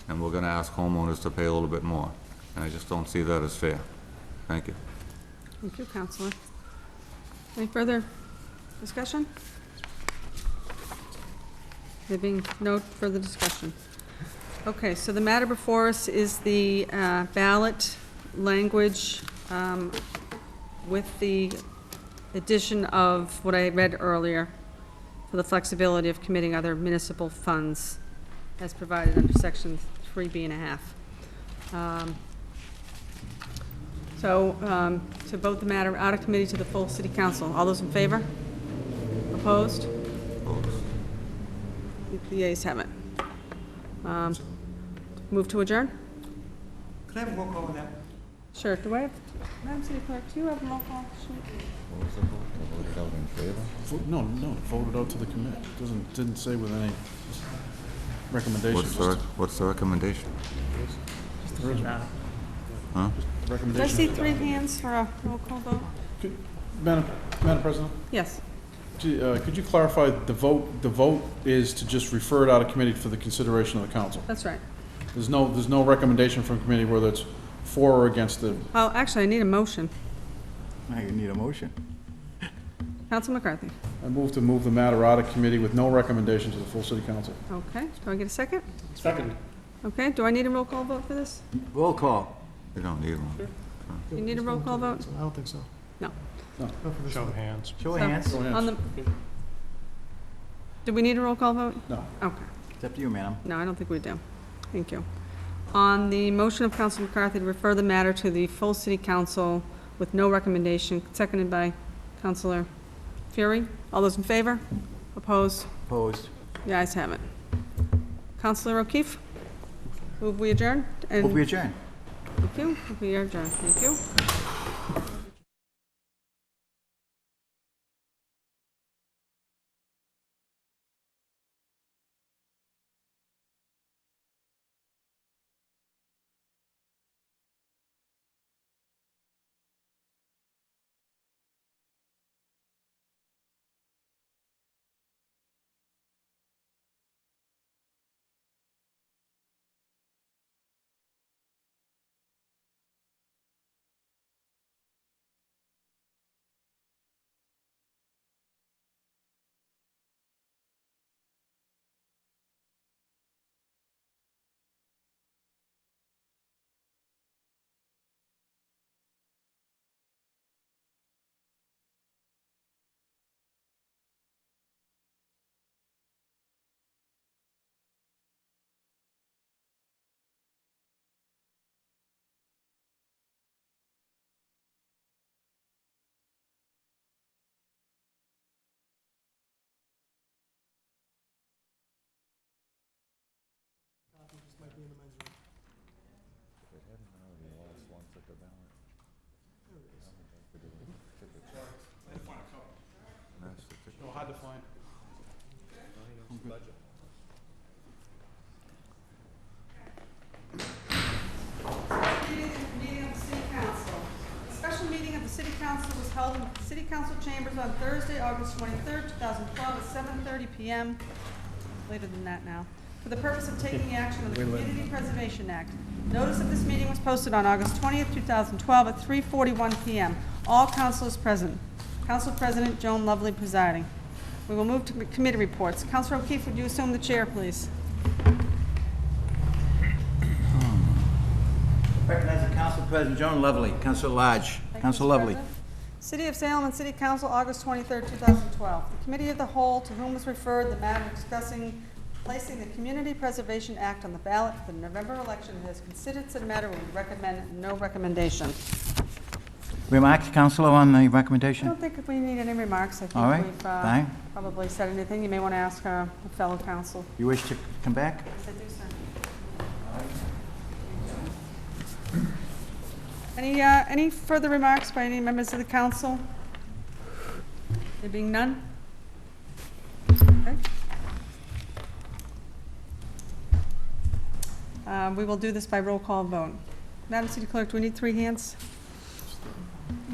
and we're gonna ask homeowners to pay a little bit more. And I just don't see that as fair. Thank you. Thank you, Counselor. Any further discussion? There being no further discussion. Okay, so the matter before us is the ballot language with the addition of what I read earlier for the flexibility of committing other municipal funds as provided under section 3B1/2. To vote the matter out of committee to the full city council. All those in favor? Opposed? The ayes have it. Move to adjourn? Could I have a roll call on that? Sure. Do I have, Madam City Clerk, do you have a roll call sheet? No, voted out to the committee. Didn't say with any recommendations. What's the recommendation? Huh? Did I see 3 hands for a roll call vote? Madam President? Yes. Could you clarify, the vote is to just refer it out of committee for the consideration of the council? That's right. There's no recommendation from committee whether it's for or against the... Oh, actually, I need a motion. Now you need a motion. Council McCarthy. I move to move the matter out of committee with no recommendation to the full city council. Okay. Do I get a second? Second. Okay. Do I need a roll call vote for this? Roll call. You don't need one. You need a roll call vote? I don't think so. No. Show of hands. Show of hands. Show of On hands. the, do we need a roll call vote? No. Okay. It's up to you, madam. No, I don't think we do. Thank you. On the motion of Council McCarthy to refer the matter to the full city council with no recommendation, seconded by Councilor Fury. All those in favor? Opposed? Opposed. The ayes have it. Councilor O'Keefe? Move we adjourn? Move we adjourn. Thank you. We are adjourned. Thank you. No, hard to find. Meeting of the City Council. A special meeting of the City Council was held in the City Council chambers on Thursday, August 23rd, 2012, at 7:30 PM, later than that now, for the purpose of taking action on the Community Preservation Act. Notice of this meeting was posted on August 20th, 2012, at 3:41 PM. All councilors present. Council President Joan Lovely presiding. We will move to committee reports. Councilor O'Keefe, would you assume the chair, please? Recognize the Council President Joan Lovely. Council Lodge. Council Lovely. President. City of Salem and City Council, August 23rd, 2012. The Committee of the Whole, to whom was referred the matter discussing placing the Community Preservation Act on the ballot for the November election, has considered said matter and would recommend no recommendation. Remarks, Councilor, on the I recommendation? don't think we need any remarks. I All right, think we've fine. probably said anything. You may want to ask a fellow council. You wish to come back? Yes, I do, sir. Any further remarks by any members of the council? There being none? Okay. We will do this by roll call vote. Madam City Clerk, do we need 3 hands?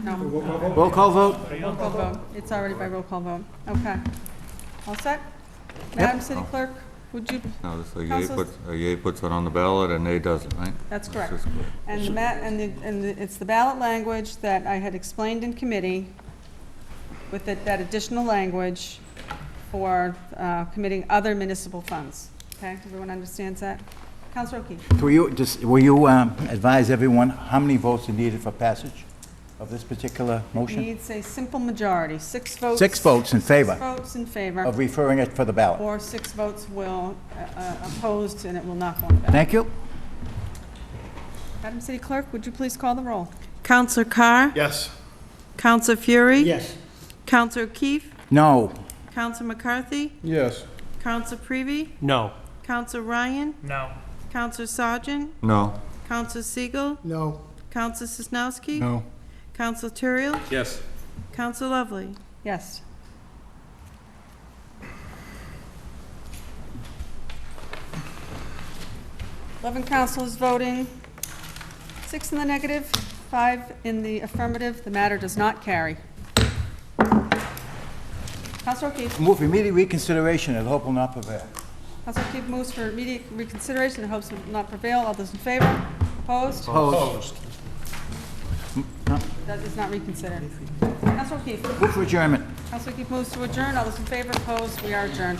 No. Roll call vote? Roll call vote. It's already by roll call vote. Okay. All set? Madam City Clerk, would you? No, this a yea Councilors- puts, a yea puts it on the ballot, and nay doesn't, right? That's correct. That's just- And it's the ballot language that I had explained in committee with that additional language for committing other municipal funds. Okay, everyone understands that? Councilor O'Keefe? Will you advise everyone how many votes are needed for passage of this particular motion? Needs a simple majority, 6 votes. 6 votes in favor 6 votes in favor, of referring it for the ballot. or 6 votes will opposed, and it will not go on the ballot. Thank you. Madam City Clerk, would you please call the roll? Counselor Carr? Yes. Counselor Fury? Yes. Counselor O'Keefe? No. Counselor McCarthy? Yes. Counselor Prevey? No. Counselor Ryan? No. Counselor Sargent? No. Counselor Siegel? No. Counselor Sosnowski? No. Counselor Turiel? Yes. Counselor Lovely? Yes. Eleven councilors voting, 6 in the negative, 5 in the affirmative. The matter does not carry. Councilor O'Keefe. Move for immediate reconsideration and hope will not prevail. Councilor O'Keefe moves for immediate reconsideration and hopes will not prevail. All those in favor? Opposed? Opposed. That is not reconsidered. Councilor O'Keefe. Move for adjournment. Councilor O'Keefe moves to adjourn. All those in favor? Opposed? We are adjourned.